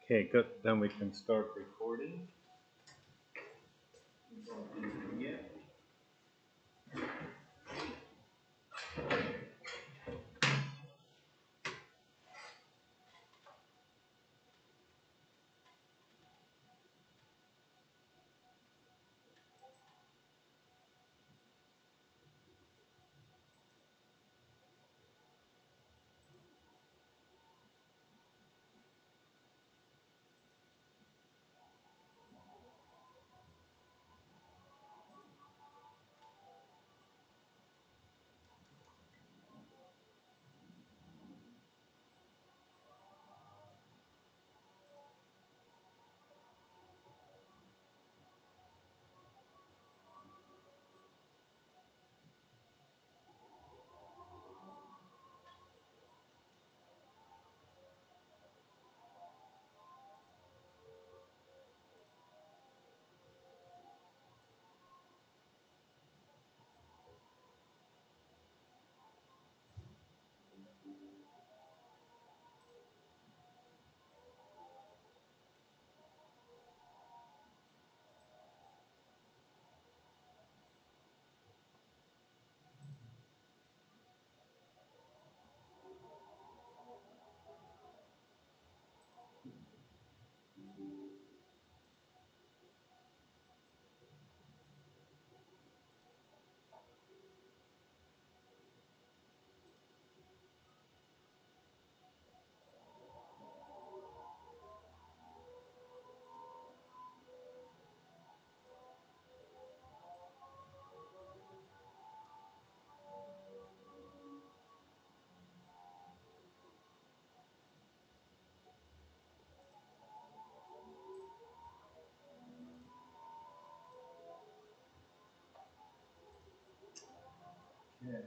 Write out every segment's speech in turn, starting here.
Okay, good. Then we can start recording. Yeah. Okay.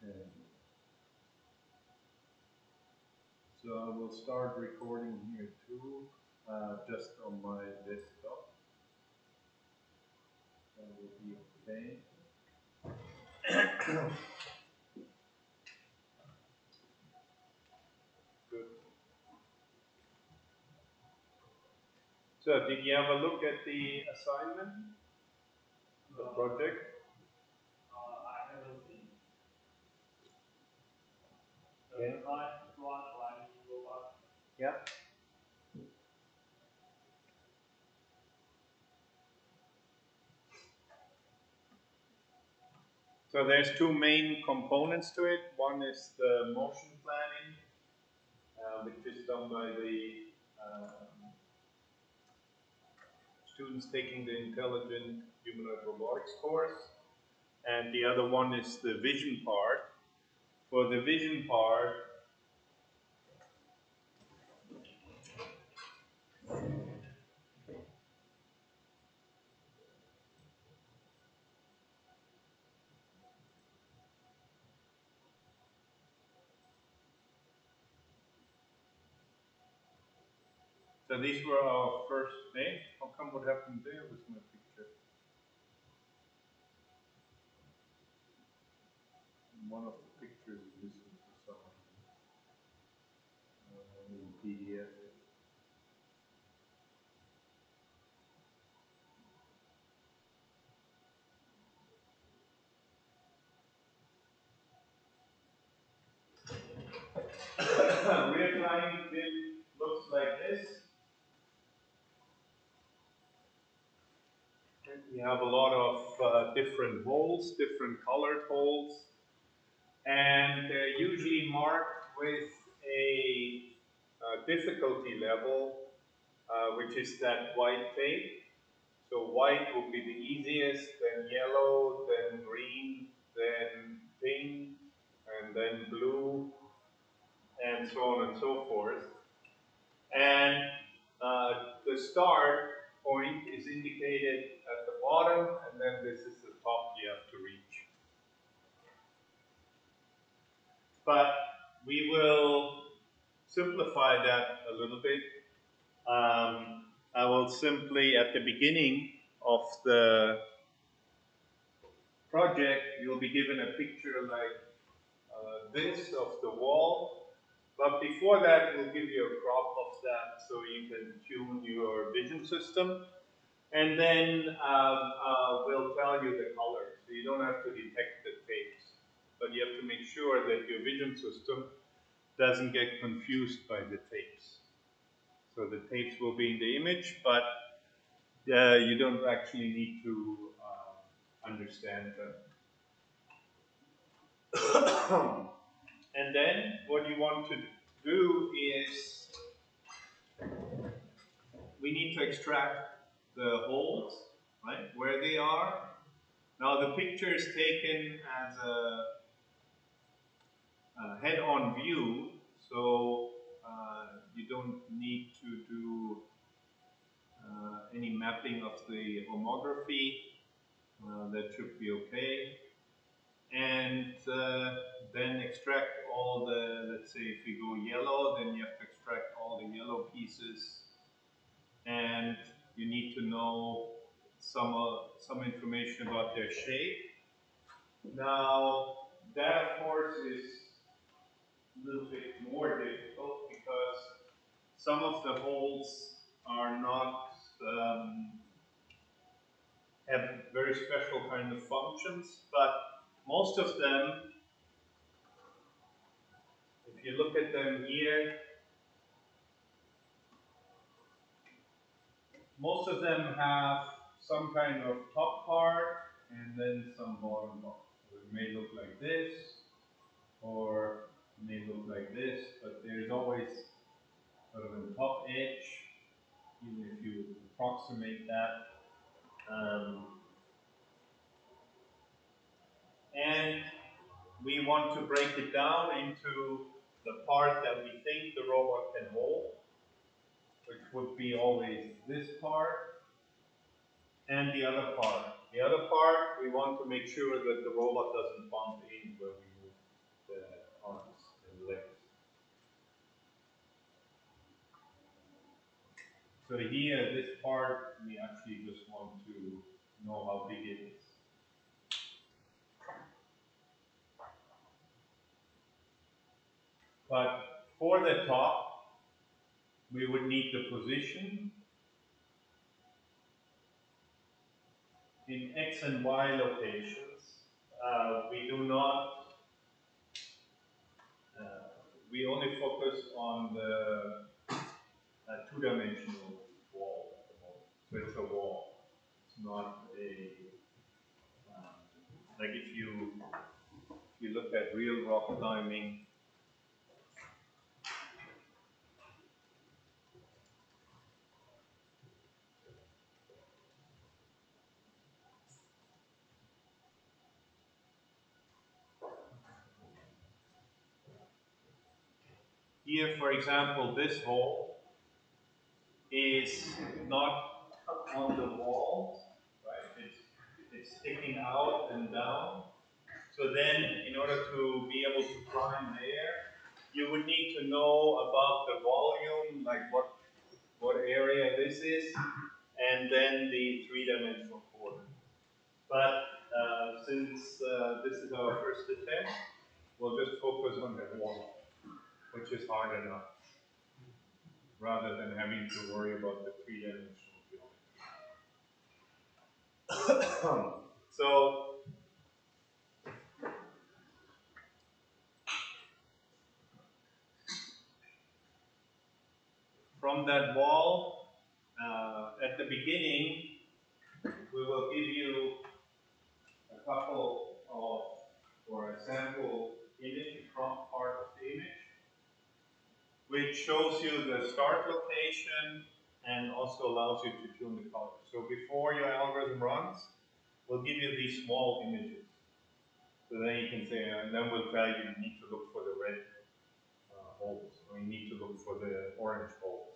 Okay. So I will start recording here too, just on my desktop. That will be okay. Good. So did you have a look at the assignment, the project? Okay. Yeah. So there's two main components to it. One is the motion planning, which is done by the students taking the Intelligent Humanoid Robotics course. And the other one is the vision part. For the vision part, So these were our first names. How come what happened there with my picture? One of the pictures is missing for some reason in PDF. Rear line bin looks like this. We have a lot of different holes, different colored holes, and they're usually marked with a difficulty level, which is that white tape. So white will be the easiest, then yellow, then green, then pink, and then blue, and so on and so forth. And the start point is indicated at the bottom, and then this is the top you have to reach. But we will simplify that a little bit. I will simply, at the beginning of the project, you'll be given a picture like this of the wall. But before that, we'll give you a crop of that so you can tune your vision system. And then we'll tell you the colors. So you don't have to detect the tapes. But you have to make sure that your vision system doesn't get confused by the tapes. So the tapes will be in the image, but you don't actually need to understand them. And then what you want to do is we need to extract the holes, right, where they are. Now the picture is taken as a head-on view, so you don't need to do any mapping of the homography. That should be okay. And then extract all the, let's say if you go yellow, then you have to extract all the yellow pieces. And you need to know some information about their shape. Now, that of course is a little bit more difficult because some of the holes are not have very special kind of functions, but most of them, if you look at them here, most of them have some kind of top part and then some bottom part. So it may look like this, or it may look like this, but there's always sort of a top edge, even if you approximate that. And we want to break it down into the part that we think the robot can hold, which would be always this part, and the other part. The other part, we want to make sure that the robot doesn't bump in when we move the arms and legs. So here, this part, we actually just want to know how big it is. But for the top, we would need the position in X and Y locations. We do not, we only focus on the two-dimensional wall at the moment. So it's a wall. It's not a, like if you look at real rock climbing, here, for example, this hole is not on the wall, right? It's sticking out and down. So then, in order to be able to climb there, you would need to know about the volume, like what what area this is, and then the three-dimensional coordinate. But since this is our first attempt, we'll just focus on the wall, which is hard enough, rather than having to worry about the three-dimensional geometry. So, from that wall, at the beginning, we will give you a couple of, or a sample image, a prompt part of the image, which shows you the start location and also allows you to tune the color. So before your algorithm runs, we'll give you these small images. So then you can say, and then we'll tell you need to look for the red holes, or you need to look for the orange holes,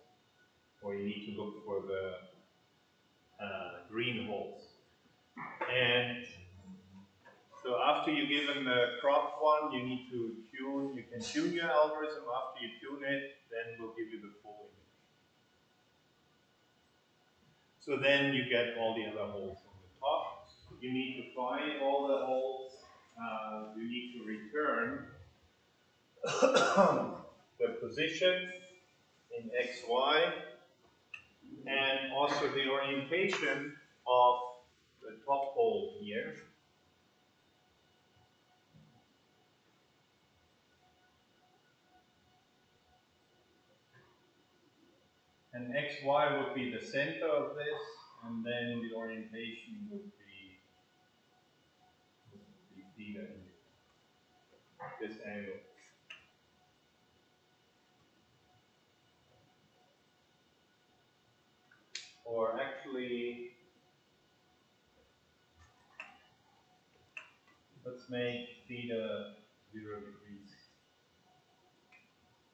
or you need to look for the green holes. And so after you've given the cropped one, you need to tune, you can tune your algorithm. After you tune it, then we'll give you the full image. So then you get all the other holes on the top. You need to find all the holes. You need to return the position in X, Y, and also the orientation of the top hole here. And XY would be the center of this, and then the orientation would be theta, this angle. Or actually, let's make theta 0 degrees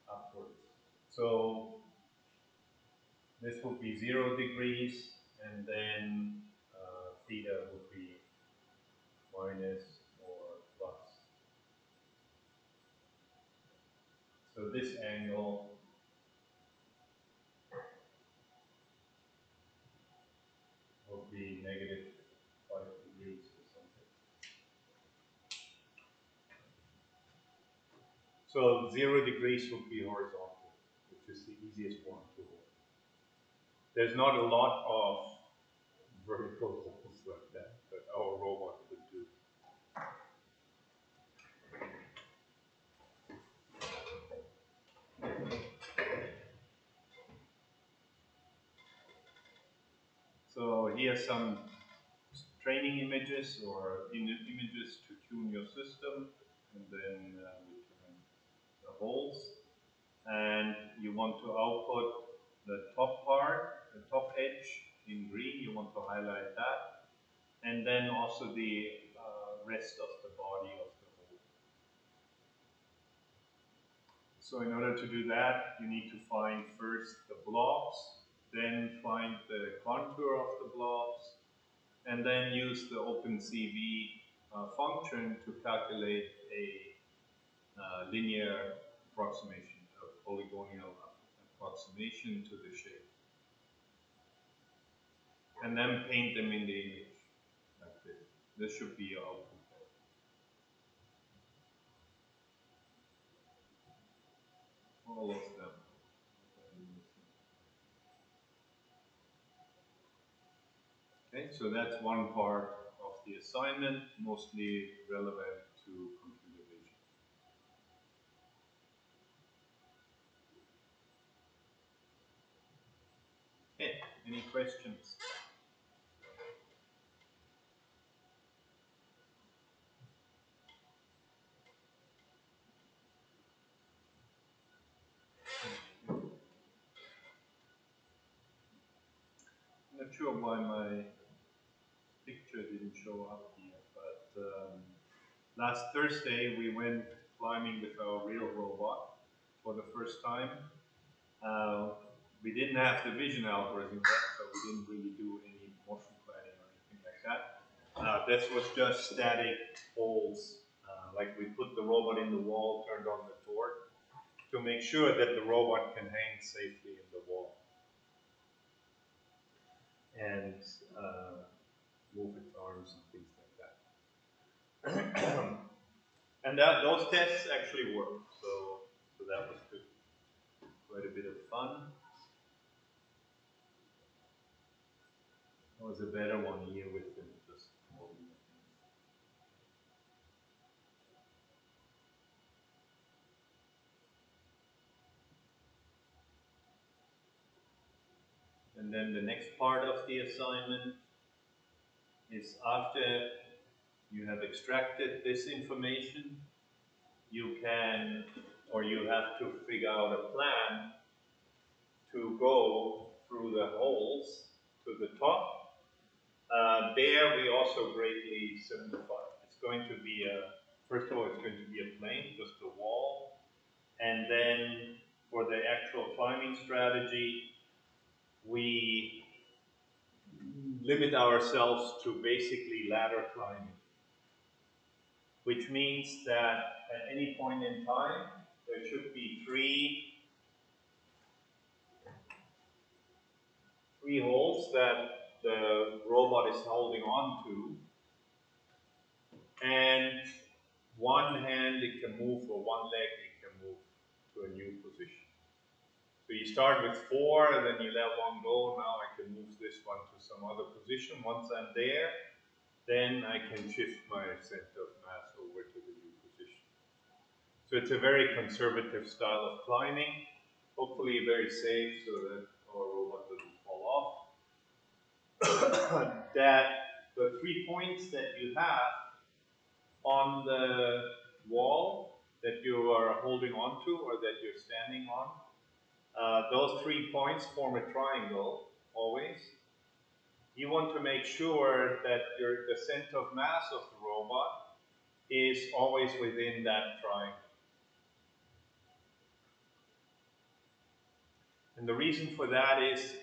upwards. So this would be 0 degrees, and then theta would be minus or plus. So this angle would be negative 5 degrees or something. So 0 degrees would be horizontal, which is the easiest one to hold. There's not a lot of vertical holes like that our robot could do. So here's some training images or images to tune your system, and then we turn the holes. And you want to output the top part, the top edge in green, you want to highlight that. And then also the rest of the body of the hole. So in order to do that, you need to find first the blobs, then find the contour of the blobs, and then use the OpenCV function to calculate a linear approximation, a polygonal approximation to the shape. And then paint them in the image, like this. This should be your output. All of them. Okay, so that's one part of the assignment, mostly relevant to computer vision. Okay, any questions? I'm not sure why my picture didn't show up here, but last Thursday we went climbing with our real robot for the first time. We didn't have the vision algorithm yet, so we didn't really do any motion planning or anything like that. This was just static holes, like we put the robot in the wall, turned on the torque to make sure that the robot can hang safely in the wall. and move its arms and things like that. And those tests actually worked, so that was good. Quite a bit of fun. That was a better one here with them just holding it. And then the next part of the assignment is after you have extracted this information, you can, or you have to figure out a plan to go through the holes to the top. There we also greatly simplify. It's going to be first of all, it's going to be a plane, just a wall. And then for the actual climbing strategy, we limit ourselves to basically ladder climbing, which means that at any point in time, there should be three holes that the robot is holding on to, and one hand it can move, or one leg it can move to a new position. So you start with 4, and then you let one go. Now I can move this one to some other position. Once I'm there, then I can shift my center of mass over to the new position. So it's a very conservative style of climbing, hopefully very safe so that our robot doesn't fall off. That the 3 points that you have on the wall that you are holding on to or that you're standing on, those 3 points form a triangle always. You want to make sure that the center of mass of the robot is always within that triangle. And the reason for that is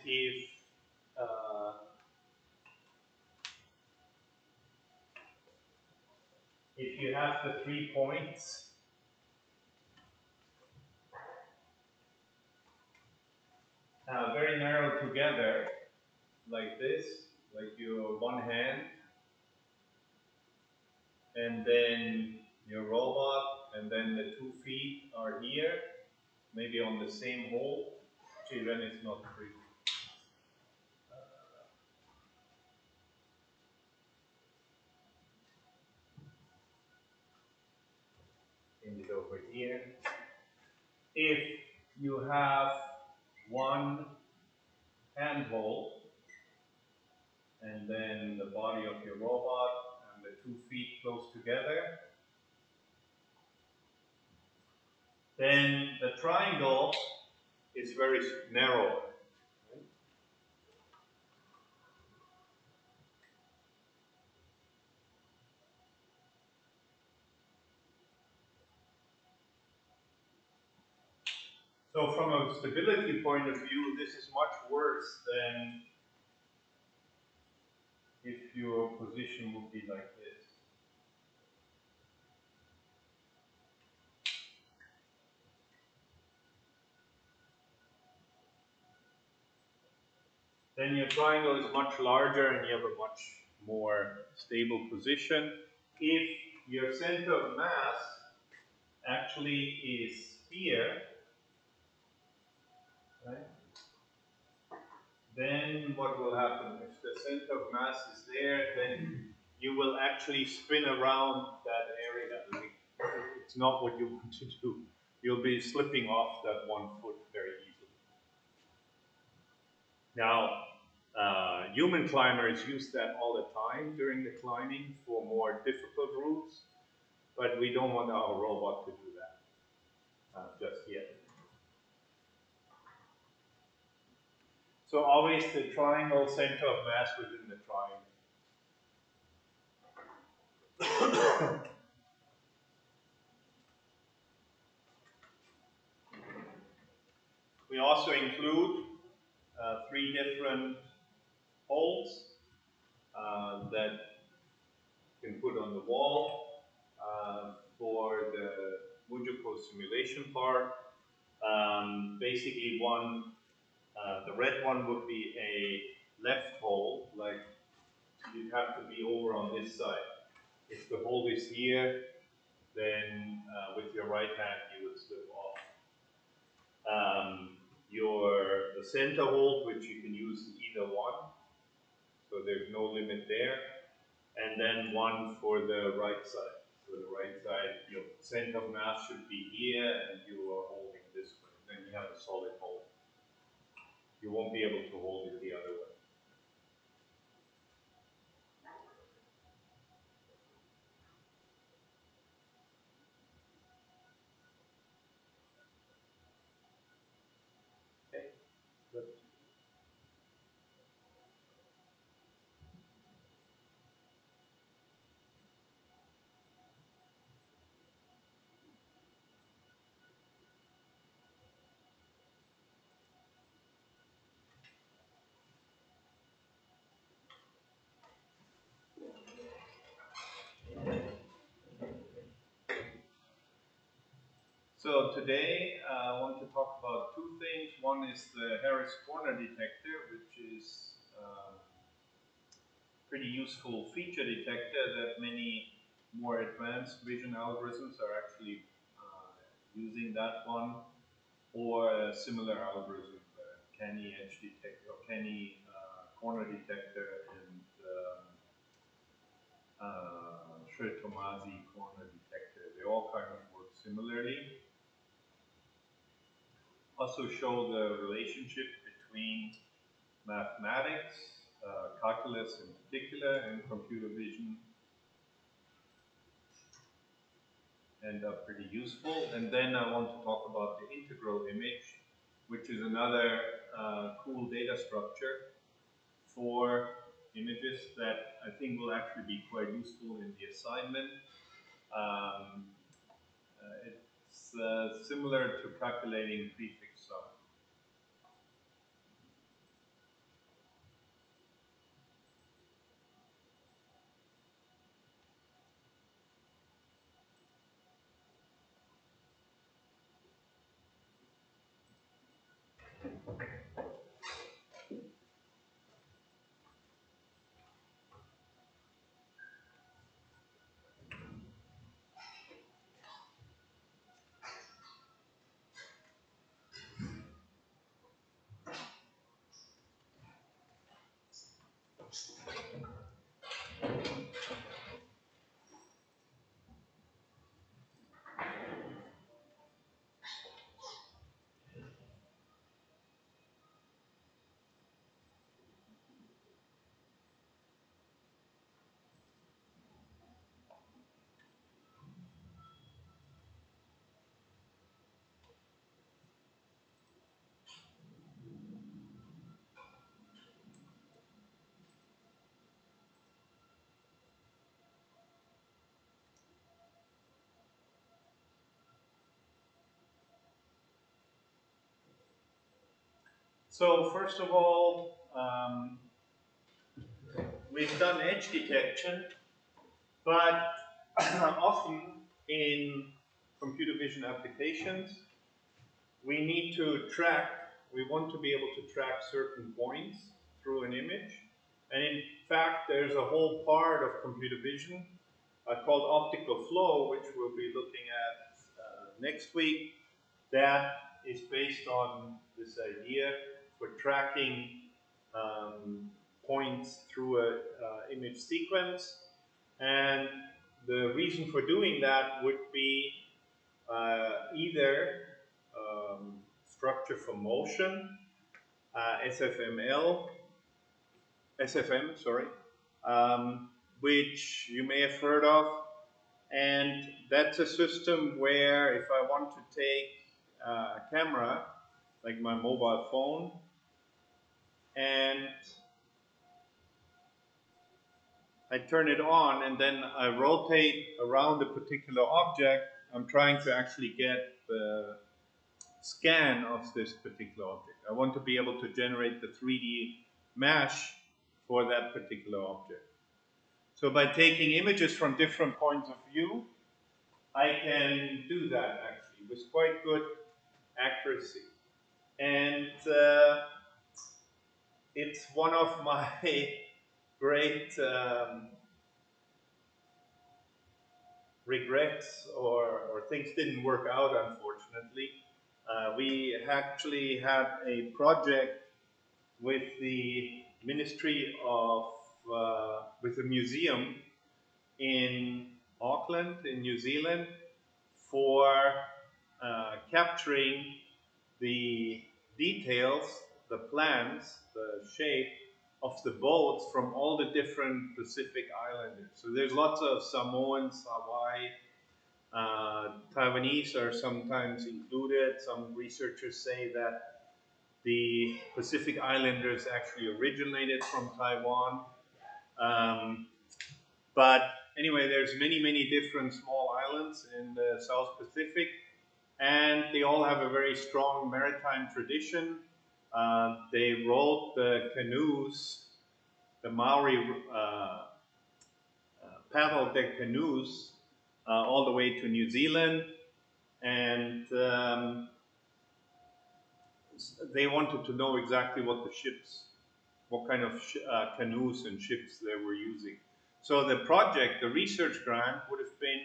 if you have the 3 points very narrow together, like this, like your one hand, and then your robot, and then the 2 feet are here, maybe on the same hole. Actually, then it's not free. Change it over here. If you have one handhold, and then the body of your robot and the 2 feet close together, then the triangle is very narrow. So from a stability point of view, this is much worse than if your position would be like this. Then your triangle is much larger and you have a much more stable position. If your center of mass actually is here, right, then what will happen? If the center of mass is there, then you will actually spin around that area. It's not what you want to do. You'll be slipping off that 1 foot very easily. Now, human climbers use that all the time during the climbing for more difficult routes, but we don't want our robot to do that just yet. So always the triangle, center of mass within the triangle. We also include 3 different holes that you can put on the wall for the Mujoko simulation part. Basically, the red one would be a left hold, like you'd have to be over on this side. If the hold is here, then with your right hand you would slip off. The center hold, which you can use either one, so there's no limit there, and then one for the right side. So the right side, your center of mass should be here, and you are holding this way. Then you have a solid hold. You won't be able to hold it the other way. Okay. Good. So today I want to talk about two things. One is the Harris corner detector, which is pretty useful feature detector that many more advanced vision algorithms are actually using that one, or a similar algorithm, Canny edge detector, or Canny corner detector, and Shred-Tomasi corner detector. They all kind of work similarly. Also show the relationship between mathematics, calculus in particular, and computer vision, and are pretty useful. And then I want to talk about the integral image, which is another cool data structure for images that I think will actually be quite useful in the assignment. It's similar to calculating prefix sum. So first of all, we've done edge detection, but often in computer vision applications, we need to track, we want to be able to track certain points through an image. And in fact, there's a whole part of computer vision called optical flow, which we'll be looking at next week, that is based on this idea for tracking points through an image sequence. And the reason for doing that would be either structure for motion, SFM, sorry, which you may have heard of. And that's a system where if I want to take a camera, like my mobile phone, and I turn it on and then I rotate around a particular object, I'm trying to actually get the scan of this particular object. I want to be able to generate the 3D mesh for that particular object. So by taking images from different points of view, I can do that actually with quite good accuracy. And it's one of my great regrets, or things didn't work out, unfortunately. We actually had a project with the Ministry of, with a museum in Auckland, in New Zealand, for capturing the details, the plans, the shape of the boats from all the different Pacific islanders. So there's lots of Samoans, Hawaii, Taiwanese are sometimes included. Some researchers say that the Pacific Islanders actually originated from Taiwan. Um, but anyway, there's many different small islands in the South Pacific, and they all have a very strong maritime tradition. They rowed the canoes, the Maori paddled their canoes all the way to New Zealand, and they wanted to know exactly what the ships, what kind of canoes and ships they were using. So the project, the research grant, would have been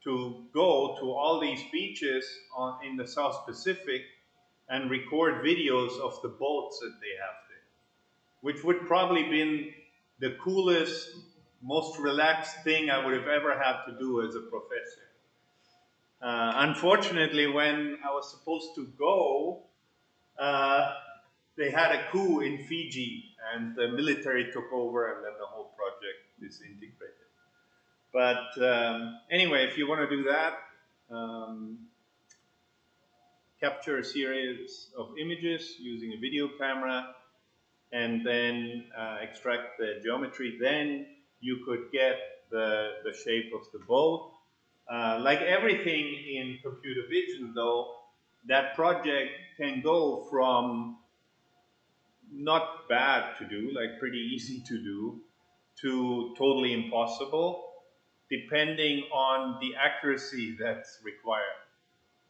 to go to all these beaches in the South Pacific and record videos of the boats that they have there, which would probably been the coolest, most relaxed thing I would have ever had to do as a professor. Unfortunately, when I was supposed to go, uh, they had a coup in Fiji, and the military took over, and then the whole project disintegrated. But anyway, if you want to do that, um, capture a series of images using a video camera, and then extract the geometry, then you could get the shape of the boat. Like everything in computer vision, though, that project can go from not bad to do, like pretty easy to do, to totally impossible, depending on the accuracy that's required,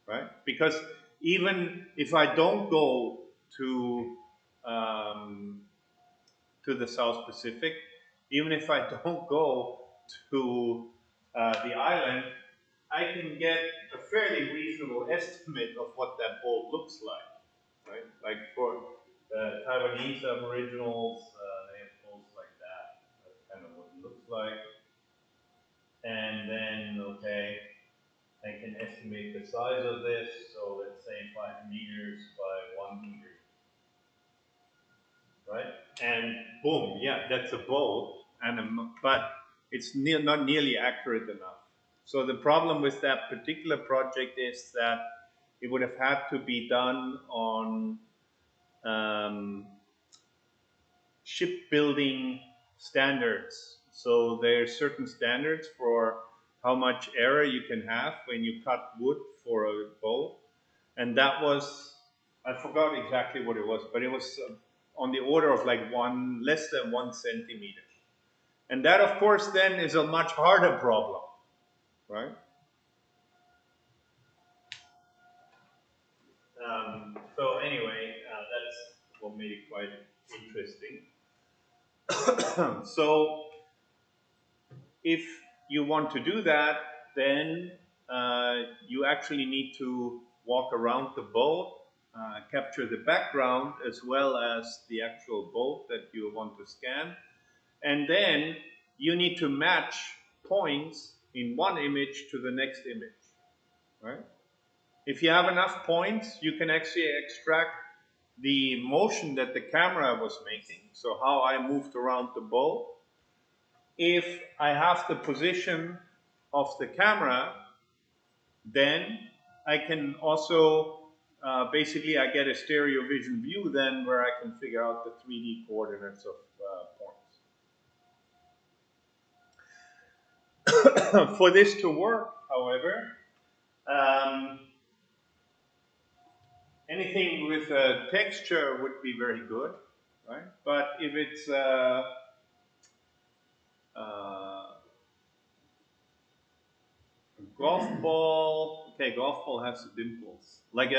right? Because even if I don't go to um, to the South Pacific, even if I don't go to the island, I can get a fairly reasonable estimate of what that boat looks like, right? Like for the Taiwanese Aboriginals, they have boats like that. That's kind of what it looks like. And then, okay, I can estimate the size of this. So let's say 5 meters by 1 meter, right? And boom, yeah, that's a boat, but it's not nearly accurate enough. So the problem with that particular project is that it would have had to be done on um, shipbuilding standards. So there are certain standards for how much error you can have when you cut wood for a boat, and that was, I forgot exactly what it was, but it was on the order of like less than 1 centimeter. And that, of course, then is a much harder problem, right? So anyway, that's what made it quite interesting. So if you want to do that, then you actually need to walk around the boat, capture the background as well as the actual boat that you want to scan. And then you need to match points in one image to the next image, right? If you have enough points, you can actually extract the motion that the camera was making, so how I moved around the boat. If I have the position of the camera, then I can also basically I get a stereo vision view then where I can figure out the 3D coordinates of points. For this to work, however, um, anything with a texture would be very good, right? But if it's a golf ball, okay, golf ball has the dimples, like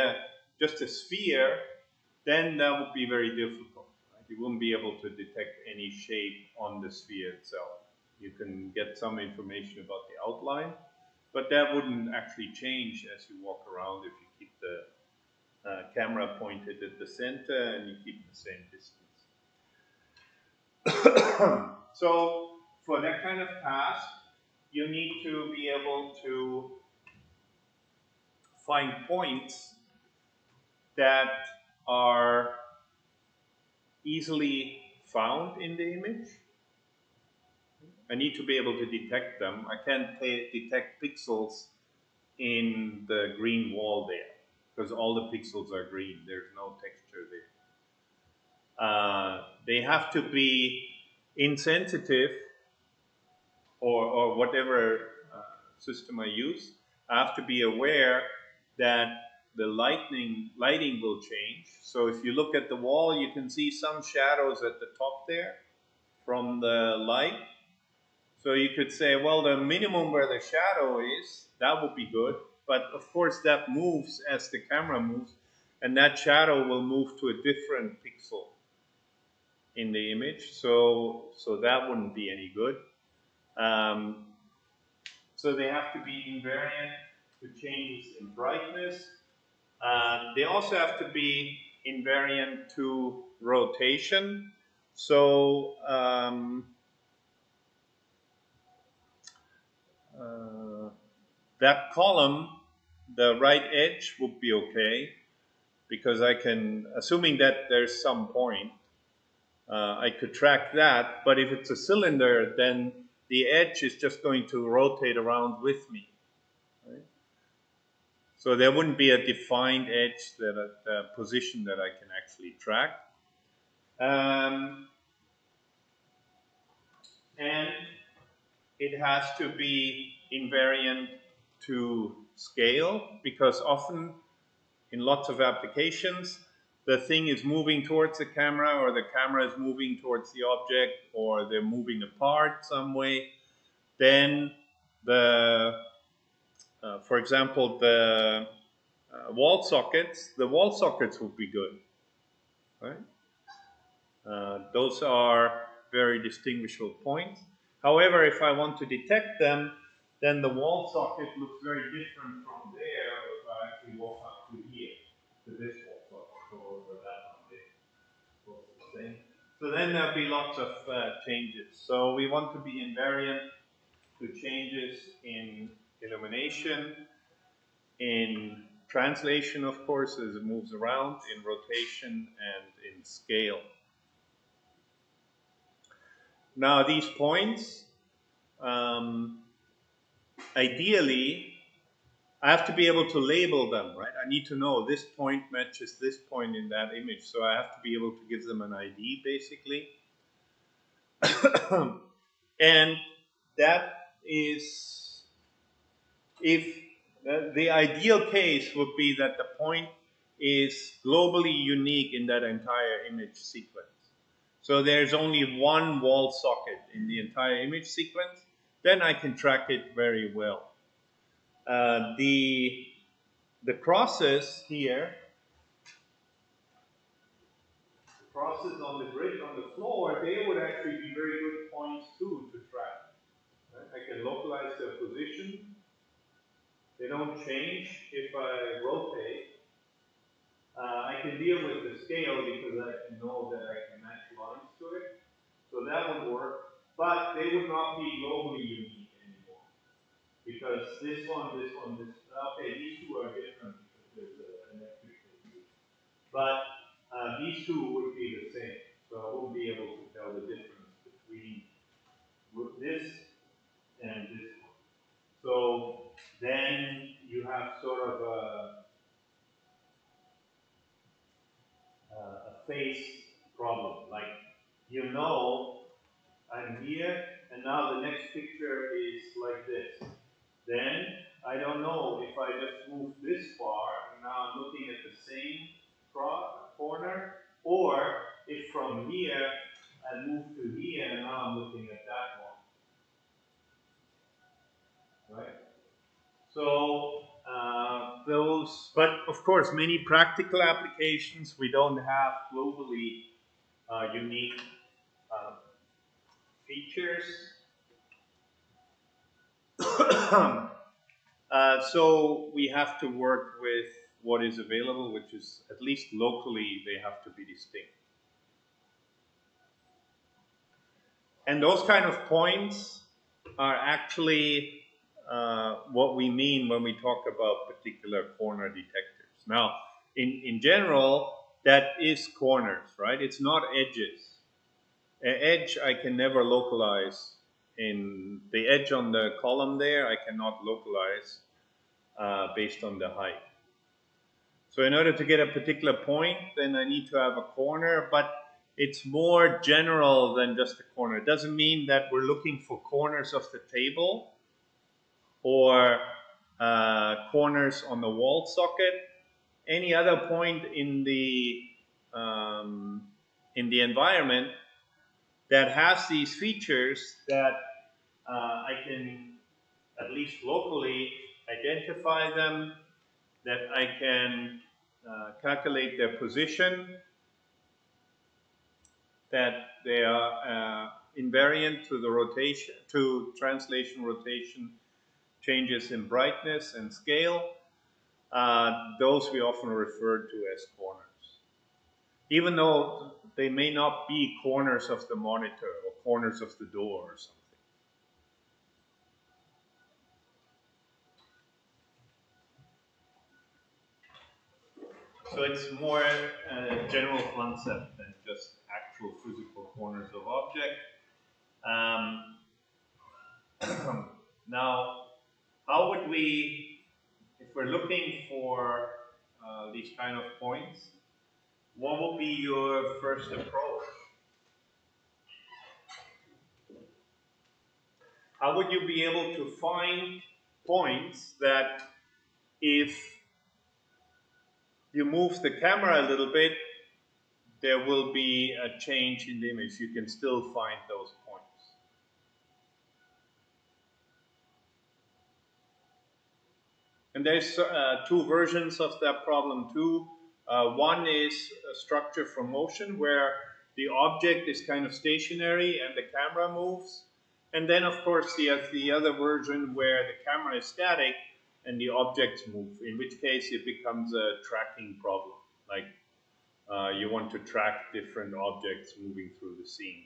just a sphere, then that would be very difficult. Right? you won't be able to detect any shape on the sphere itself. You can get some information about the outline, but that wouldn't actually change as you walk around if you keep the camera pointed at the center and you keep the same distance. So for that kind of task, you need to be able to find points that are easily found in the image. I need to be able to detect them. I can't detect pixels in the green wall there because all the pixels are green. There's no texture there. They have to be insensitive or whatever system I use. I have to be aware that the lighting will change. So if you look at the wall, you can see some shadows at the top there from the light. So you could say, well, the minimum where the shadow is, that would be good. But of course, that moves as the camera moves, and that shadow will move to a different pixel in the image. So that wouldn't be any good. So they have to be invariant to changes in brightness. They also have to be invariant to rotation. So that column, the right edge would be okay because I can, assuming that there's some point, I could track that. But if it's a cylinder, then the edge is just going to rotate around with me. Right? So there wouldn't be a defined edge, position that I can actually track. And it has to be invariant to scale because often in lots of applications, the thing is moving towards the camera or the camera is moving towards the object or they're moving apart some way. Then for example, the wall sockets would be good, right? Those are very distinguishable points. However, if I want to detect them, then the wall socket looks very different from there if I actually walk up to here, to this wall socket, or that one there. Both the same. So then there'll be lots of changes. So we want to be invariant to changes in illumination, in translation, of course, as it moves around, in rotation, and in scale. Now, these points, ideally, I have to be able to label them, right? I need to know this point matches this point in that image. So I have to be able to give them an ID, basically. And that is, if the ideal case would be that the point is globally unique in that entire image sequence. So there's only one wall socket in the entire image sequence, then I can track it very well. The crosses here, the crosses on the grid, on the floor, they would actually be very good points too to track. Right? I can localize their position. They don't change if I rotate. I can deal with the scale because I can know that I can match lines to it. So that would work, but they would not be globally unique anymore. Because this one, okay, these two are different because there's an electric thing. But these two would be the same. So I wouldn't be able to tell the difference between this and this one. So then you have sort of a phase problem. Like, you know, I'm here, and now the next picture is like this. Then I don't know if I just move this far, and now I'm looking at the same corner, or if from here I move to here, and now I'm looking at that one. Right? So but of course, many practical applications we don't have globally unique uh, features. So we have to work with what is available, which is at least locally they have to be distinct. And those kind of points are actually what we mean when we talk about particular corner detectors. Now, in general, that is corners, right? It's not edges. An edge I can never localize. In the edge on the column there, I cannot localize based on the height. So in order to get a particular point, then I need to have a corner, but it's more general than just a corner. It doesn't mean that we're looking for corners of the table or corners on the wall socket. Any other point um, in the environment that has these features that I can at least locally identify them, that I can calculate their position, that they are invariant to the rotation, to translation rotation changes in brightness and scale. Those we often refer to as corners, even though they may not be corners of the monitor or corners of the door or something. So it's more a general concept than just actual physical corners of object. Um, now, how would we, if we're looking for these kind of points, what would be your first approach? How would you be able to find points that if you move the camera a little bit, there will be a change in the image? You can still find those points. And there's two versions of that problem too. One is a structure from motion where the object is kind of stationary and the camera moves. And then, of course, the other version where the camera is static and the objects move, in which case it becomes a tracking problem. Like you want to track different objects moving through the scene.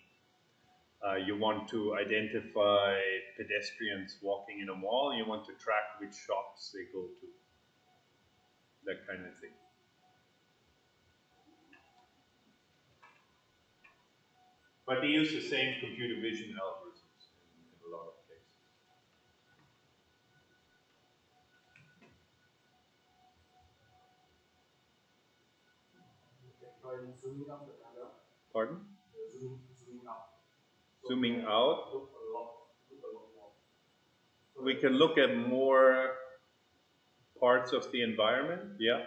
You want to identify pedestrians walking in a mall. You want to track which shops they go to, that kind of thing. But they use the same computer vision algorithms in a lot of cases. Try zooming up the camera. Pardon? Zooming up. Zooming out. Look a lot more. We can look at more parts of the environment, yeah.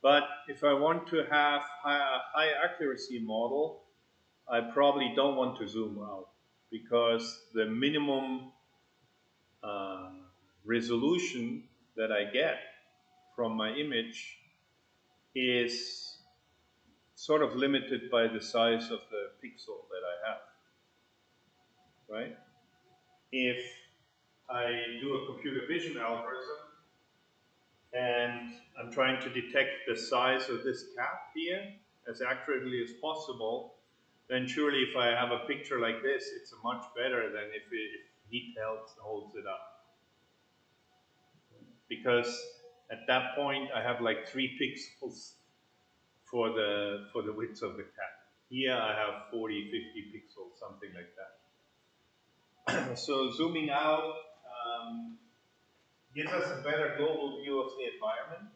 But if I want to have a high accuracy model, I probably don't want to zoom out because the minimum uh, resolution that I get from my image is sort of limited by the size of the pixel that I have, right? If I do a computer vision algorithm and I'm trying to detect the size of this cap here as accurately as possible, then surely if I have a picture like this, it's much better than if heat holds it up. Because at that point I have like 3 pixels for the width of the cap. Here I have 40, 50 pixels, something like that. So zooming out gives us a better global view of the environment,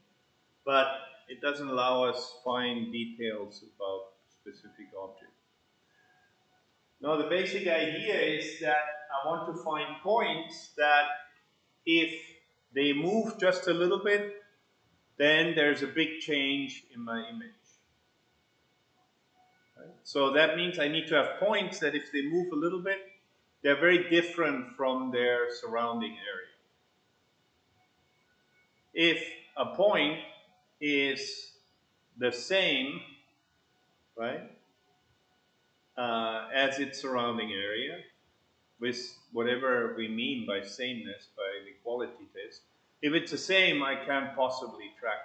but it doesn't allow us fine details about specific objects. Now the basic idea is that I want to find points that if they move just a little bit, then there's a big change in my image. Right? So that means I need to have points that if they move a little bit, they're very different from their surrounding area. If a point is the same, right, as its surrounding area with whatever we mean by sameness by the quality test. If it's the same, I can't possibly track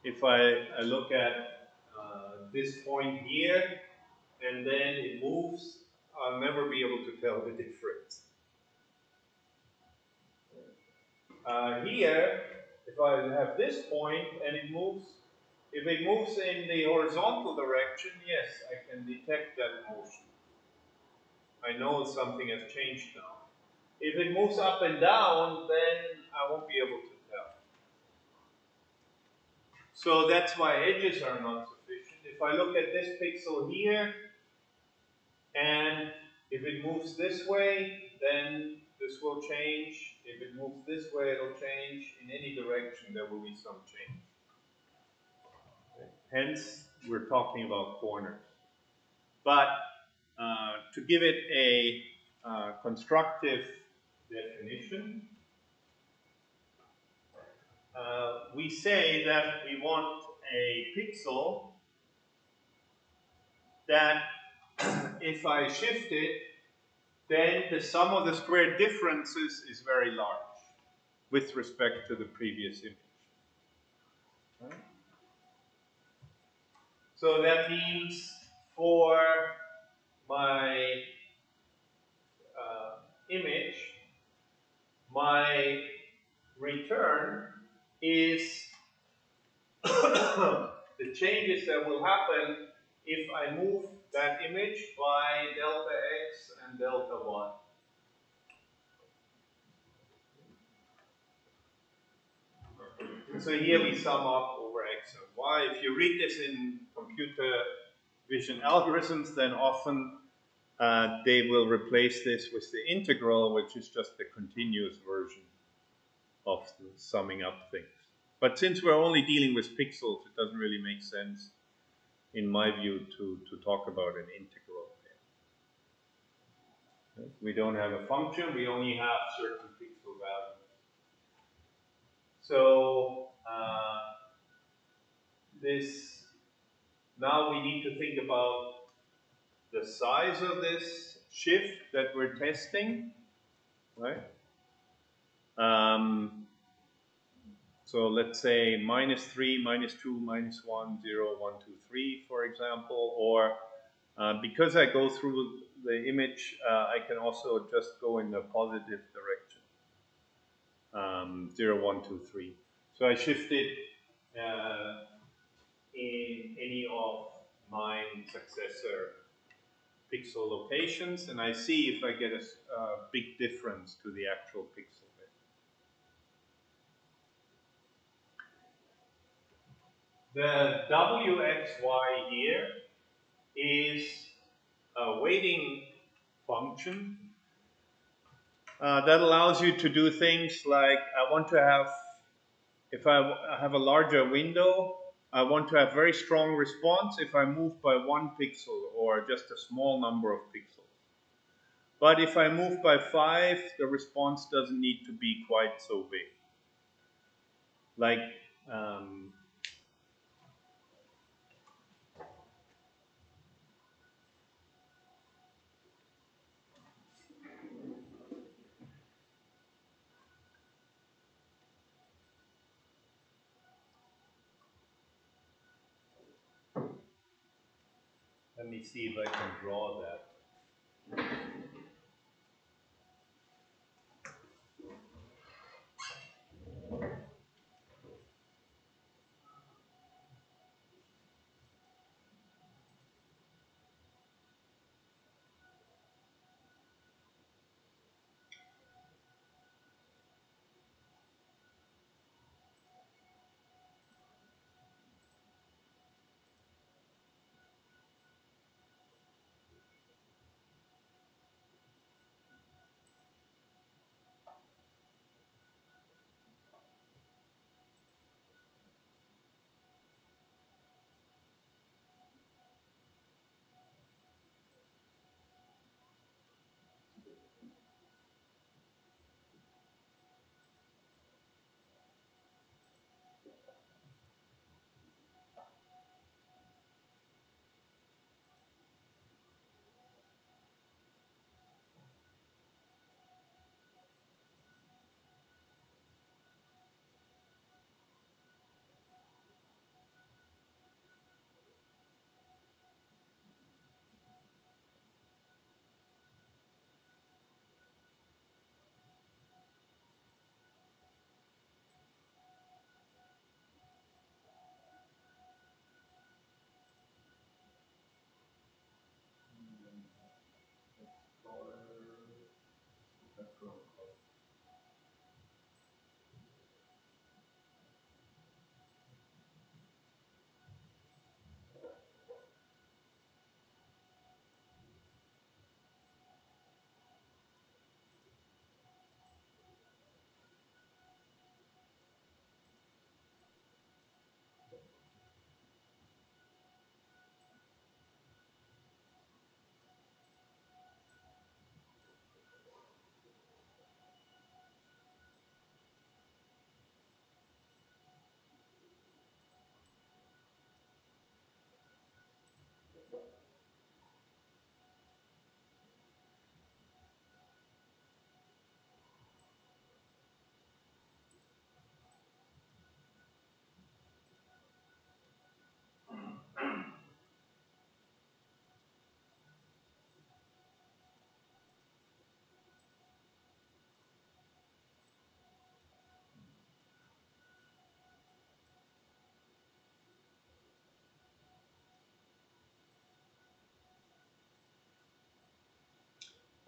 it. If I look at this point here and then it moves, I'll never be able to tell the difference. Here, if I have this point and it moves, if it moves in the horizontal direction, yes, I can detect that motion. I know something has changed now. If it moves up and down, then I won't be able to tell. So that's why edges are not sufficient. If I look at this pixel here, and if it moves this way, then this will change. If it moves this way, it'll change. In any direction, there will be some change. Hence, we're talking about corners. But to give it a constructive definition, we say that we want a pixel that if I shift it, then the sum of the squared differences is very large with respect to the previous image. Right? So that means for my image, my return is the changes that will happen if I move that image by delta x and delta y. So here we sum up over x and y. If you read this in computer vision algorithms, then often they will replace this with the integral, which is just the continuous version of the summing up things. But since we're only dealing with pixels, it doesn't really make sense, in my view, to talk about an integral here. We don't have a function, we only have certain pixel values. So now we need to think about the size of this shift that we're testing, right? So let's say -3, -2, -1, 0, 1, 2, 3, for example. Or because I go through the image, I can also just go in the positive direction. 0, 1, 2, 3. So I shift it in any of 9 successor pixel locations, and I see if I get a big difference to the actual pixel. The wxy here is a weighting function that allows you to do things like I want to have, if I have a larger window, I want to have very strong response if I move by 1 pixel or just a small number of pixels. But if I move by 5, the response doesn't need to be quite so big. Like, let me see if I can draw that.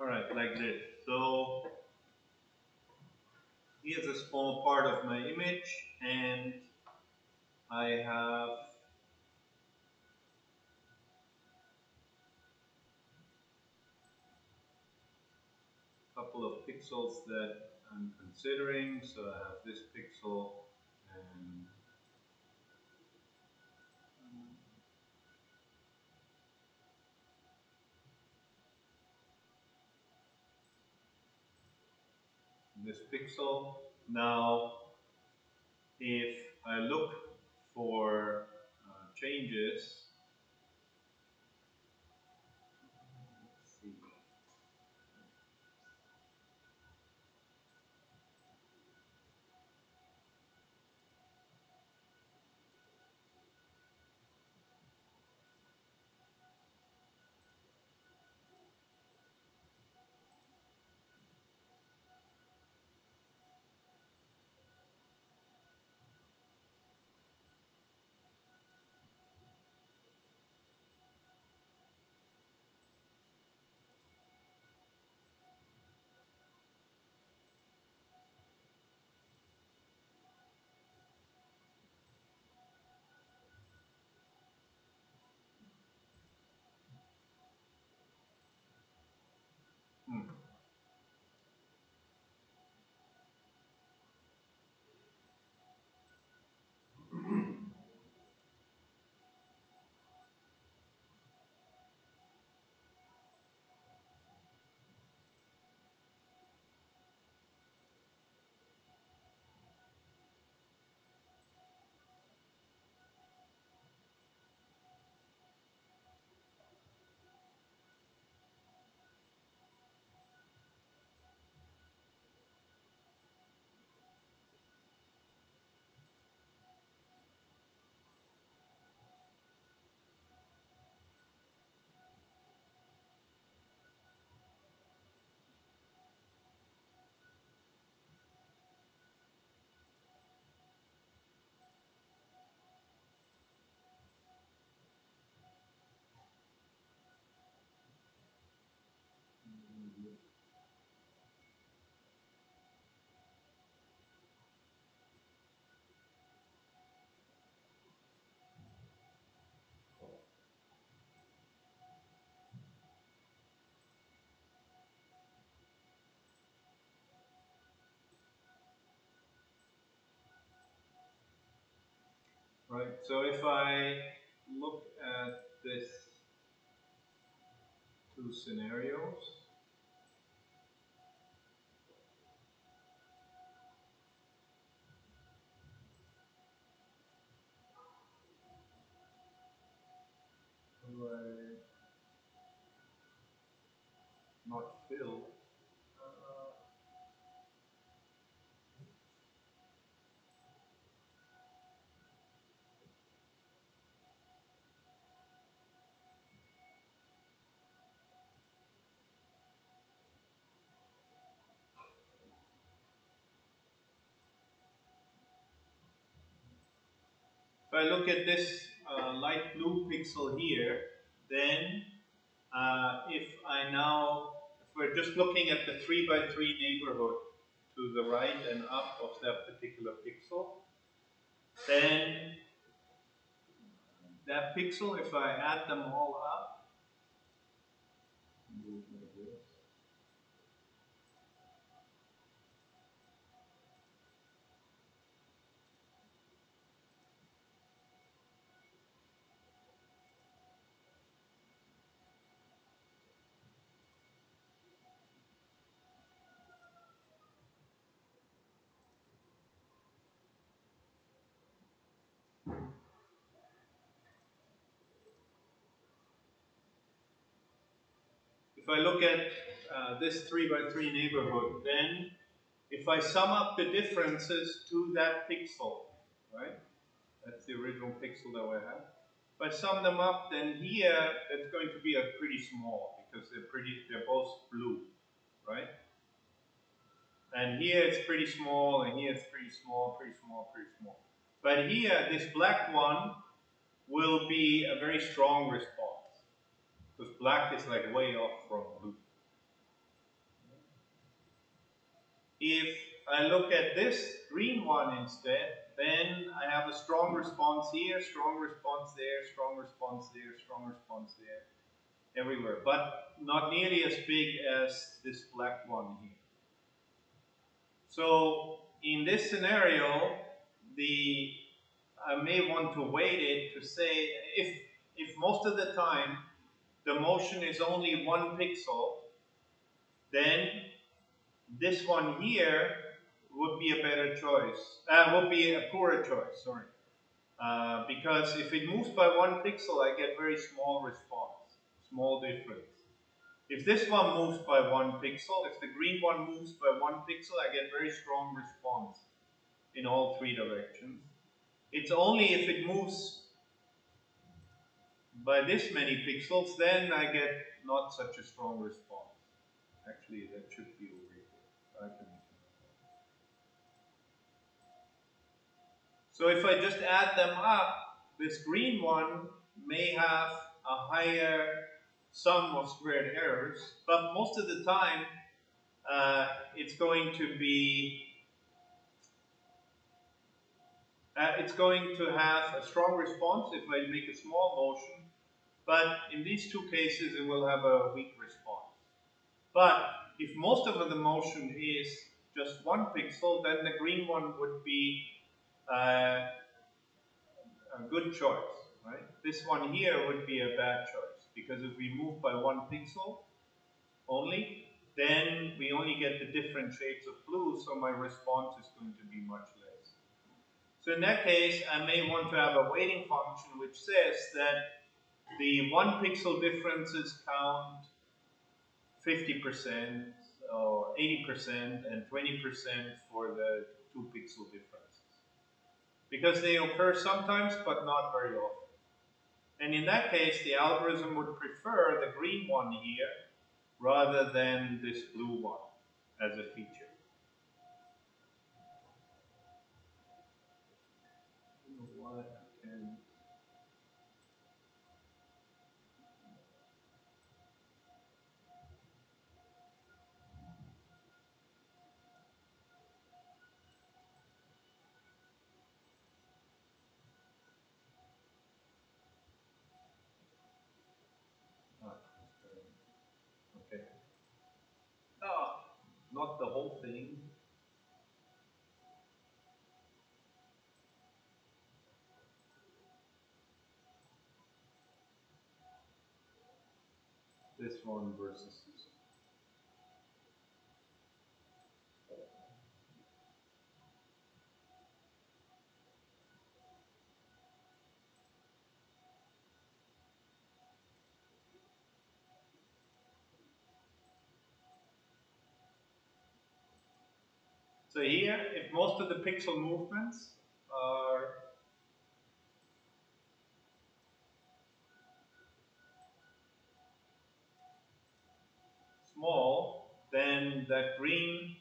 Alright, like this. So here's a small part of my image, and I have a couple of pixels that I'm considering. So I have this pixel and this pixel. Now, if I look for changes, let's see. Hmm. Right. So if I look at this two scenarios, do I not fill? If I look at this light blue pixel here, then if I now, if we're just looking at the 3 by 3 neighborhood to the right and up of that particular pixel, then that pixel, if I add them all up, if I look at this 3 by 3 neighborhood, then if I sum up the differences to that pixel, right? That's the original pixel that we have. If I sum them up, then here it's going to be a pretty small because they're both blue, right? And here it's pretty small, and here it's pretty small, pretty small, pretty small. But here, this black one will be a very strong response because black is like way off from blue. I look at this green one instead, then I have a strong response here, strong response there, strong response there, strong response there, everywhere, but not nearly as big as this black one here. So in this scenario, I may want to weight it to say if most of the time the motion is only 1 pixel, then this one here would be a better choice. Would be a poorer choice, sorry. Because if it moves by 1 pixel, I get very small response, small difference. If this one moves by 1 pixel, if the green one moves by 1 pixel, I get very strong response in all 3 directions. It's only if it moves by this many pixels, then I get not such a strong response. Actually, that should be over here. I can. So if I just add them up, this green one may have a higher sum of squared errors, but most of the time it's going to be it's going to have a strong response if I make a small motion, but in these two cases it will have a weak response. But if most of the motion is just 1 pixel, then the green one would be a good choice, right? This one here would be a bad choice, because if we move by 1 pixel only, then we only get the different shades of blue, so my response is going to be much less. So in that case, I may want to have a weighting function which says that the 1 pixel differences count 50% or 80% and 20% for the 2 pixel differences. Because they occur sometimes, but not very often. And in that case, the algorithm would prefer the green one here rather than this blue one as a feature. I don't know why I can. Okay. Not the whole thing. This one versus this one. So here, if most of the pixel movements are small, then that green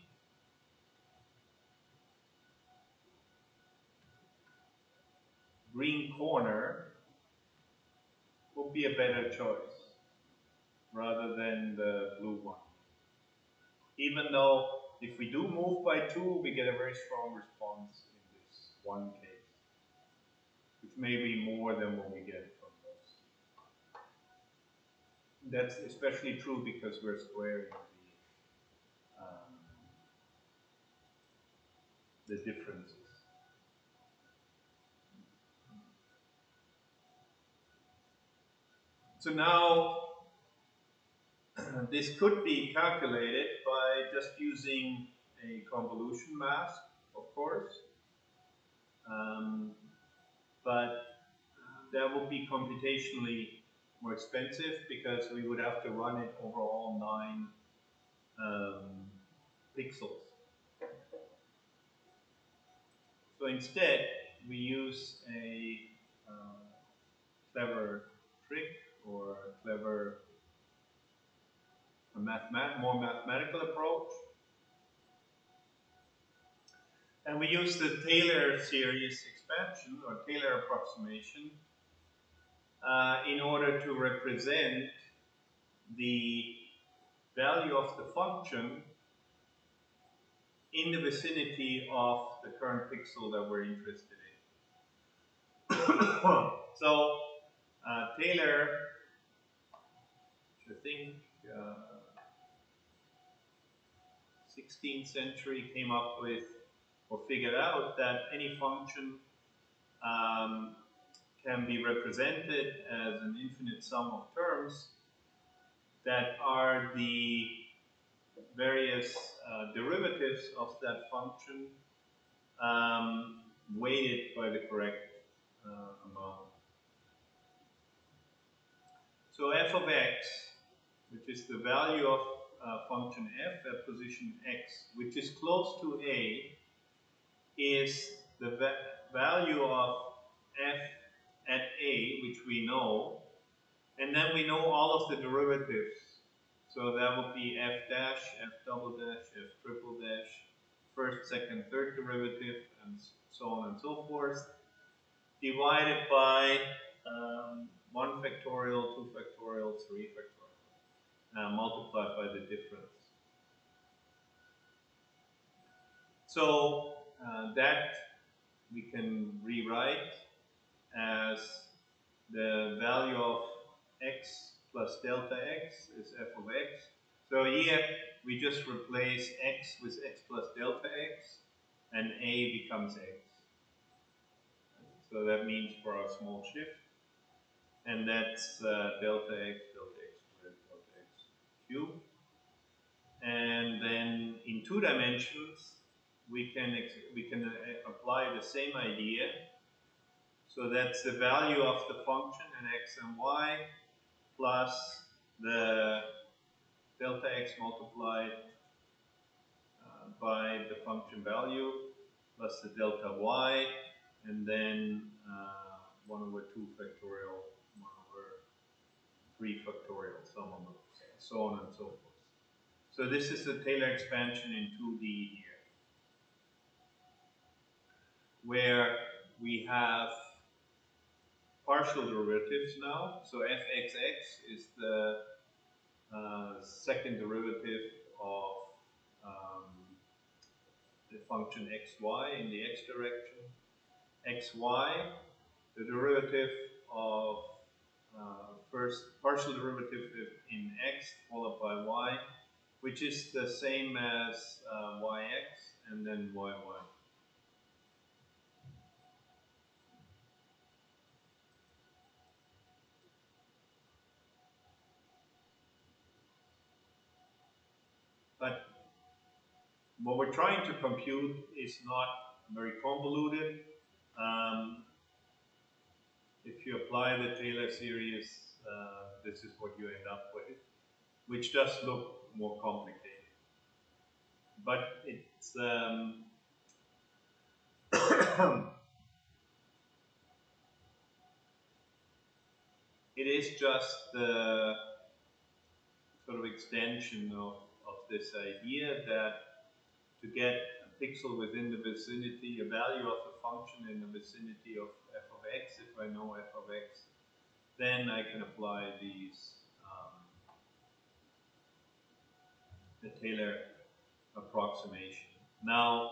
corner would be a better choice rather than the blue one. Even though if we do move by 2, we get a very strong response in this one case, which may be more than what we get from those. That's especially true because we're squaring the differences. So now this could be calculated by just using a convolution mask, of course, but that would be computationally more expensive because we would have to run it over all 9 pixels. So instead, we use a clever trick or a clever more mathematical approach. And we use the Taylor series expansion or Taylor approximation in order to represent the value of the function in the vicinity of the current pixel that we're interested in. So Taylor, I think 16th century, came up with or figured out that any function can be represented as an infinite sum of terms that are the various derivatives of that function weighted by the correct amount. So f of x, which is the value of function f at position x, which is close to a, is the value of f at a, which we know, and then we know all of the derivatives. So that would be f dash, f double dash, f triple dash, first, second, third derivative, and so on and so forth, divided by 1 factorial, 2 factorial, 3 factorial, multiplied by the difference. So that we can rewrite as the value of x plus delta x is f of x. So here we just replace x with x plus delta x, and a becomes x. So that means for our small shift, and that's delta x squared, delta x cubed. And then in 2 dimensions, we can apply the same idea. So that's the value of the function in x and y plus the delta x multiplied by the function value plus the delta y, and then 1 over 2 factorial, 1 over 3 factorial, so on and so forth. So this is the Taylor expansion in 2D here, where we have partial derivatives now. So fxx is the second derivative of the function xy in the x direction. Xy, the derivative of first partial derivative in x followed by y, which is the same as yx and then yy. But what we're trying to compute is not very convoluted. If you apply the Taylor series, this is what you end up with, which does look more complicated. But it's it is just the sort of extension of this idea that to get a pixel within the vicinity, a value of a function in the vicinity of f of x, if I know f of x, then I can apply these the Taylor approximation. Now,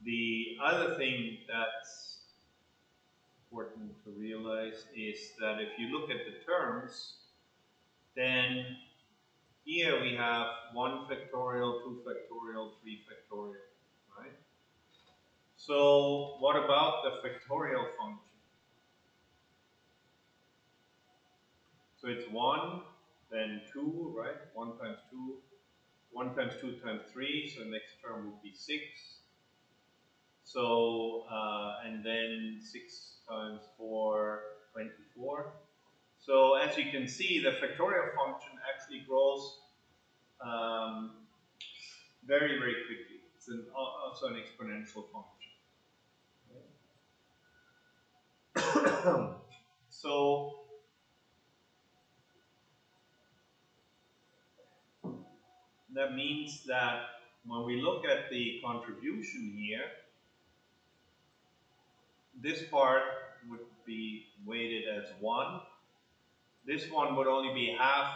the other thing that's important to realize is that if you look at the terms, then here we have 1 factorial, 2 factorial, 3 factorial, right? So what about the factorial function? So it's 1, then 2, right? 1 times 2, 1 times 2 times 3, so next term would be 6. So, and then 6 times 4, 24. So as you can see, the factorial function actually grows very, very quickly. It's also an exponential function. So that means that when we look at the contribution here, this part would be weighted as 1. This one would only be half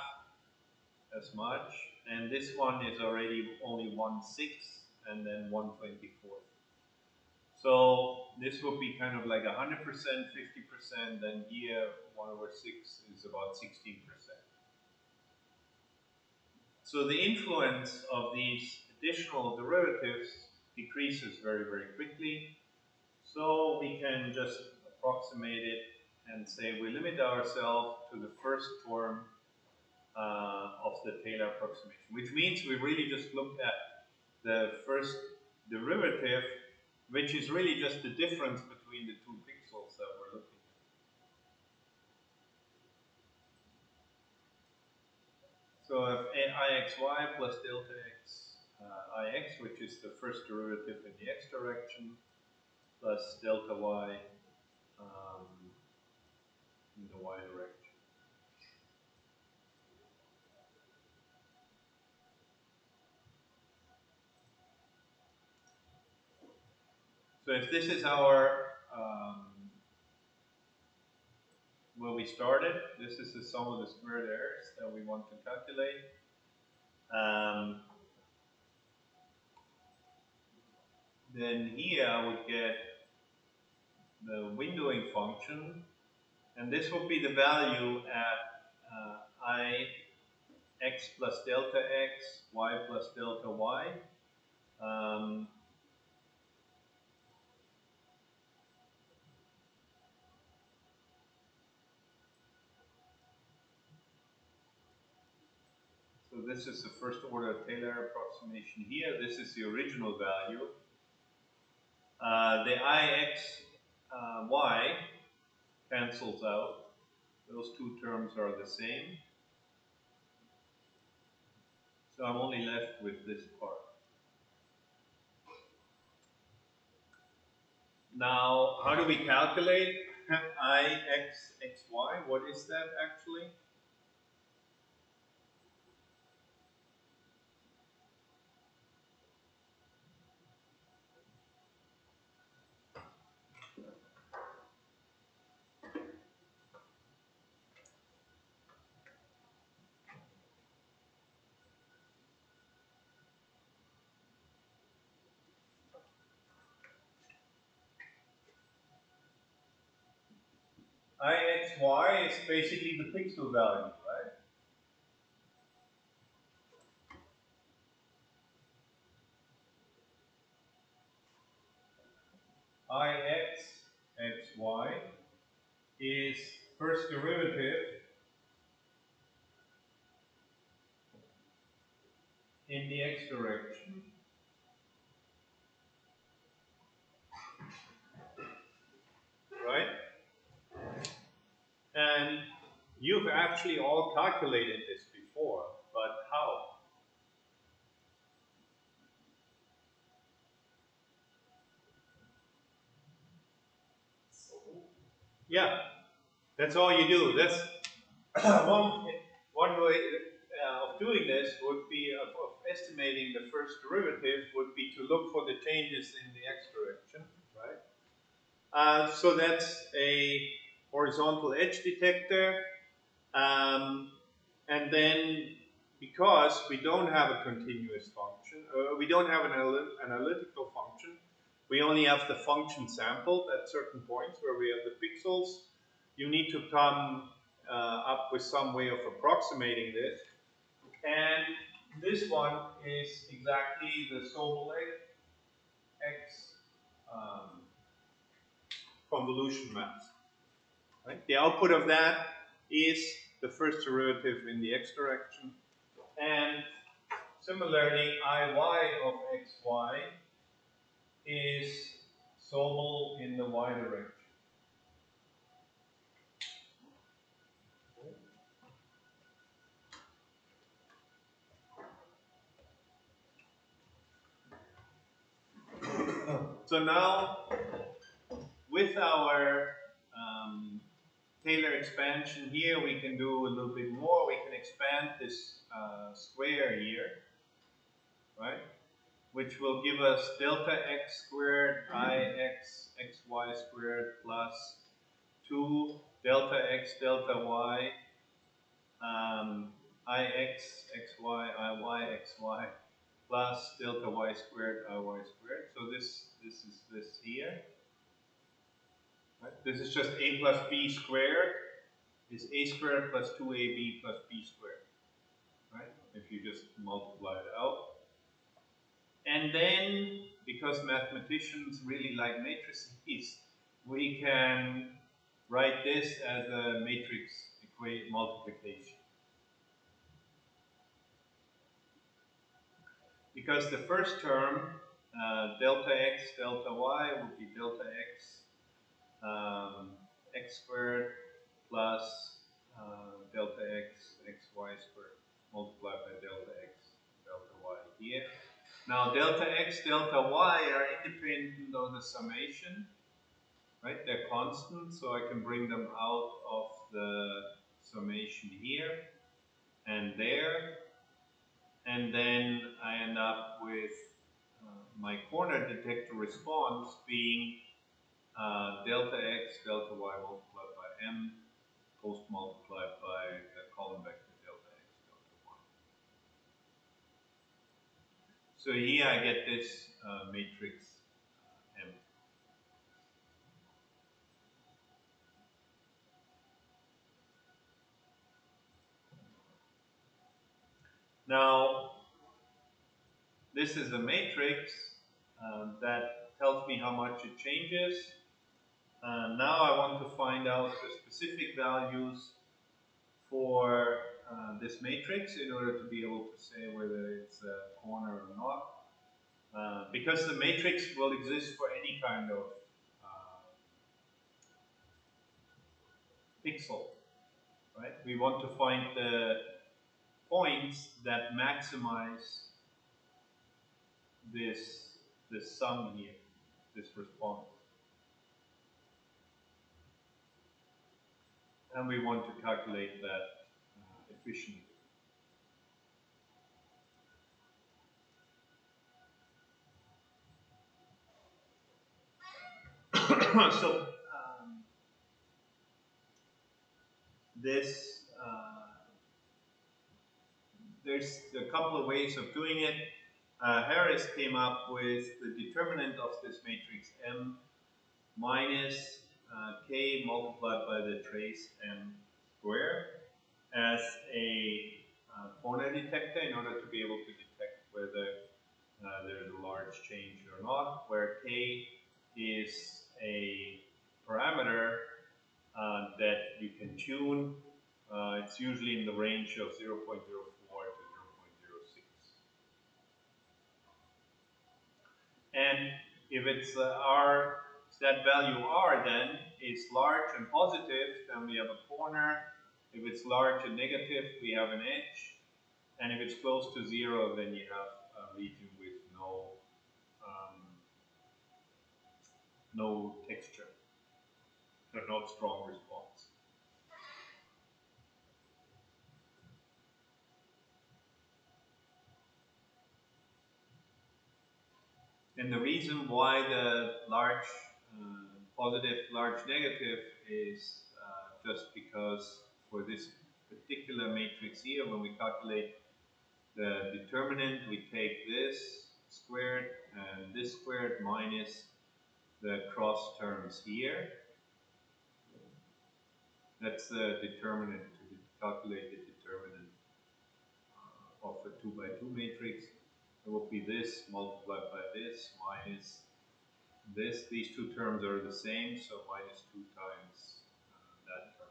as much, and this one is already only 1/6 and then 1/24. So this would be kind of like 100%, 50%, then here 1/6 is about 16%. So the influence of these additional derivatives decreases very, very quickly. So we can just approximate it and say we limit ourselves to the first term of the Taylor approximation, which means we really just look at the first derivative, which is really just the difference between the two pixels that we're looking at. So if Ixy plus delta x Ix, which is the first derivative in the x direction, plus delta y in the y direction. So if this is our where we started, this is the sum of the squared errors that we want to calculate. Then here I would get the windowing function, and this would be the value at I x plus delta x, y plus delta y. So this is the first order Taylor approximation here. This is the original value. The Ix y cancels out. Those two terms are the same. So I'm only left with this part. Now, how do we calculate Ix, xy? What is that actually? Ixy is basically the pixel value, right? Ixy is first derivative in the x direction, right? And you've actually all calculated this before, but how? Yeah, that's all you do. That's one way of doing this would be of estimating the first derivative would be to look for the changes in the x direction, right? So that's a horizontal edge detector, and then because we don't have a continuous function, we don't have an analytical function, we only have the function sampled at certain points where we have the pixels. You need to come up with some way of approximating this. And this one is exactly the Sobel X convolution maps. Right? The output of that is the first derivative in the x direction. And similarly, Iy of xy is Sobel in the y direction. So now, with our Taylor expansion here, we can do a little bit more. We can expand this square here, right? Which will give us delta x squared Ix xy squared plus 2 delta x delta y Ix xy Iy xy plus delta y squared iy squared. So this is this here. Right? This is just a plus b squared is a squared plus 2ab plus b squared. Right? If you just multiply it out. And then, because mathematicians really like matrices, we can write this as a matrix multiplication. Because the first term, delta x, delta y, will be delta x, x squared plus delta x, xy squared, multiplied by delta x, delta y here. Now delta x, delta y are independent of the summation, right? They're constant, so I can bring them out of the summation here and there. And then I end up with my corner detector response being delta x, delta y multiplied by m, post multiplied by the column vector delta x, delta y. So here I get this matrix M. Now, this is a matrix that tells me how much it changes. Now I want to find out the specific values for this matrix in order to be able to say whether it's a corner or not. Because the matrix will exist for any kind of pixel, right? We want to find the points that maximize this sum here, this response. And we want to calculate that efficiently. So this there's a couple of ways of doing it. Harris came up with the determinant of this matrix M minus k multiplied by the trace M squared as a corner detector in order to be able to detect whether there's a large change or not, where k is a parameter that you can tune. It's usually in the range of 0.04 to 0.06. And if it's r, that value r then is large and positive, then we have a corner. If it's large and negative, we have an edge. And if it's close to 0, then you have a region with no texture, so not strong response. And the reason why the large positive, large negative is just because for this particular matrix here, when we calculate the determinant, we take this squared and this squared minus the cross terms here. That's the determinant to calculate the determinant of a 2 by 2 matrix. It will be this multiplied by this minus this. These two terms are the same, so minus 2 times that term.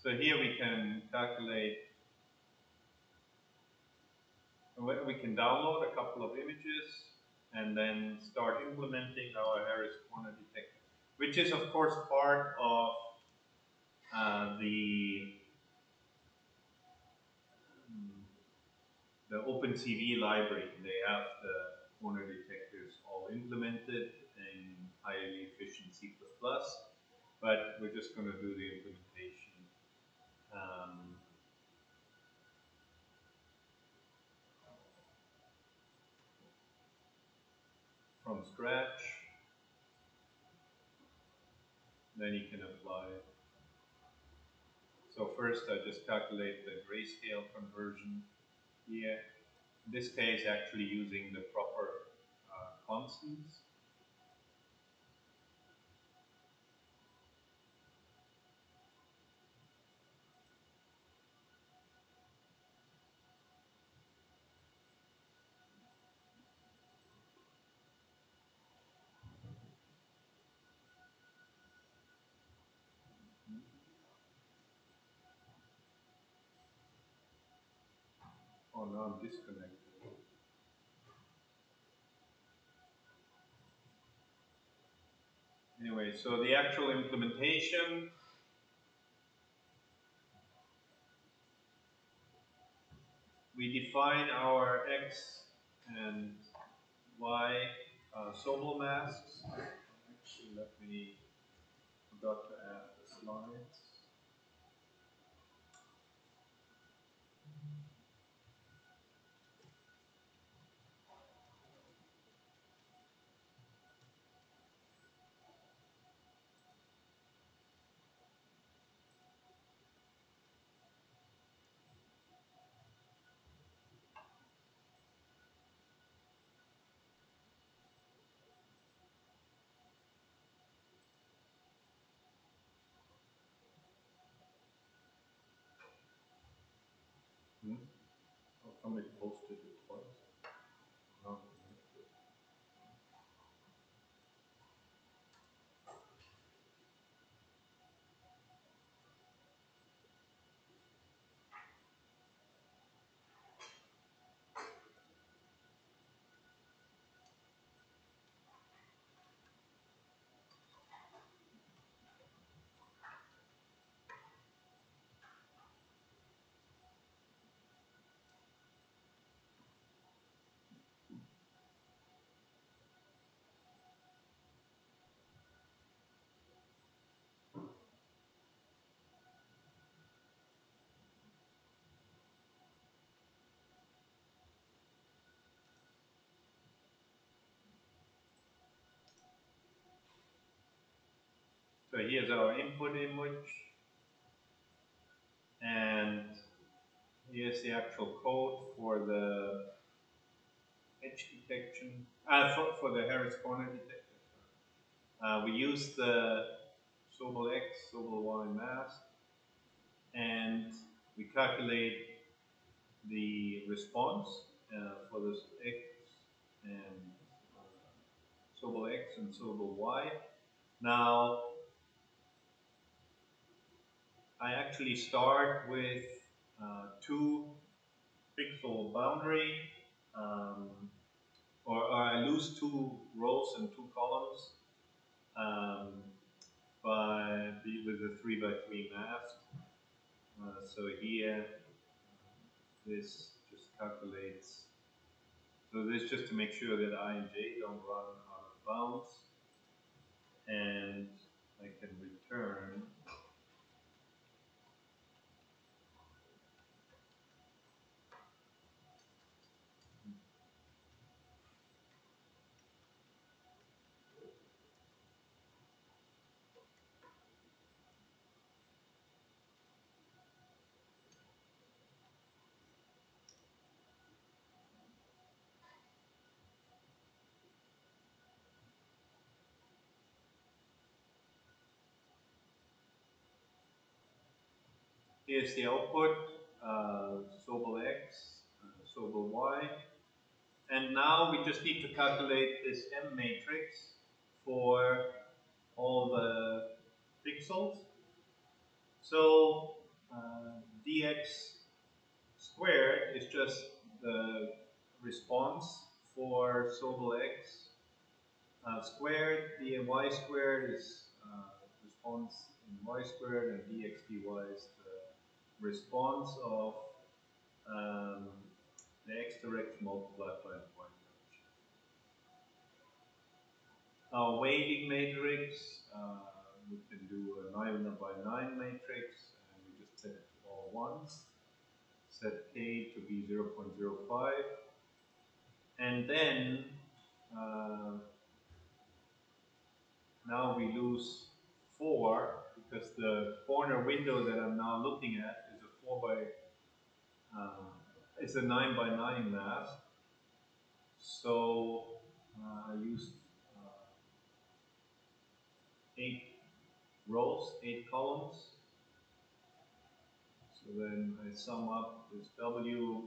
So here we can calculate, we can download a couple of images and then start implementing our Harris corner detector, which is of course part of the OpenCV library. They have the corner detectors all implemented in highly efficient C++, but we're just going to do the implementation from scratch, then you can apply it. So first I just calculate the grayscale conversion here. In this case, actually using the proper constants. Oh, now I'm disconnected. Anyway, so the actual implementation, we define our X and Y Sobel masks. Actually, let me, forgot to add the slides. Hmm? How come it posted it twice? No. So here's our input image, and here's the actual code for the edge detection, for the Harris corner detection. We use the Sobel X, Sobel Y mask, and we calculate the response for this X and Sobel X and Sobel Y. Now, I actually start with 2 pixel boundary, um, or I lose 2 rows and 2 columns with a 3x3 mask. So here, this just calculates. So this just to make sure that I and J don't run out of bounds, and I can return. Here's the output, Sobel X, Sobel Y. And now we just need to calculate this M matrix for all the pixels. So dx squared is just the response for Sobel X squared. dy squared is response in y squared, and dx dy is the response of the x direction multiplied by the y direction. Our weighting matrix, we can do a 9 by 9 matrix, and we just set it to all ones. Set k to be 0.05, and then Now we lose 4 because the corner window that I'm now looking at is a 4 by, um, it's a 9 by 9 mask. So I used 8 rows, 8 columns. So then I sum up this W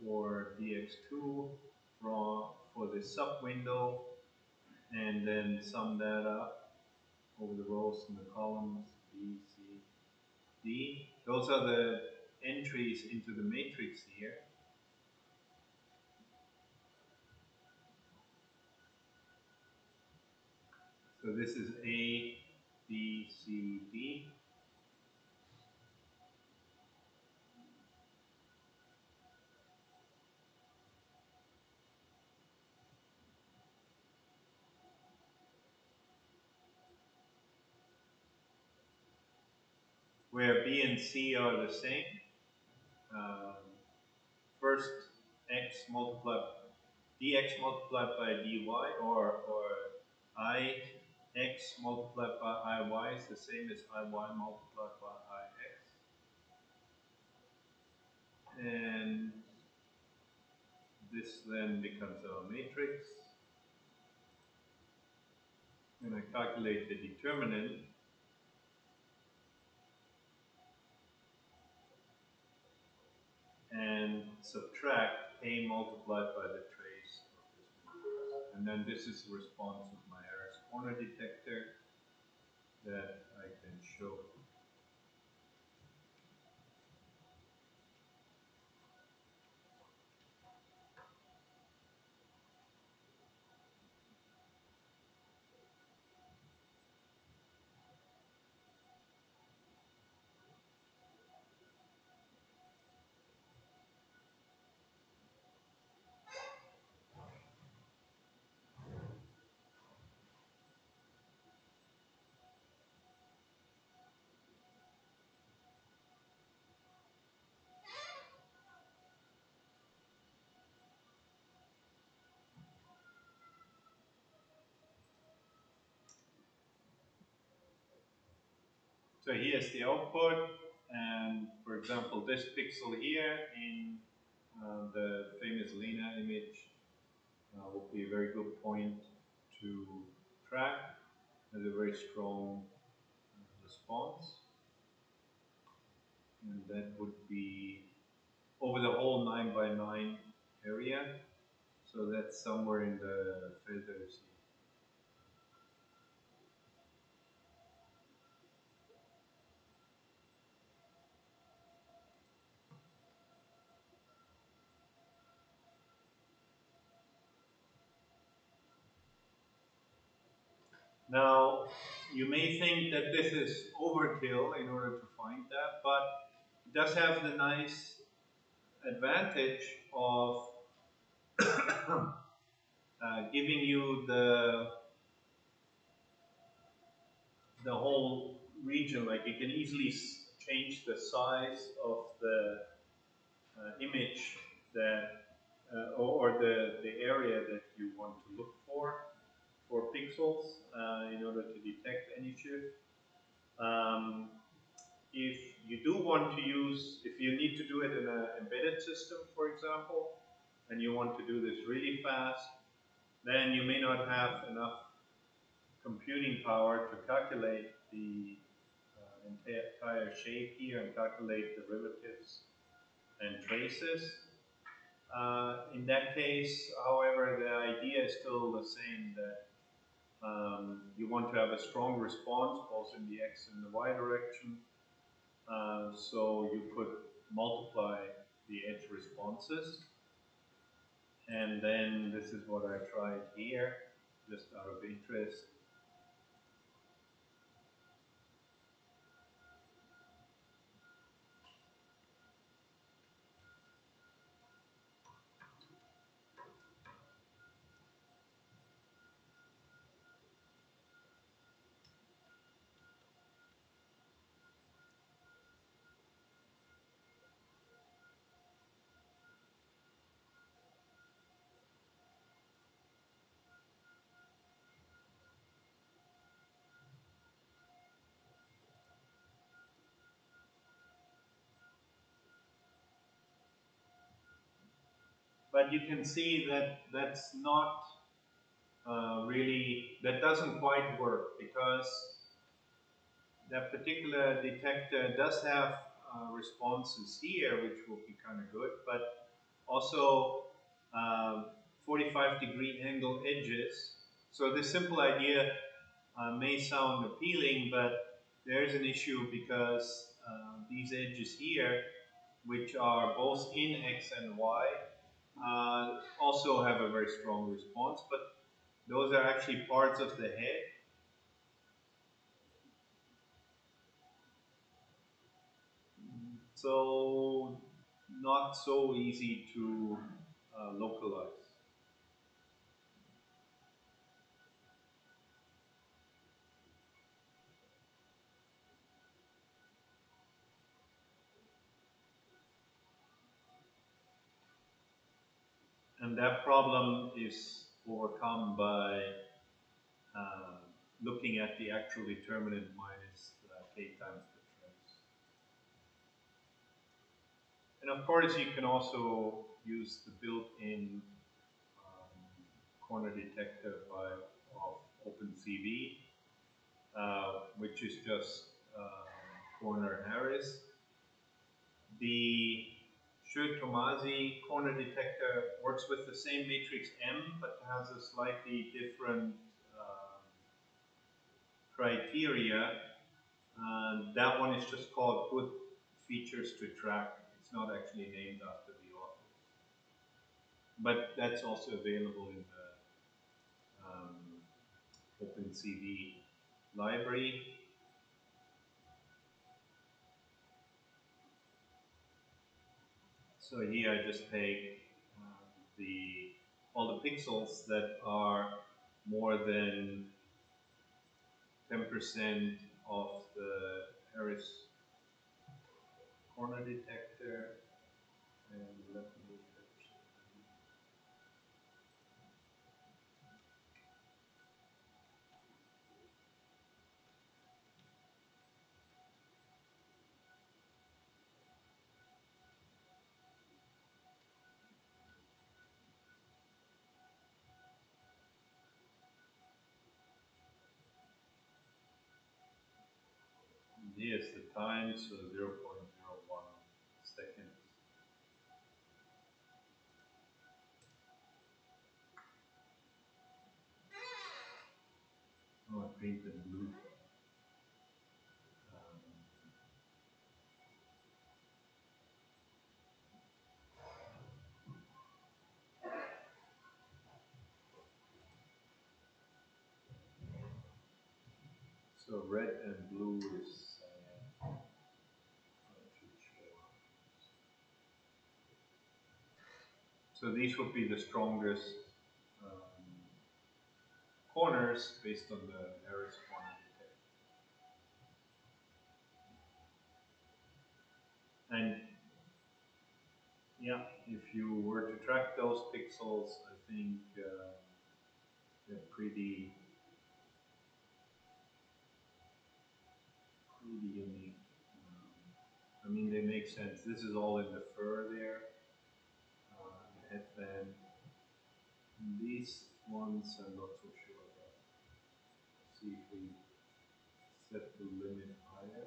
for DX2 for the sub window, and then sum that up over the rows and the columns B, C, D. Those are the entries into the matrix here. So this is A, B, C, D. Where B and C are the same. Um, first x multiplied dx multiplied by dy, or I x multiplied by iy is the same as iy multiplied by ix. And this then becomes our matrix. And I calculate the determinant. And subtract A multiplied by the trace of this matrix. And then this is the response of my Harris corner detector that I can show. So here's the output, and for example, this pixel here in the famous Lena image would be a very good point to track as a very strong response. And that would be over the whole 9 by 9 area. So that's somewhere in the filters. Now, you may think that this is overkill in order to find that, but it does have the nice advantage of giving you the whole region. Like you can easily change the size of the image that or the area that you want to look for pixels in order to detect any shift. If you do want to use, if you need to do it in an embedded system, for example, and you want to do this really fast, then you may not have enough computing power to calculate the entire shape here and calculate derivatives and traces. In that case, however, the idea is still the same, that you want to have a strong response both in the x and the y direction. So you could multiply the edge responses. And then this is what I tried here, just out of interest. But you can see that that's not that doesn't quite work, because that particular detector does have responses here, which will be kind of good, but also 45-degree angle edges. So this simple idea may sound appealing, but there's an issue, because these edges here, which are both in X and Y, also have a very strong response, but those are actually parts of the head. So not so easy to localize. And that problem is overcome by uh, looking at the actual determinant minus k times the trace. And of course, you can also use the built-in corner detector of OpenCV, which is just corner Harris. The Schur-Tomassi corner detector works with the same matrix M, but has a slightly different criteria. That one is just called put features to track. It's not actually named after the authors. But that's also available in the OpenCV library. So here I just take the all the pixels that are more than 10% of the Harris corner detector, and let me here's the time, so 0.01 seconds. Oh, I painted blue. So red and blue is so these would be the strongest corners based on the Harris corner detector. And yeah, if you were to track those pixels, I think they're pretty unique. I mean, they make sense. This is all in the fur there, the headband. These ones I'm not so sure about. Let's see if we set the limit higher.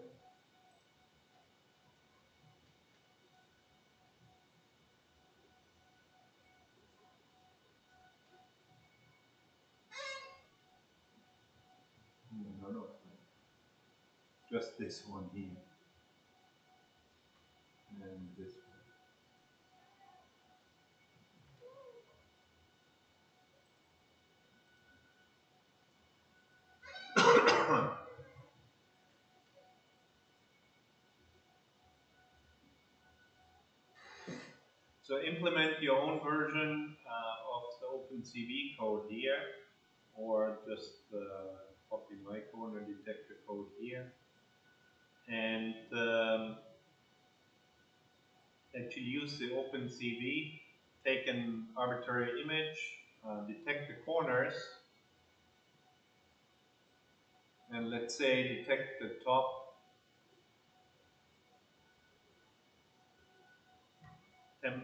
None of them. Just this one here. And this one. So implement your own version of the OpenCV code here, or just copy my corner detector code here, and actually use the OpenCV, take an arbitrary image, detect the corners, and let's say detect the top 10,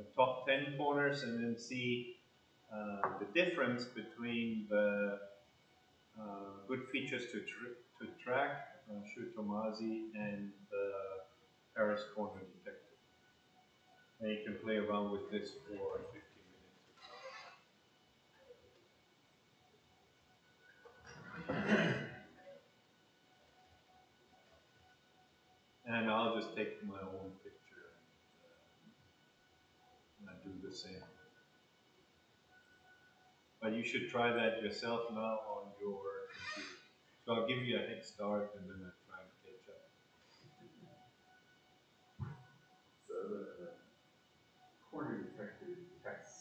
the top 10 corners and then see the difference between the good features to track, Shu Tomasi, and the Paris corner detector. And you can play around with this for 15 minutes. And I'll just take my own picture and do the same. But you should try that yourself now on your computer. So I'll give you a head start and then I'll try and catch up. So the corner detector detects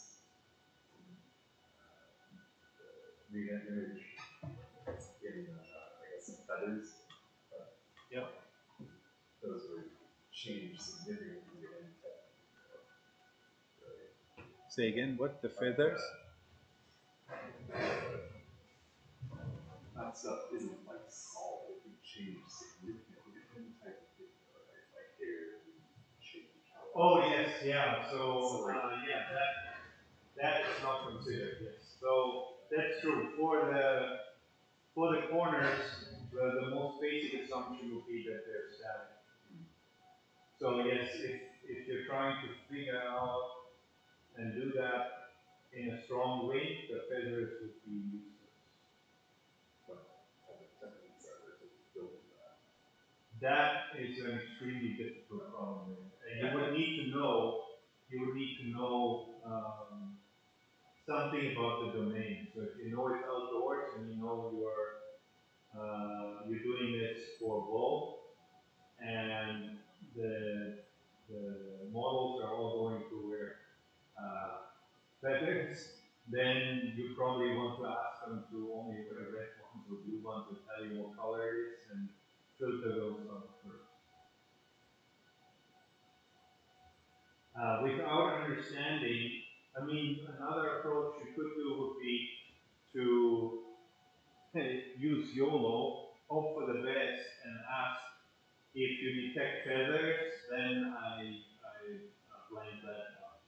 the image in, I guess, feathers. Yeah. Those would change significantly in Say again, what? The feathers? that stuff isn't like solid, it can change significantly different type of pigment, right? Like hair can change how. Oh yes, yeah. So yeah, that is not considered. Yes. So that's true. For the corners, the most basic assumption would be that they're static. So yes, if you're trying to figure out and do that in a strong way, the feathers would be useless. That is an extremely difficult problem, and you would need to know. Something about the domain. So if you know it's outdoors and you know you're doing this for both, and the models are all going to wear feathers, then you probably want to ask them to only wear red ones or blue ones and tell you what color it is and filter those out first. Without understanding, I mean, another approach you could do would be to use YOLO, hope for the best, and ask if you detect feathers, then I blend that out.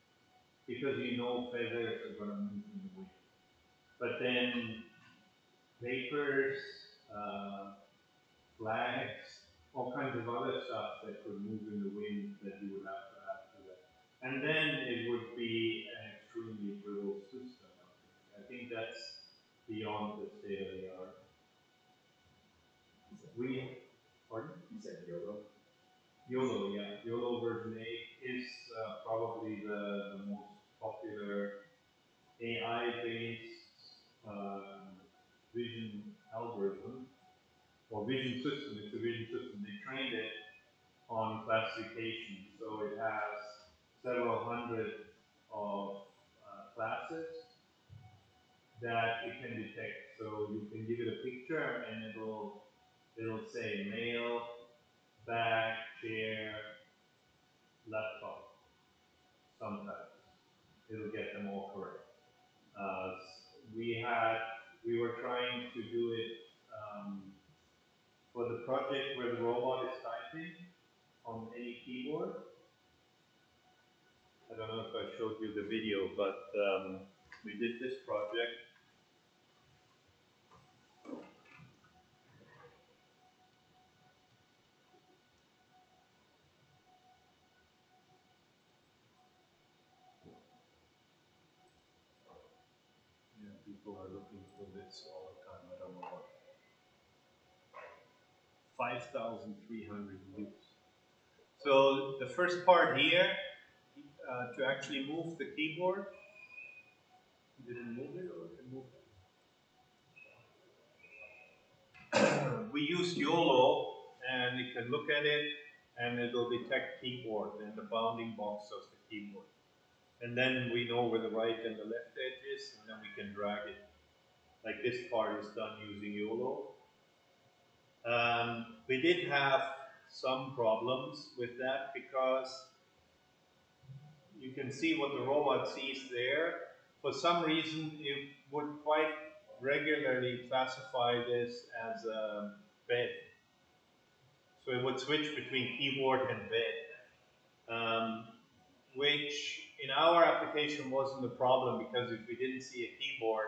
Because you know feathers are going to move in the wind. But then vapors, flags, all kinds of other stuff that could move in the wind that you would have to add to that. And then it would be an extremely brittle system. I think that's beyond the state of the art. Pardon? You said YOLO? YOLO, yeah. YOLO version 8 is probably the most popular AI-based vision algorithm or vision system. It's a vision system. They trained it on classification, so it has several hundred of classes that it can detect. So you can give it a picture and it'll say male, bag, chair, laptop. Sometimes it'll get them all correct. We were trying to do it for the project where the robot is typing on any keyboard. I don't know if I showed you the video, but we did this project. Yeah, people are looking for this all the time. I don't know why. 5,300 views. So the first part here, to actually move the keyboard, did it move it or did it move it? We used YOLO, and you can look at it, and it'll detect keyboard and the bounding box of the keyboard. And then we know where the right and the left edge is, and then we can drag it. Like this part is done using YOLO. We did have some problems with that because you can see what the robot sees there. For some reason, it would quite regularly classify this as a bed. So it would switch between keyboard and bed, which in our application wasn't a problem because if we didn't see a keyboard,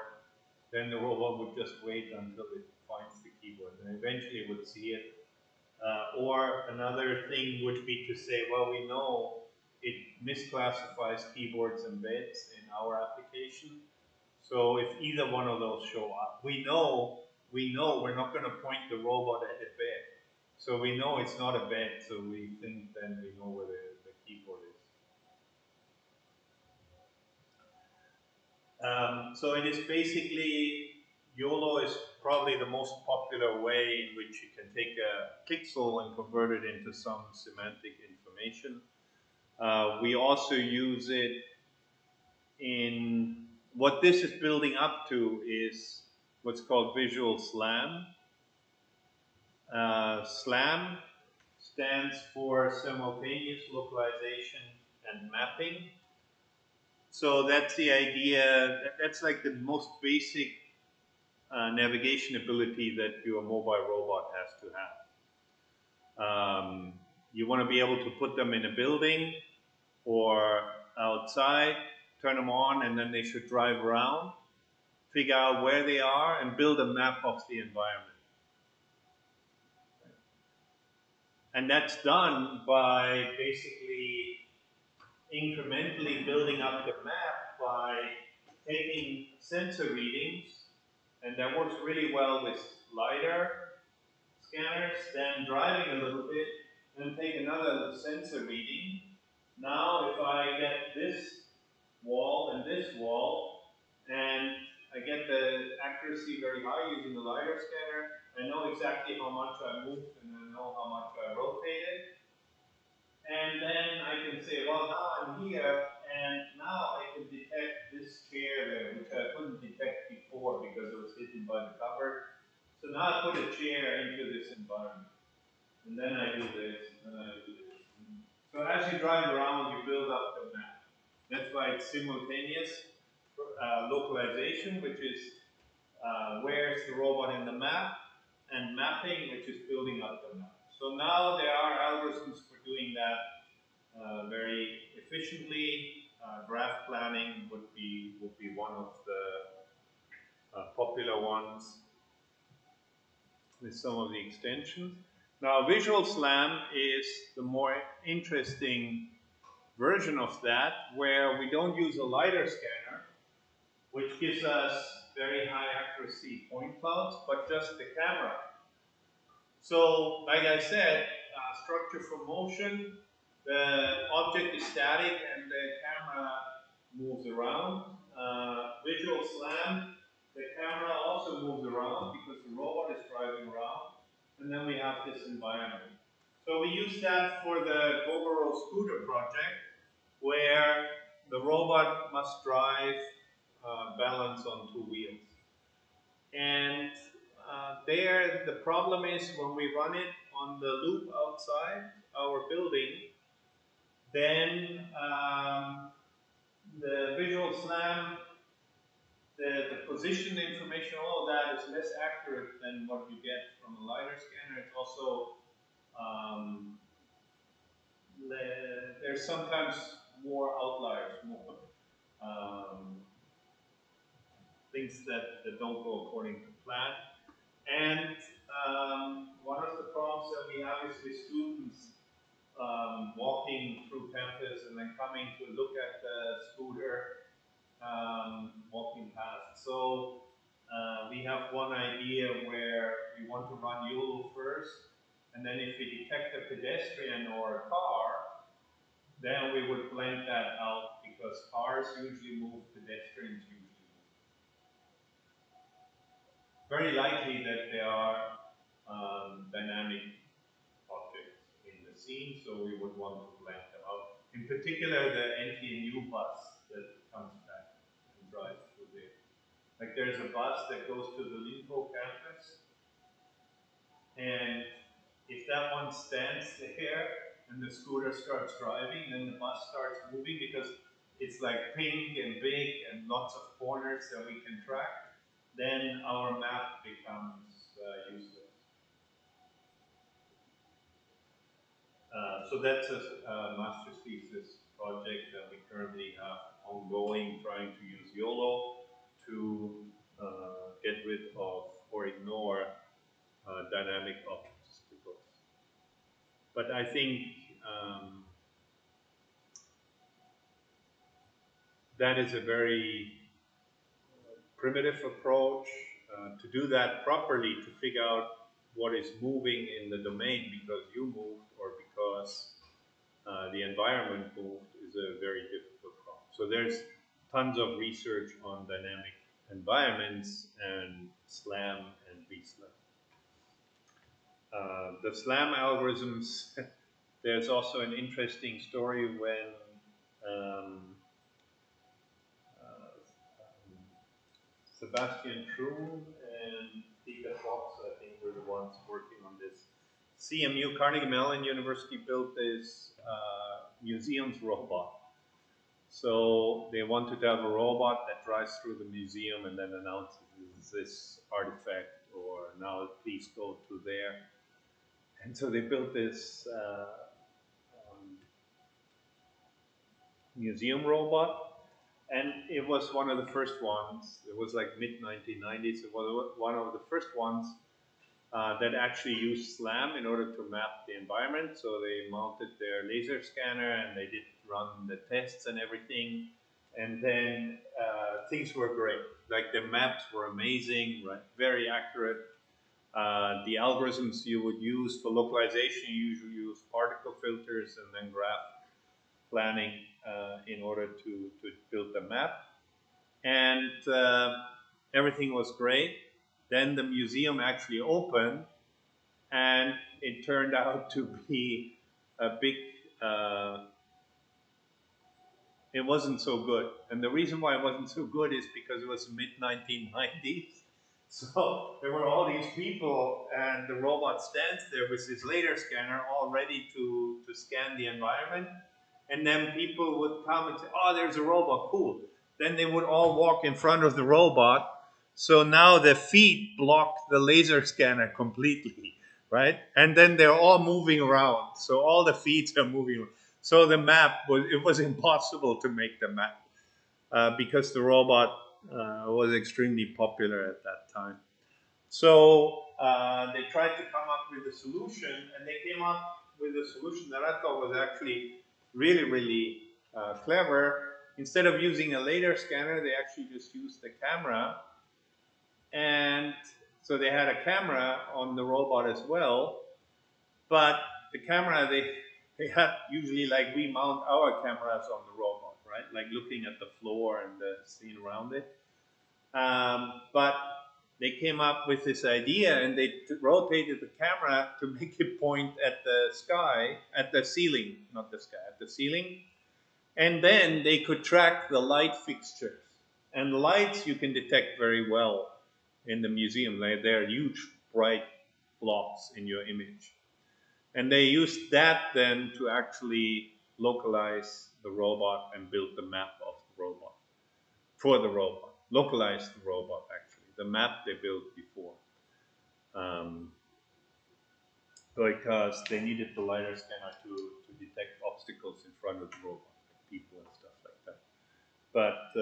then the robot would just wait until it finds the keyboard and eventually would see it. Or another thing would be to say, well, we know it misclassifies keyboards and beds in our application. So if either one of those show up, we know we're not going to point the robot at a bed. So we know it's not a bed, so we think then we know where the keyboard is. So it is basically, YOLO is probably the most popular way in which you can take a pixel and convert it into some semantic information. We also use it in, what this is building up to is what's called Visual SLAM. SLAM stands for Simultaneous Localization and Mapping. So that's the idea, that's like the most basic navigation ability that your mobile robot has to have. You want to be able to put them in a building or outside, turn them on, and then they should drive around, figure out where they are, and build a map of the environment. And that's done by basically incrementally building up the map by taking sensor readings, and that works really well with LiDAR scanners, then driving a little bit, then take another sensor reading. Now if I get this wall and this wall, and I get the accuracy very high using the LiDAR scanner, I know exactly how much I moved and I know how much I rotated. And then I can say, well, now I'm here, and now I can detect this chair there, which I couldn't detect before because it was hidden by the cover. So now I put a chair into this environment. And then I do this, and then I do this. So as you drive around, you build up the map. That's why it's simultaneous localization, which is where's the robot in the map, and mapping, which is building up the map. So now there are algorithms for doing that very efficiently. Graph planning would be one of the popular ones with some of the extensions. Now, Visual SLAM is the more interesting version of that, where we don't use a LiDAR scanner, which gives us very high accuracy point clouds, but just the camera. So, like I said, structure for motion, the object is static and the camera moves around. Visual SLAM, the camera also moves around because the robot is driving around. And then we have this environment. So we use that for the Gogoro scooter project, where the robot must drive balance on two wheels. And there, the problem is when we run it on the loop outside our building, then the Visual SLAM, the position information, all of that is less accurate than what you get from a LiDAR scanner. It's also, there's sometimes more outliers, more things that don't go according to plan. And one of the problems that we have is with students walking through campus and then coming to look at the scooter walking past. So we have one idea where we want to run YOLO first, and then if we detect a pedestrian or a car, then we would blend that out because cars usually move, pedestrians usually move. Very likely that there are dynamic objects in the scene, so we would want to blend them out. In particular, the NTNU bus that comes back and drives through there. Like there's a bus that goes to the Linko campus, and if that one stands there and the scooter starts driving, then the bus starts moving because it's like pink and big and lots of corners that we can track, then our map becomes useless. So that's a master's thesis project that we currently have ongoing, trying to use YOLO to get rid of or ignore dynamic obstacles. But I think um, that is a very primitive approach. To do that properly, to figure out what is moving in the domain because you moved or because the environment moved, is a very difficult problem. So there's tons of research on dynamic environments and SLAM and VSLAM. The SLAM algorithms, there's also an interesting story when um, uh, Sebastian Kroon and Peter Fox, I think, were the ones working on this. CMU, Carnegie Mellon University, built this museums robot. So they wanted to have a robot that drives through the museum and then announces this artifact, or now please go to there. And so they built this museum robot, and it was one of the first ones. It was like mid 1990s. It was one of the first ones that actually used SLAM in order to map the environment. So they mounted their laser scanner and they did run the tests and everything. And then things were great. Like the maps were amazing, right? Very accurate. The algorithms you would use for localization, you usually use particle filters and then graph planning in order to build the map. And everything was great. Then the museum actually opened, and it turned out to be a big. It wasn't so good, and the reason why it wasn't so good is because it was mid 1990s. So there were all these people, and the robot stands there with his laser scanner, all ready to scan the environment. And then people would come and say, "Oh, there's a robot, cool." Then they would all walk in front of the robot. So now the feet block the laser scanner completely, right? And then they're all moving around. So all the feet are moving around. So the map was, it was impossible to make the map because the robot was extremely popular at that time. So they tried to come up with a solution, and they came up with a solution that I thought was actually really, really clever. Instead of using a laser scanner, they actually just used the camera. And so they had a camera on the robot as well. But the camera, they had usually, like we mount our cameras on the robot, right? Like looking at the floor and the scene around it. But they came up with this idea, and they rotated the camera to make it point at the sky, at the ceiling, not the sky, at the ceiling. And then they could track the light fixtures. And the lights you can detect very well in the museum. They're huge, bright blobs in your image. And they used that then to actually localize the robot and build the map of the robot for the robot, localize the robot actually, the map they built before. Um, because they needed the LiDAR scanner to detect obstacles in front of the robot, like people and stuff like that. But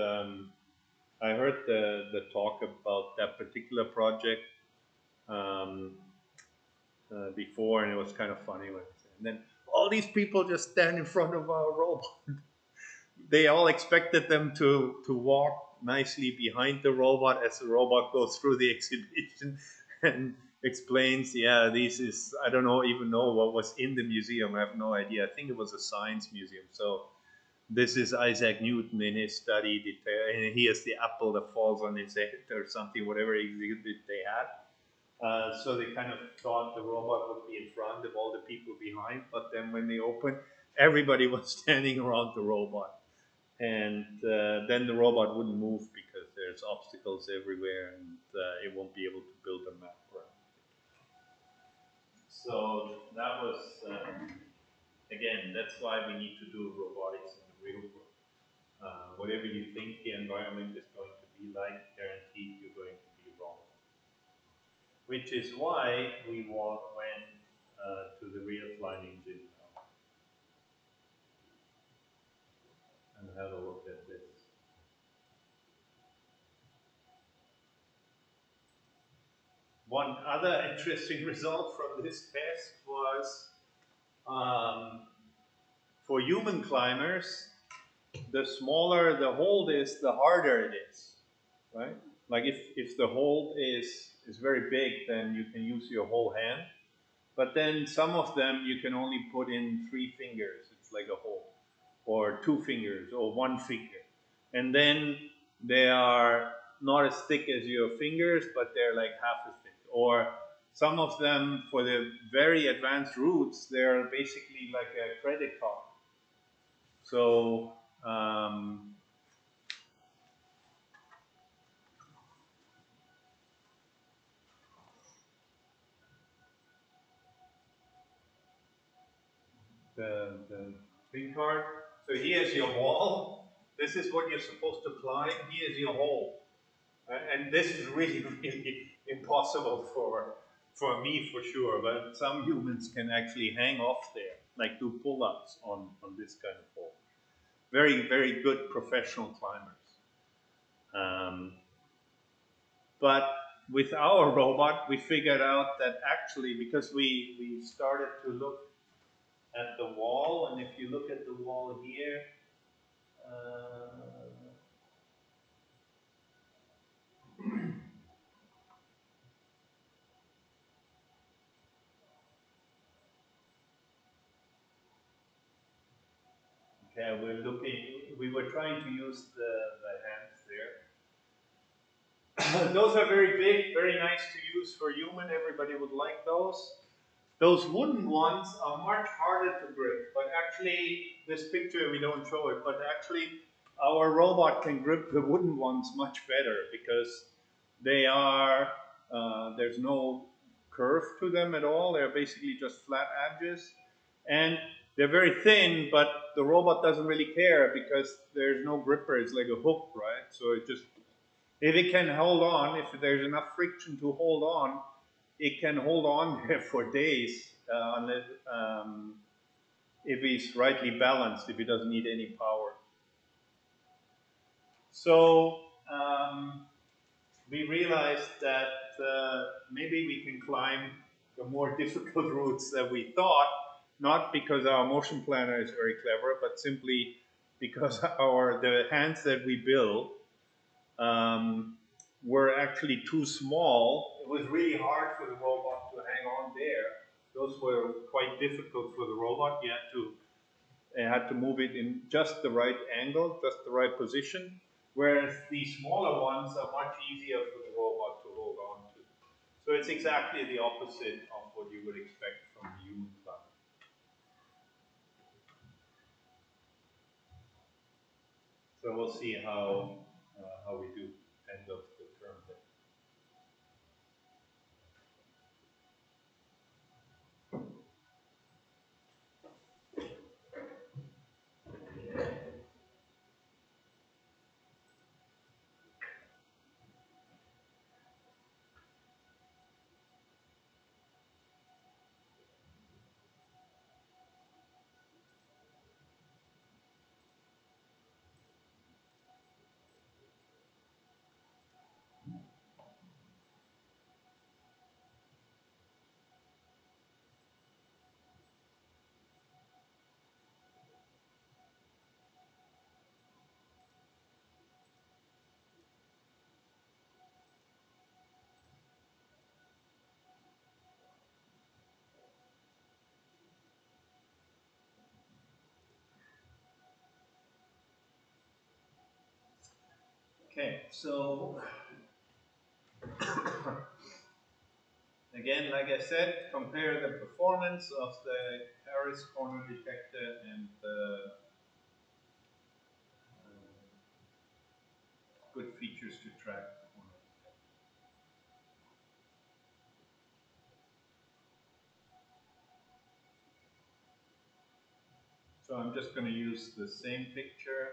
I heard the talk about that particular project um, before, and it was kind of funny. And then all these people just stand in front of our robot. They all expected them to walk nicely behind the robot as the robot goes through the exhibition and explains, yeah, this is, I don't know, even know what was in the museum. I have no idea. I think it was a science museum. So this is Isaac Newton in his study, and he has the apple that falls on his head or something, whatever exhibit they had. So they kind of thought the robot would be in front of all the people behind, but then when they opened, everybody was standing around the robot. And then the robot wouldn't move because there's obstacles everywhere, and it won't be able to build a map around. So that was, again, that's why we need to do robotics in the real world. Whatever you think the environment is going to be like, guaranteed you're going to be wrong. Which is why we went to the real flying engine now. have a look at this. One other interesting result from this test was um, for human climbers, the smaller the hold is, the harder it is, right? Like if the hold is very big, then you can use your whole hand. But then some of them you can only put in 3 fingers. It's like a hole, or 2 fingers, or 1 finger, and then they are not as thick as your fingers, but they're like half as thick. Or some of them, for the very advanced routes, they're basically like a credit card. So the big card. So here's your wall. This is what you're supposed to climb. Here's your hole. And this is really, really impossible for me for sure. But some humans can actually hang off there, like do pull-ups on this kind of hole. Very, very good professional climbers. But with our robot, we figured out that actually, because we started to look at the wall, and if you look at the wall here, okay, we were trying to use the hands there. Those are very big, very nice to use for human. Everybody would like those. Those wooden ones are much harder to grip, but actually, this picture we don't show it, but actually, our robot can grip the wooden ones much better because they are, there's no curve to them at all. They're basically just flat edges. And they're very thin, but the robot doesn't really care because there's no gripper. It's like a hook, right? So it just, if it can hold on, if there's enough friction to hold on, it can hold on there for days, unless, if it's rightly balanced, if it doesn't need any power. So we realized that maybe we can climb the more difficult routes than we thought, not because our motion planner is very clever, but simply because the hands that we built um, were actually too small. It was really hard for the robot to hang on there. Those were quite difficult for the robot. You had to move it in just the right angle, just the right position. Whereas the smaller ones are much easier for the robot to hold on to. So it's exactly the opposite of what you would expect from the human climber. So we'll see how we do end of the term there. Okay, so again, like I said, compare the performance of the Harris corner detector and the good features to track. So I'm just going to use the same picture.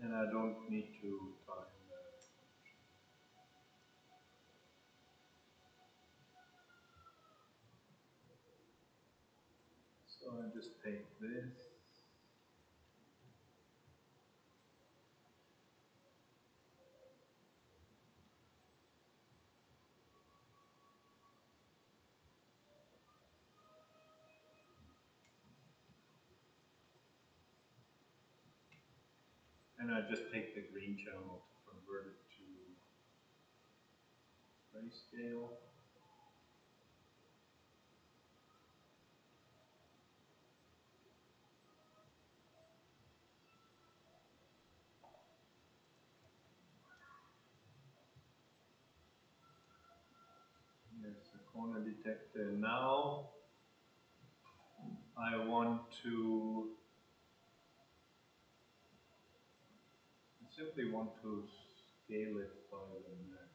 and I don't need to time that. So I just take this. And I just take the green channel to convert it to grayscale. Here's the corner detector. Now I want to simply want to scale it by the max.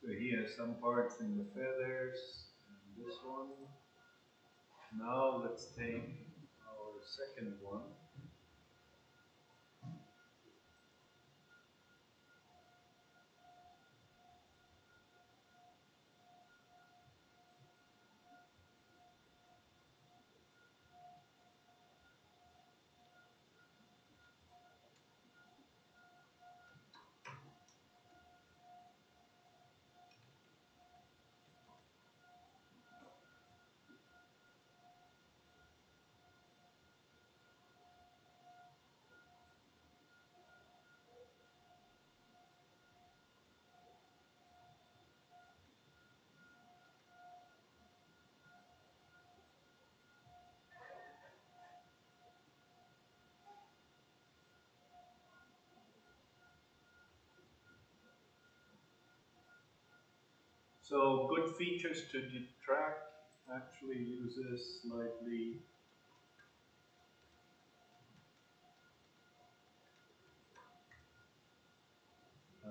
So here are some parts in the feathers, and this one. Now let's take our second one. So good features to detract actually uses slightly uh,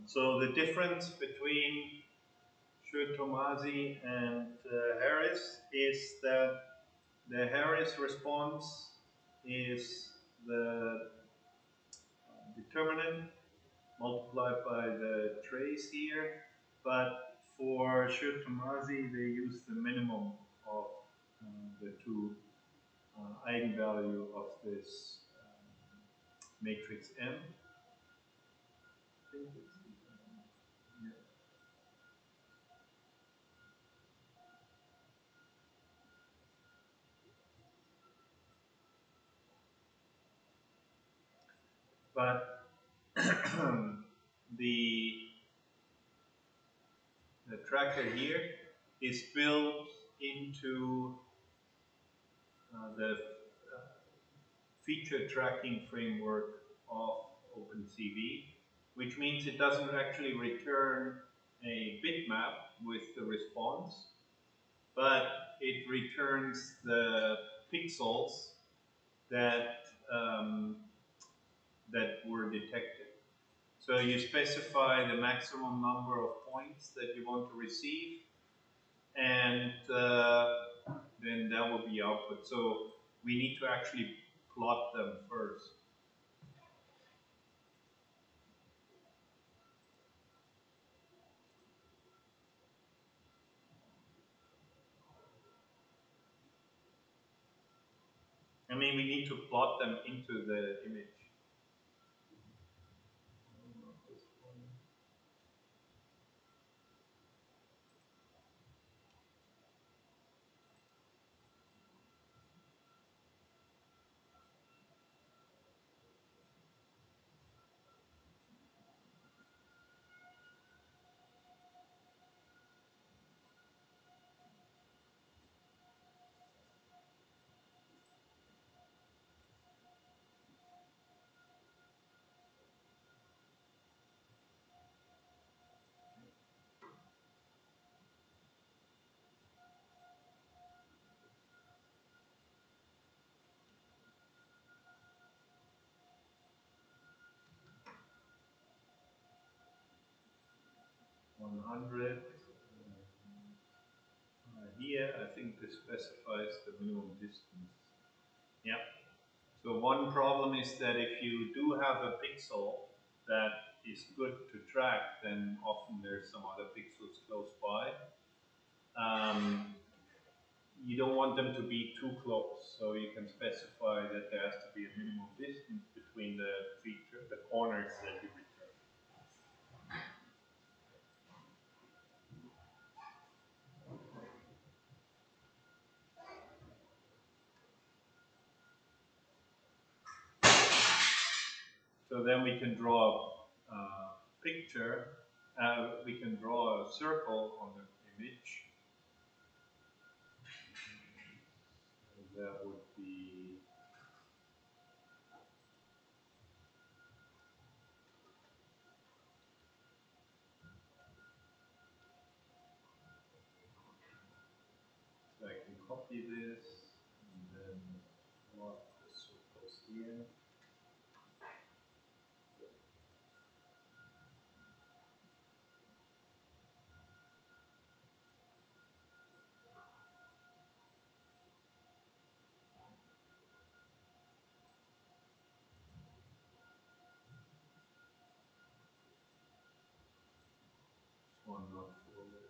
so the difference between Shu Tomasi and Harris is that the Harris response is the determinant multiplied by the trace here, but for Shu Tomasi they use the minimum of the two eigenvalue of this matrix M. I think it's, yeah. but the the tracker here is built into the feature tracking framework of OpenCV, which means it doesn't actually return a bitmap with the response, but it returns the pixels that that were detected. So you specify the maximum number of points that you want to receive, and then that will be output. So we need to actually plot them first. I mean, we need to plot them into the image. 100. Here, I think this specifies the minimum distance. Yeah. So one problem is that if you do have a pixel that is good to track, then often there's some other pixels close by. You don't want them to be too close, so you can specify that there has to be a minimum distance between the feature, the corners that you return. So then we can draw a picture, we can draw a circle on the image. That would be so I can copy this and then plot the circles here. This one not forward.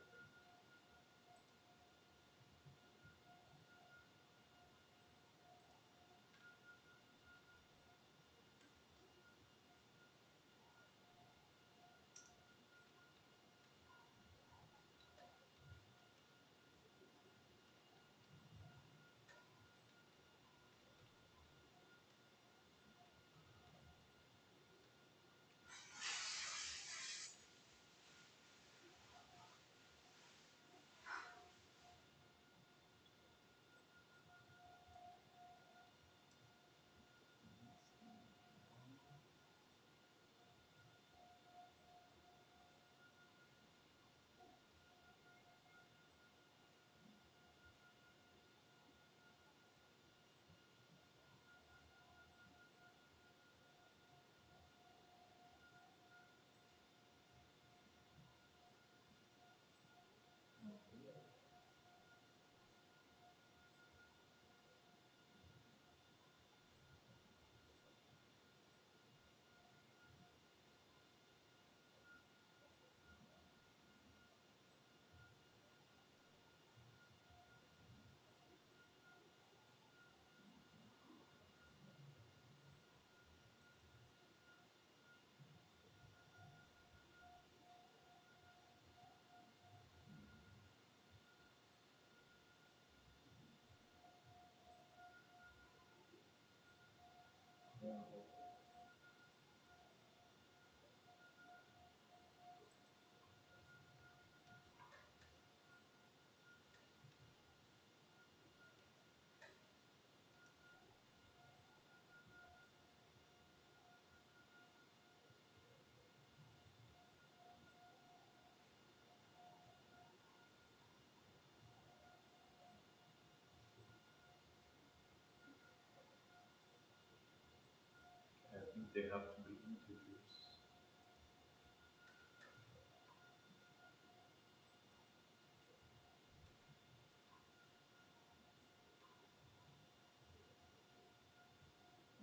they have to be integers.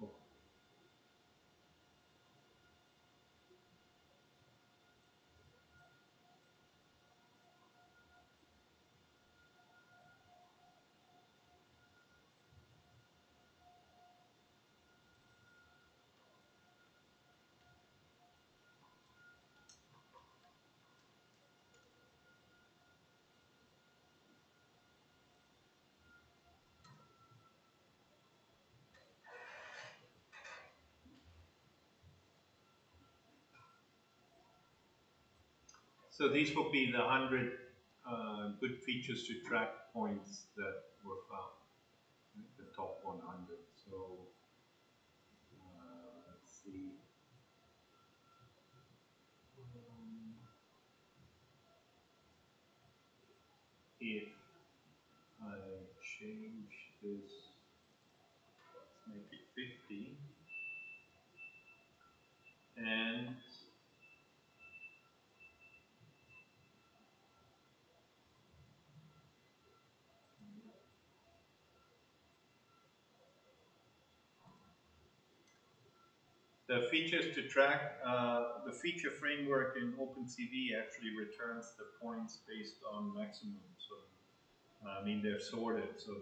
Oh, so these will be the 100 good features to track points that were found, right? The top 100. So let's see. Um, if I change this, let's make it 50, and the features to track, the feature framework in OpenCV actually returns the points based on maximum. So, I mean, they're sorted, so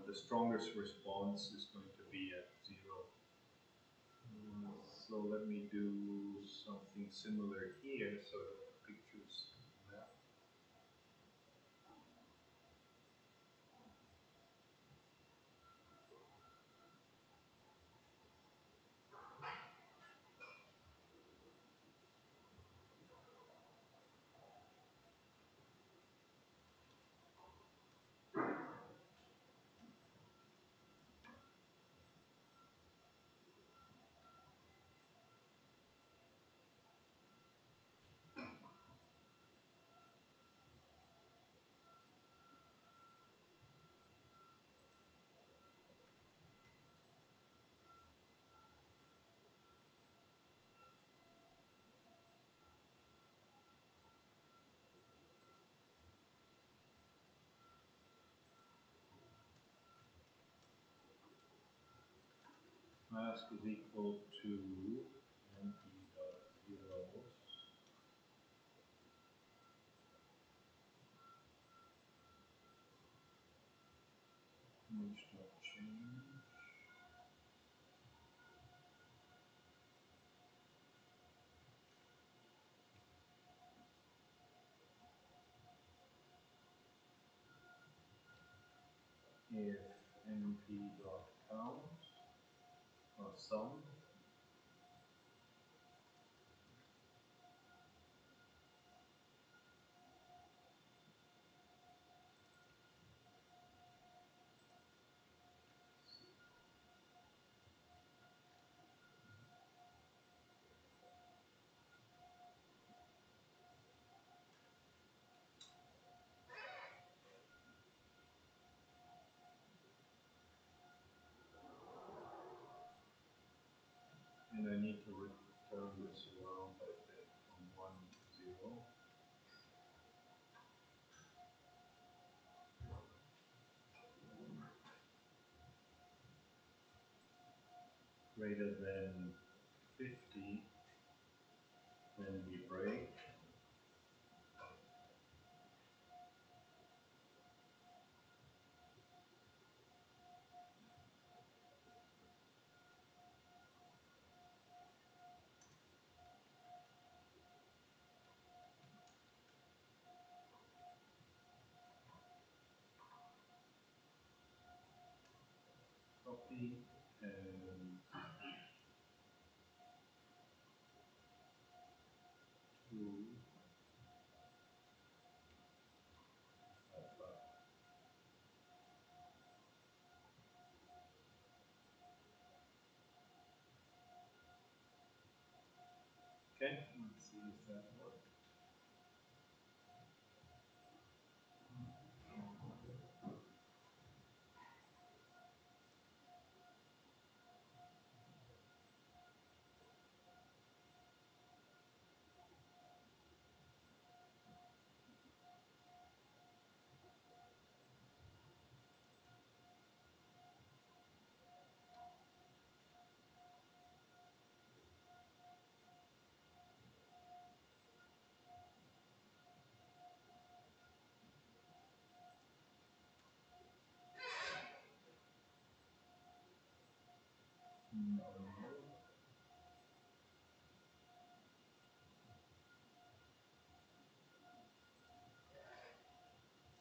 the strongest response is going to be at 0. So let me do something similar here so that the pictures map. Mask is equal to np dot zeros, image dot change, if np dot count or sum, and I need to return this around, I think, from 1, 0, greater than 50, then we break. Copy and 2, 5, 5. Okay, let's see if that works.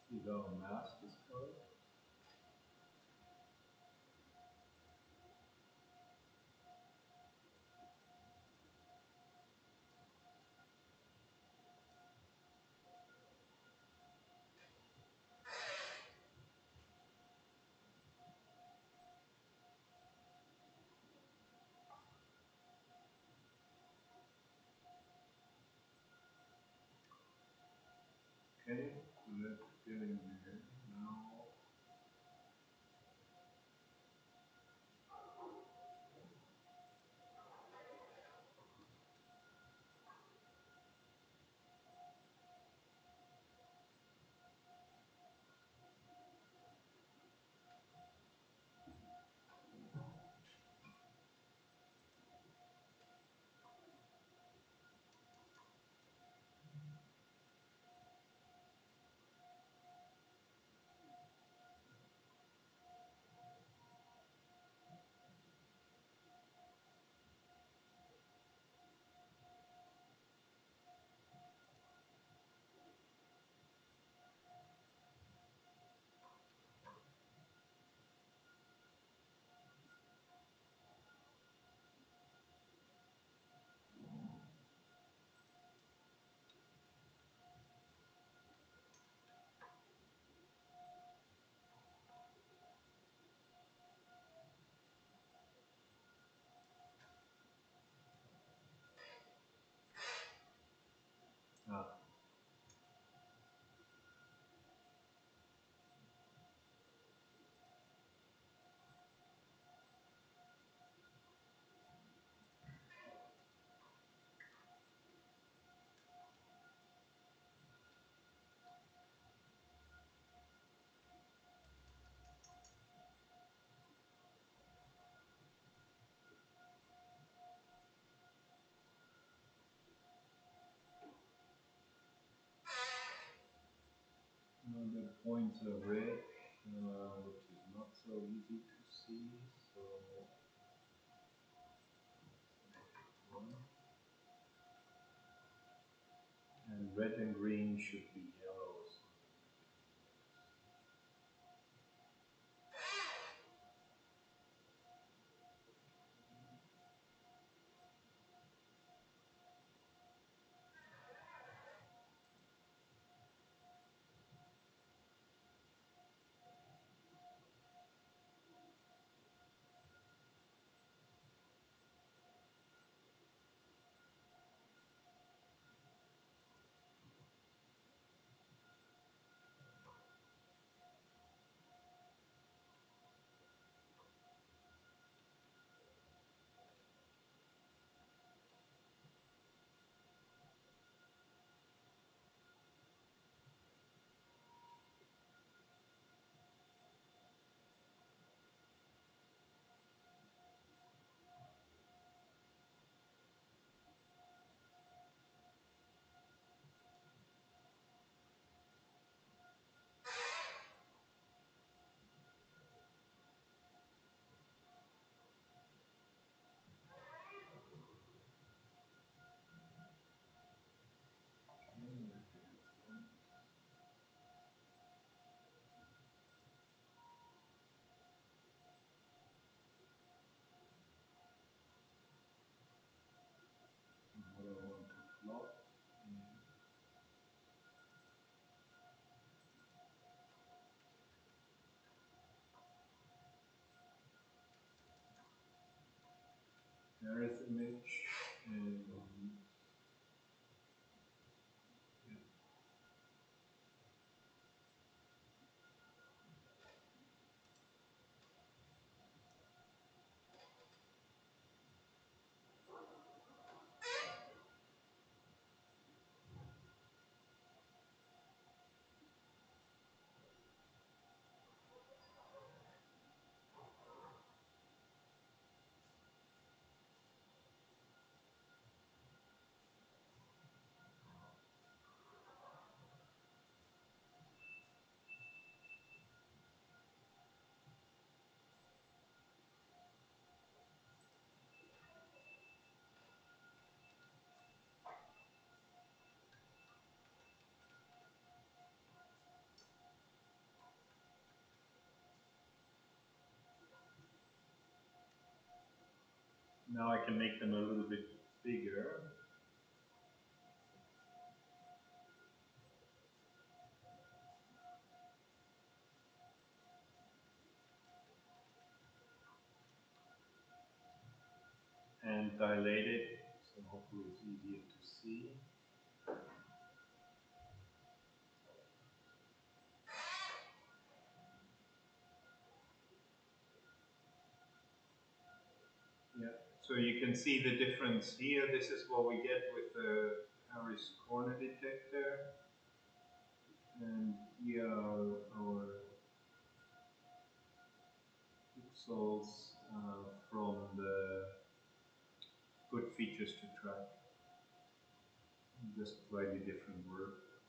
See how a mask is colored? Okay, so that's getting there. Now, ah, now the points are red, which is not so easy to see. So one, and red and green should be yellow. So what I want to plot is earth image and yeah, Now I can make them a little bit bigger. And dilate it, so hopefully it's easier to see. Yeah, so you can see the difference here. This is what we get with the Harris corner detector. And here are our pixels from the good features to track. Just slightly different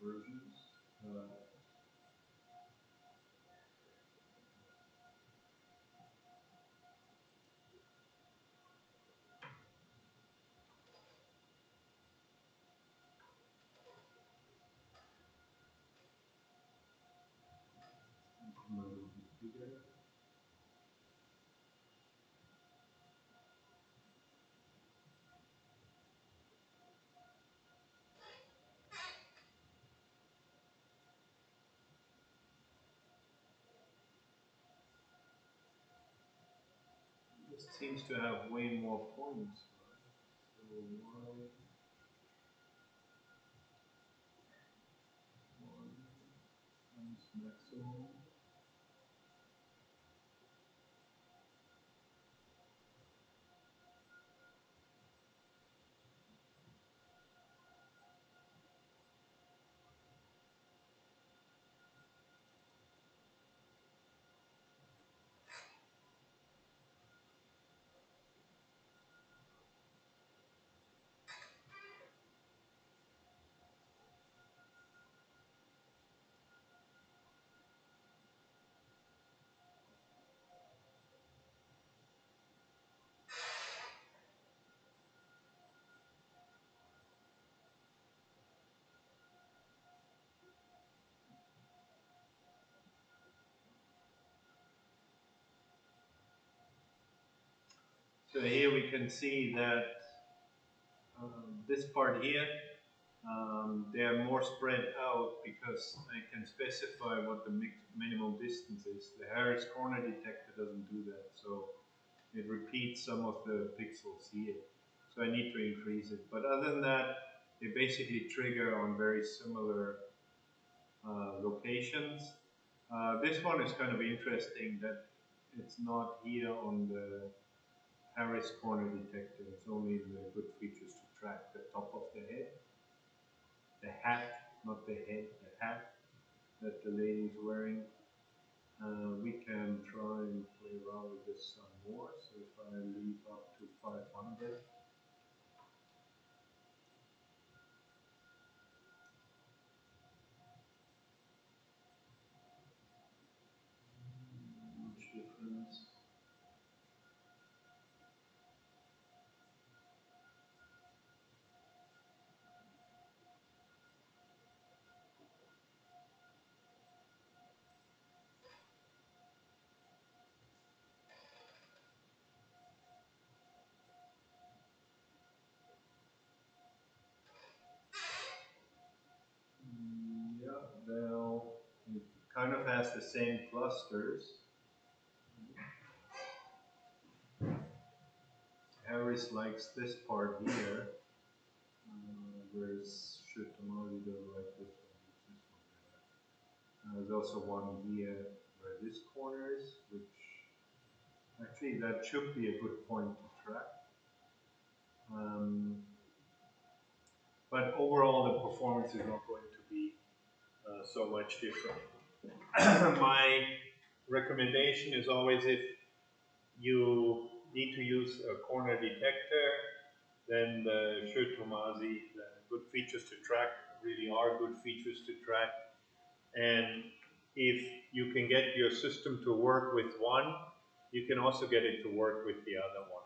versions. A little bit bigger. This seems to have way more points. Right? So why one times maximum? So here we can see that this part here, they are more spread out because I can specify what the minimum distance is. The Harris corner detector doesn't do that, so it repeats some of the pixels here. So I need to increase it. But other than that, they basically trigger on very similar locations. This one is kind of interesting that it's not here on the Harris corner detector. It's only the good features to track the top of the head. The hat, not the head, the hat that the lady is wearing. We can try and play around with this some more. So if I leave up to 500, much difference. Yeah, now it kind of has the same clusters. Harris likes this part here, whereas Shutamari doesn't like this one. There's also one here where this corner is, which actually that should be a good point to track. But overall, the performance is not going to be so much different. My recommendation is always if you need to use a corner detector, then the Shure Tomasi, the good features to track really are good features to track. And if you can get your system to work with one, you can also get it to work with the other one.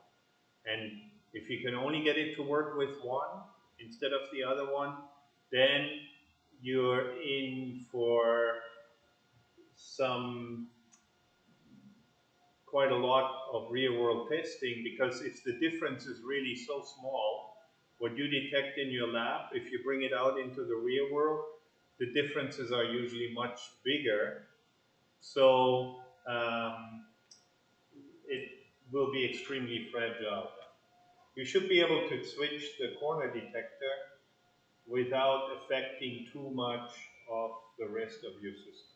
And if you can only get it to work with one instead of the other one, then you're in for some quite a lot of real-world testing, because if the difference is really so small, what you detect in your lab, if you bring it out into the real world, the differences are usually much bigger. So it will be extremely fragile. You should be able to switch the corner detector without affecting too much of the rest of your system.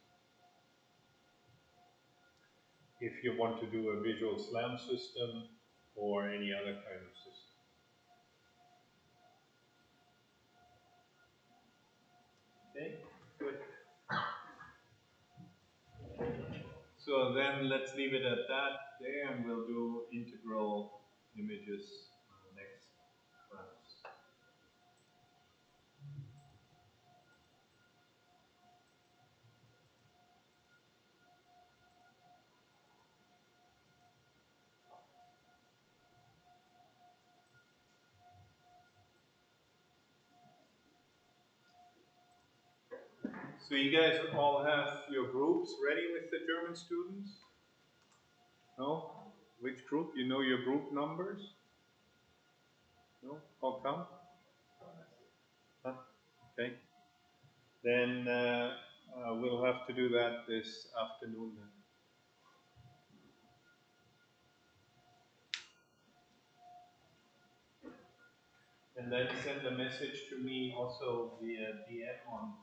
If you want to do a visual SLAM system or any other kind of system. Okay, good. So then let's leave it at that there, and we'll do integral images next class. So you guys all have your groups ready with the German students? No? Which group? You know your group numbers? No? How come? Huh? Okay. Then we'll have to do that this afternoon then. And then send a message to me also via DM on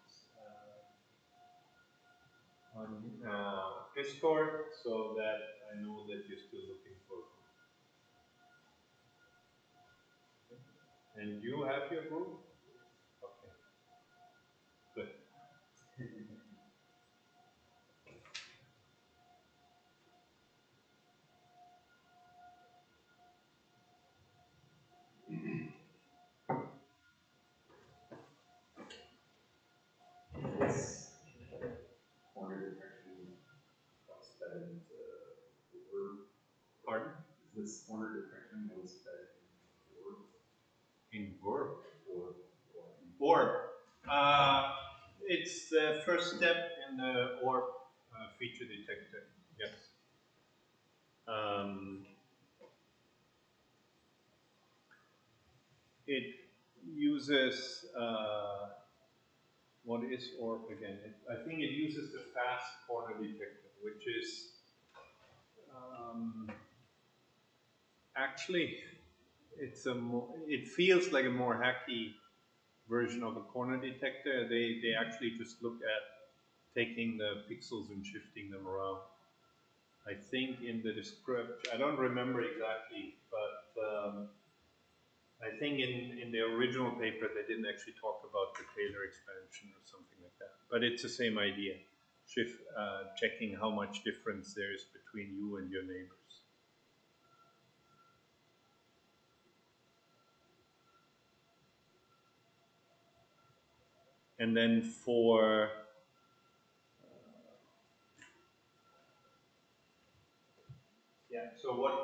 Discord, so that I know that you're still looking for a group. And you have your group? Okay. Good. This corner detection was fed into Word. Pardon? This corner detection was fed In Word? or Orb. It's the first step in the orb feature detector. Yes. It uses what is orb again? I think it uses the fast corner detector, which is actually it feels like a more hacky version of a corner detector. They actually just look at taking the pixels and shifting them around. I think in the description, I don't remember exactly, but I think in the original paper they didn't actually talk about the Taylor expansion or something like that. But it's the same idea, checking how much difference there is between you and your neighbors. And then for so what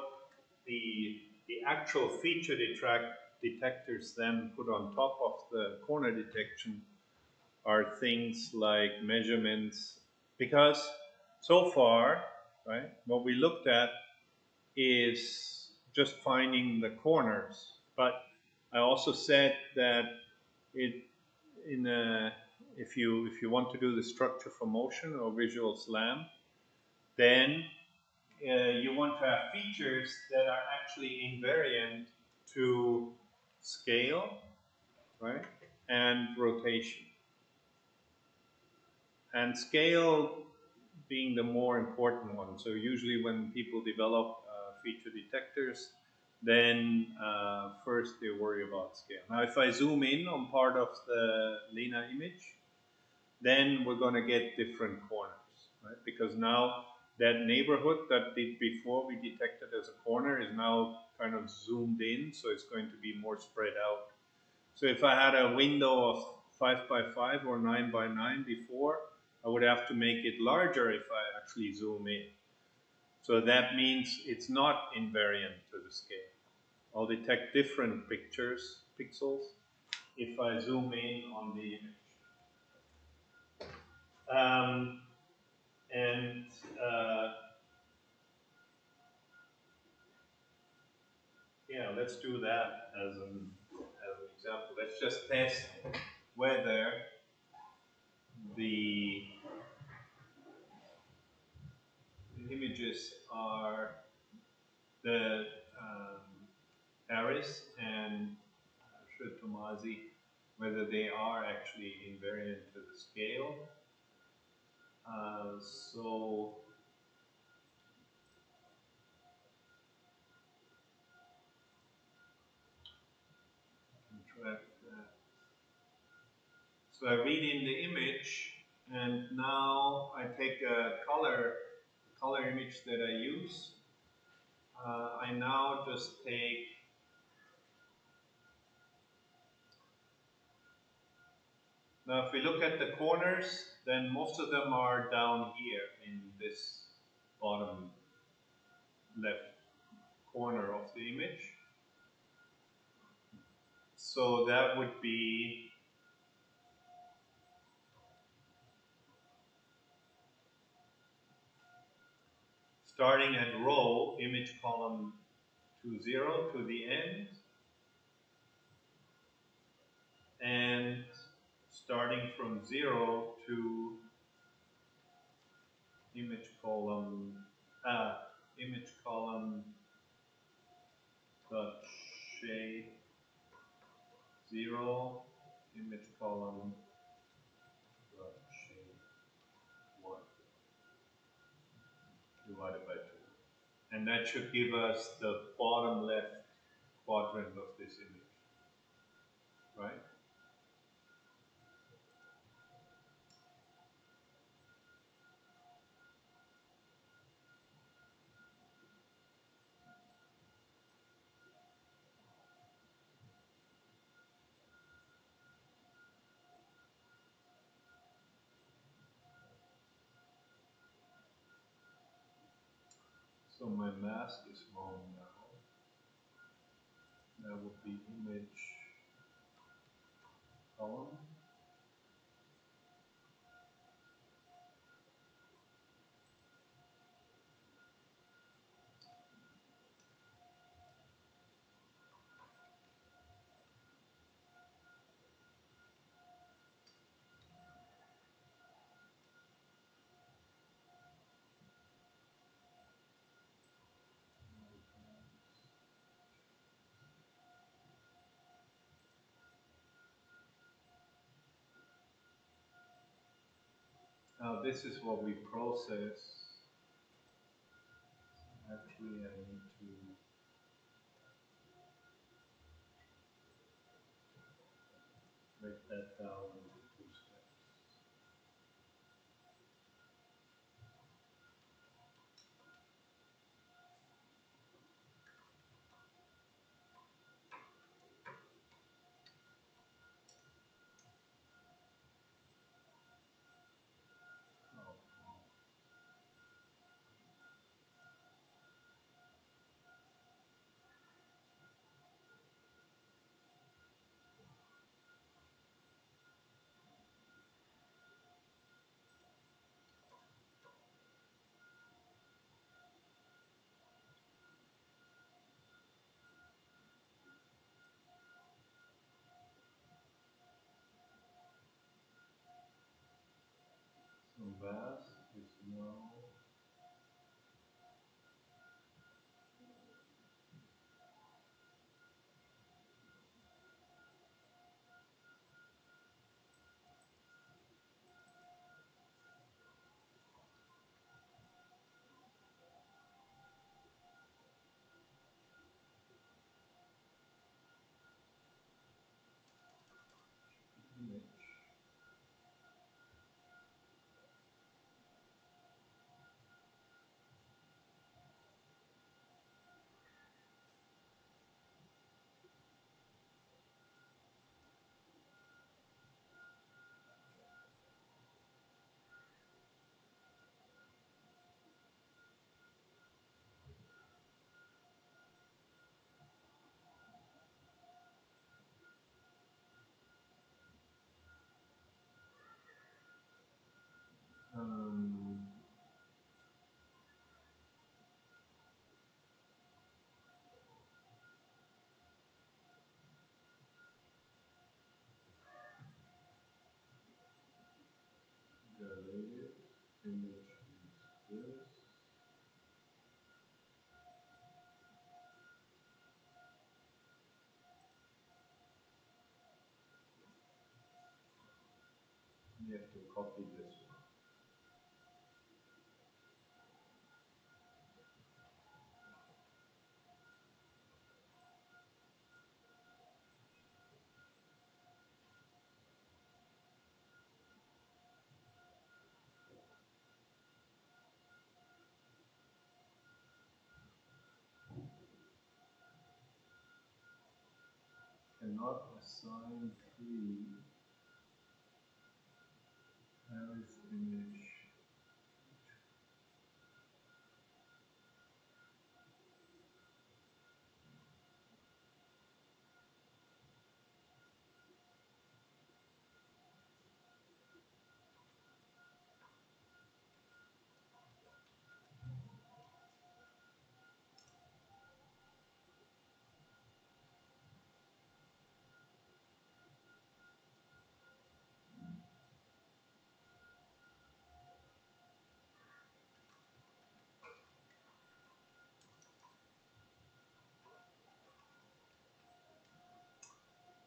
the actual feature detectors then put on top of the corner detection are things like measurements, because so far, right, what we looked at is just finding the corners. But I also said that it in a, if you want to do the structure for motion or visual SLAM, then you want to have features that are actually invariant to scale, right, and rotation. And scale being the more important one. So usually when people develop feature detectors, then first they worry about scale. Now if I zoom in on part of the Lena image, then we're going to get different corners, right? Because now that neighborhood that did before we detected as a corner is now kind of zoomed in, so it's going to be more spread out. So if I had a window of 5 by 5 or 9 by 9 before, I would have to make it larger if I actually zoom in. So that means it's not invariant to the scale. I'll detect different pixels, if I zoom in on the image. And let's do that as an example. Let's just test whether the images are the Harris and Shri, whether they are actually invariant to the scale. So contract that. So I read in the image, and now I take a color image that I use. I now just take. Now, if we look at the corners, then most of them are down here in this bottom left corner of the image. So that would be starting at row, image column 20 to the end, and starting from 0 to image column dot shape 0, image column dot shape 1 divided by 2. And that should give us the bottom left quadrant of this image, right? So my mask is wrong now. That would be image column. Now this is what we process. Actually, I need to break that down into 2 steps. Oh. So mask is now image. image is this. You have to copy this one. Cannot assign tree Harris image.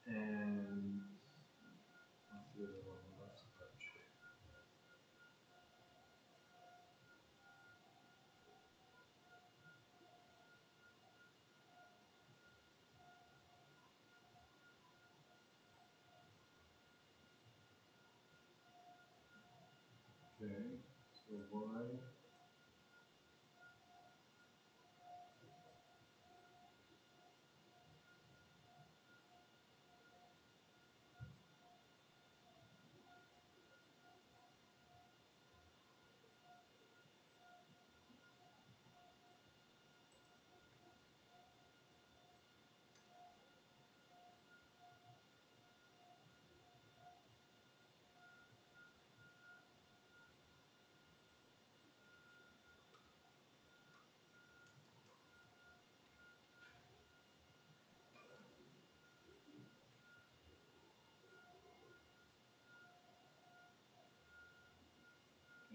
And what's the other one? Let's touch. Okay, so why?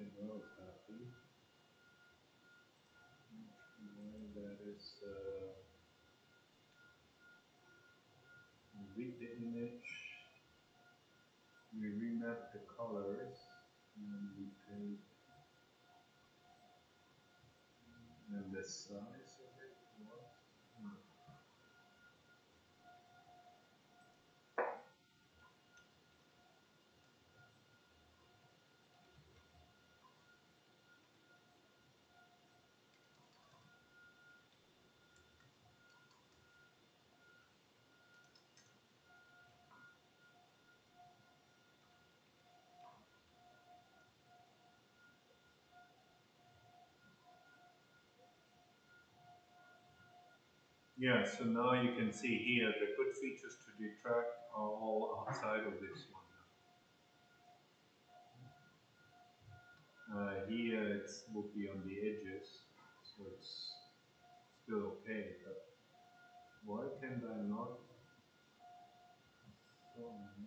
And well, it's happy. Why that is read the image, we remap the colors, and we take and the size of it. What? Yeah, so now you can see here the good features to detract are all outside of this one. Here it will be on the edges, so it's still okay, but why can I not assign?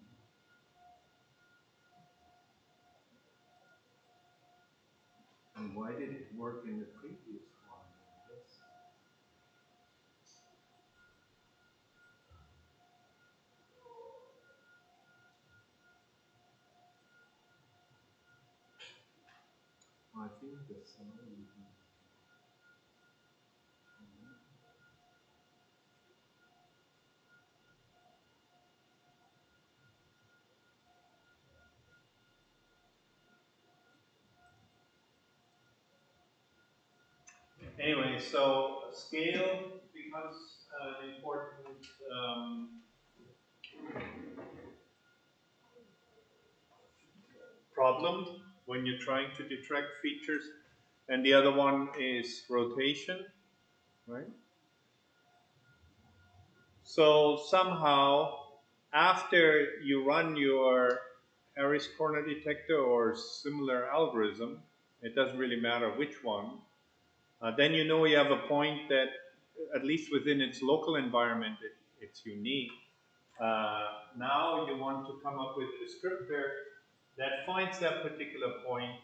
And why did it work in the previous one? That's, I think the size would be. Anyway, so scale becomes an important problem when you're trying to detract features. And the other one is rotation, right? So somehow, after you run your Harris corner detector or similar algorithm, it doesn't really matter which one, then you know you have a point that, at least within its local environment, it's unique. Now you want to come up with a descriptor that finds that particular point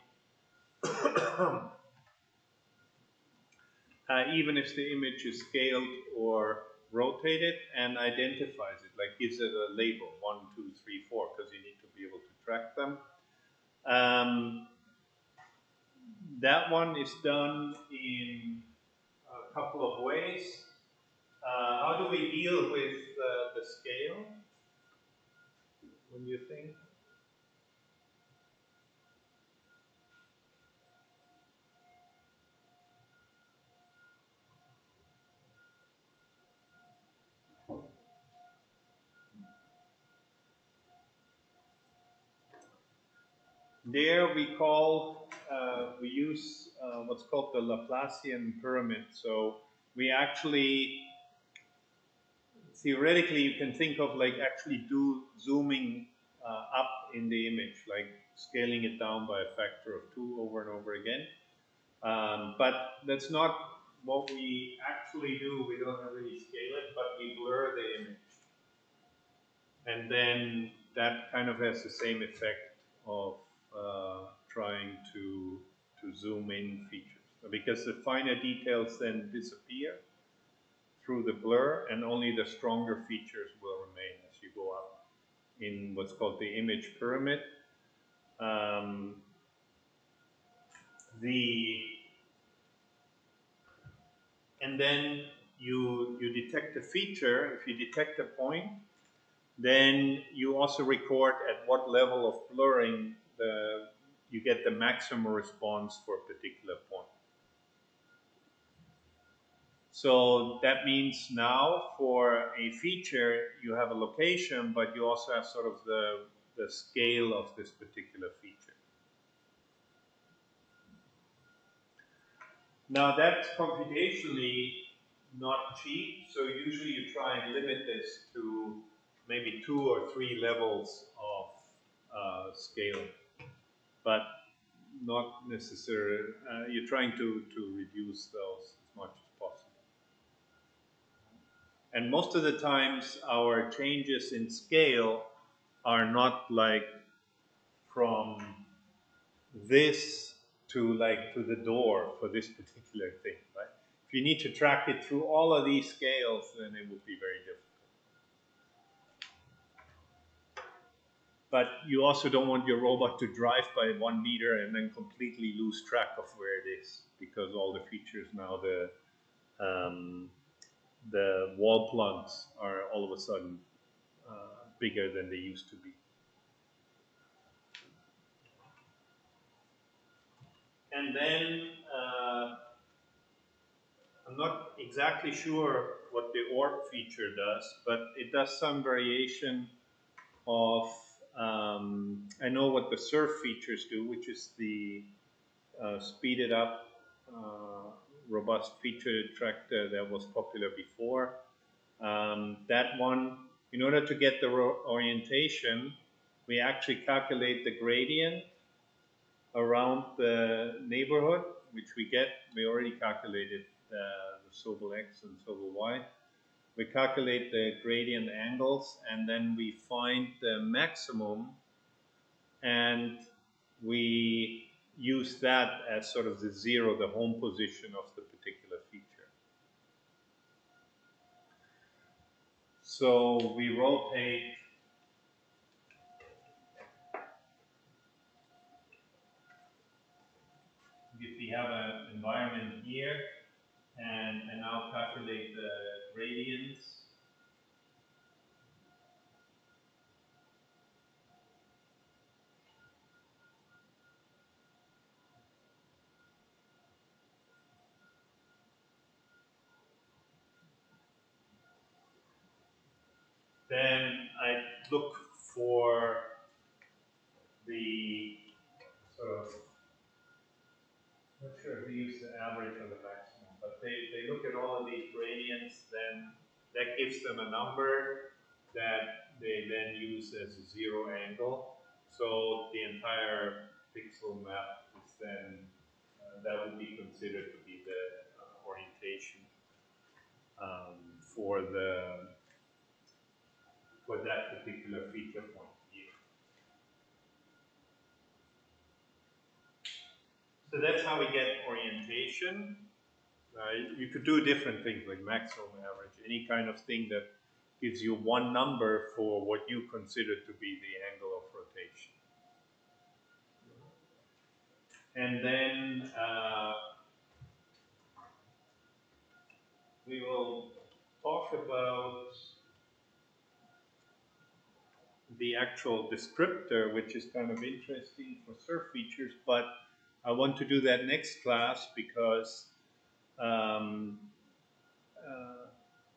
even if the image is scaled or rotated, and identifies it, like gives it a label 1, 2, 3, 4, because you need to be able to track them. That one is done in a couple of ways. How do we deal with the scale? When you think? There we use what's called the Laplacian pyramid. So we actually, theoretically, you can think of like actually do zooming up in the image, like scaling it down by a factor of 2 over and over again. But that's not what we actually do. We don't really scale it, but we blur the image. And then that kind of has the same effect of trying to zoom in features. Because the finer details then disappear through the blur, and only the stronger features will remain as you go up in what's called the image pyramid. And then you detect a feature. If you detect a point, then you also record at what level of blurring you get the maximum response for a particular point. So that means now for a feature, you have a location, but you also have sort of the scale of this particular feature. Now that's computationally not cheap, so usually you try and limit this to maybe 2 or 3 levels of scale, but not necessarily. You're trying to reduce those as much as possible. And most of the times, our changes in scale are not like from this to like to the door for this particular thing, right? If you need to track it through all of these scales, then it would be very difficult. But you also don't want your robot to drive by 1 meter and then completely lose track of where it is, because all the features now, the wall plugs are all of a sudden bigger than they used to be. And then I'm not exactly sure what the orb feature does, but it does some variation of, I know what the surf features do, which is the speeded up robust feature tractor that was popular before. That one, in order to get the orientation, we actually calculate the gradient around the neighborhood, which we already calculated the Sobel X and Sobel Y. We calculate the gradient angles, and then we find the maximum, and we use that as sort of the zero, the home position of the particular feature. So we rotate if we have an environment here, and I now calculate the gradients. Then I look for the sort of, not sure if we use the average or the maximum, but they look at all of these gradients, then that gives them a number that they then use as a zero angle. So the entire pixel map is then, that would be considered to be the orientation for that particular feature point here. So that's how we get orientation. You could do different things like maximum average, any kind of thing that gives you one number for what you consider to be the angle of rotation. And then we will talk about the actual descriptor, which is kind of interesting for surf features, but I want to do that next class because um,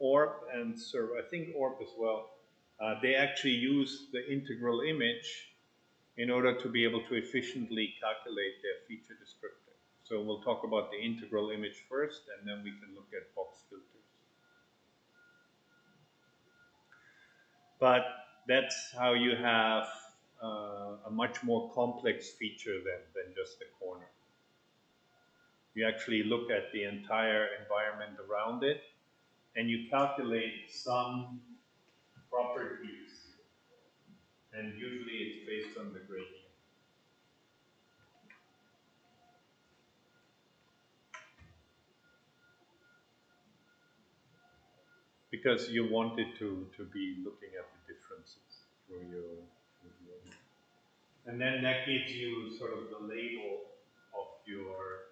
ORB and surf, I think ORB as well, they actually use the integral image in order to be able to efficiently calculate their feature descriptor. So we'll talk about the integral image first, and then we can look at box filters. But that's how you have a much more complex feature than just the corner. You actually look at the entire environment around it, and you calculate some properties, and usually it's based on the gradient. Because you wanted to be looking at the differences through your and then that gives you sort of the label of your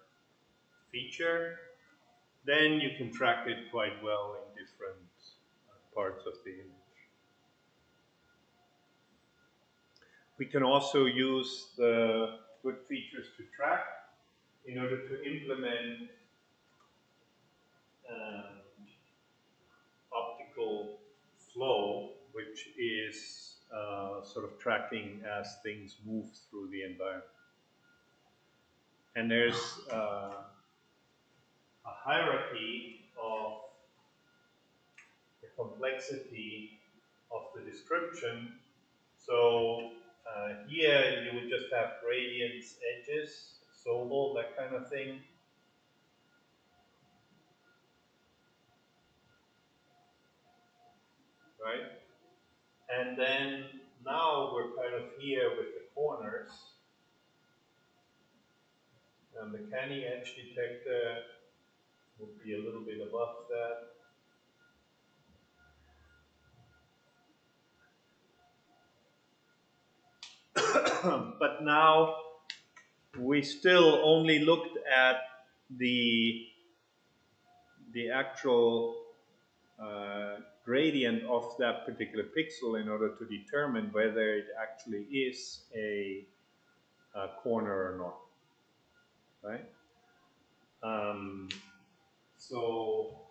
feature. Then you can track it quite well in different parts of the image. We can also use the good features to track in order to implement optical flow, which is sort of tracking as things move through the environment. And there's a hierarchy of the complexity of the description. So here you would just have gradients, edges, Sobel, that kind of thing. Right? And then now we're kind of here with the corners. And the canny edge detector would be a little bit above that. But now we still only looked at the actual gradient of that particular pixel in order to determine whether it actually is a corner or not, right? So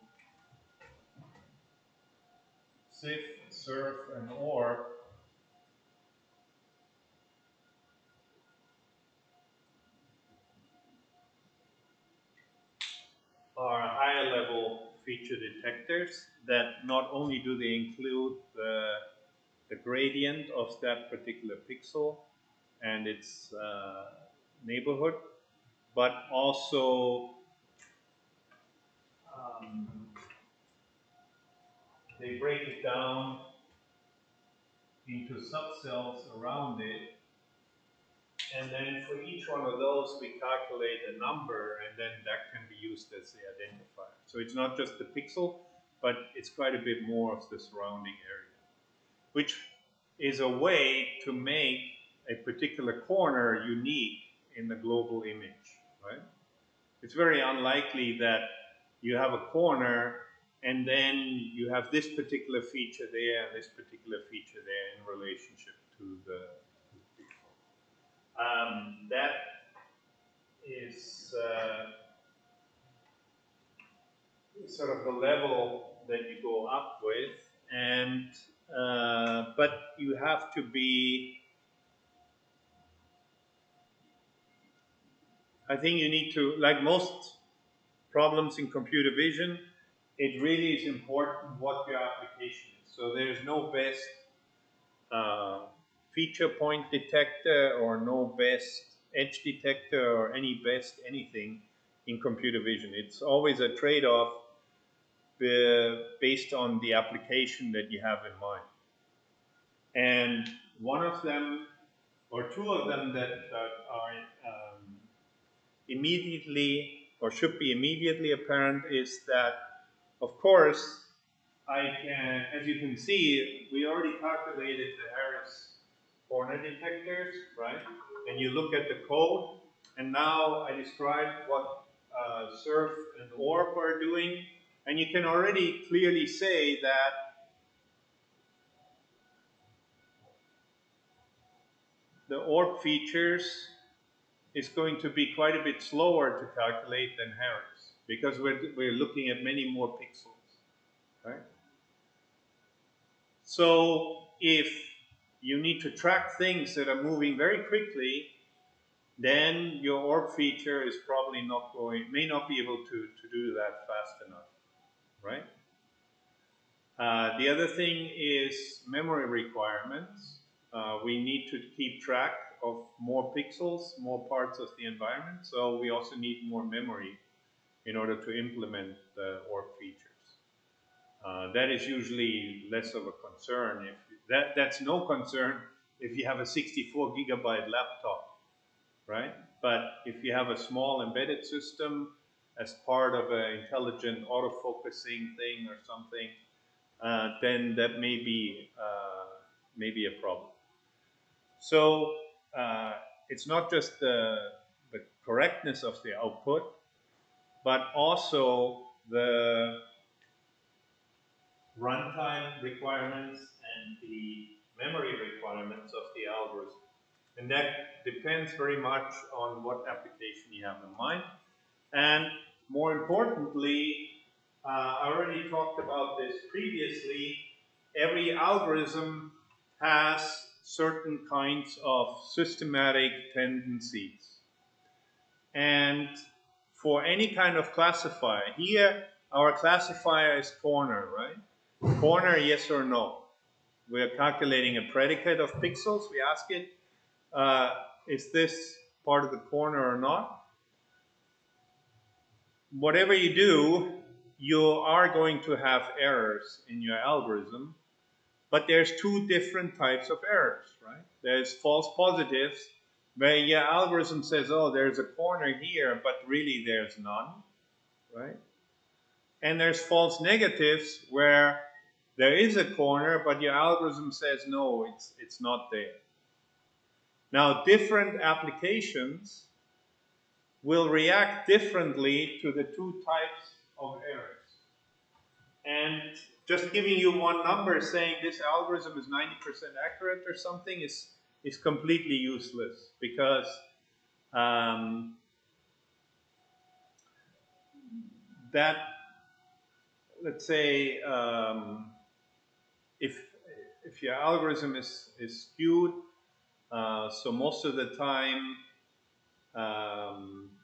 SIF, surf, and ORB are higher level feature detectors that not only do they include the gradient of that particular pixel and its neighborhood, but also they break it down into subcells around it. And then for each one of those, we calculate a number, and then that can be used as the identifier. So it's not just the pixel, but it's quite a bit more of the surrounding area, which is a way to make a particular corner unique in the global image, right? It's very unlikely that you have a corner and then you have this particular feature there and this particular feature there in relationship to the that is sort of the level that you go up with, and but you have to be. I think you need to, like most problems in computer vision, it really is important what your application is. So there's no best feature point detector or no best edge detector or any best anything in computer vision. It's always a trade-off based on the application that you have in mind. And one of them, or two of them that are immediately, or should be immediately apparent, is that, of course, I can, as you can see, we already calculated the Harris corner detectors, right? And you look at the code, and now I described what surf and orb are doing, and you can already clearly say that the orb features is going to be quite a bit slower to calculate than Harris, because we're looking at many more pixels, right? So if you need to track things that are moving very quickly, then your orb feature is probably not going, may not be able to do that fast enough, right? The other thing is memory requirements. We need to keep track of more pixels, more parts of the environment, so we also need more memory in order to implement the orb features. That is usually less of a concern. If that's no concern if you have a 64 gigabyte laptop, right? But if you have a small embedded system as part of an intelligent autofocusing thing or something, then that may be a problem. So it's not just the correctness of the output, but also the runtime requirements and the memory requirements of the algorithm. And that depends very much on what application you have in mind. And more importantly, I already talked about this previously, every algorithm has certain kinds of systematic tendencies. And for any kind of classifier, here our classifier is corner, right? Corner, yes or no. We're calculating a predicate of pixels. We ask it, is this part of the corner or not? Whatever you do, you are going to have errors in your algorithm, but there's two different types of errors, right? There's false positives, where your algorithm says, oh, there's a corner here, but really there's none, right? And there's false negatives, where there is a corner, but your algorithm says, no, it's not there. Now, different applications will react differently to the two types of errors. And just giving you one number saying this algorithm is 90% accurate or something is completely useless, because that, let's say, if your algorithm is skewed, so most of the time,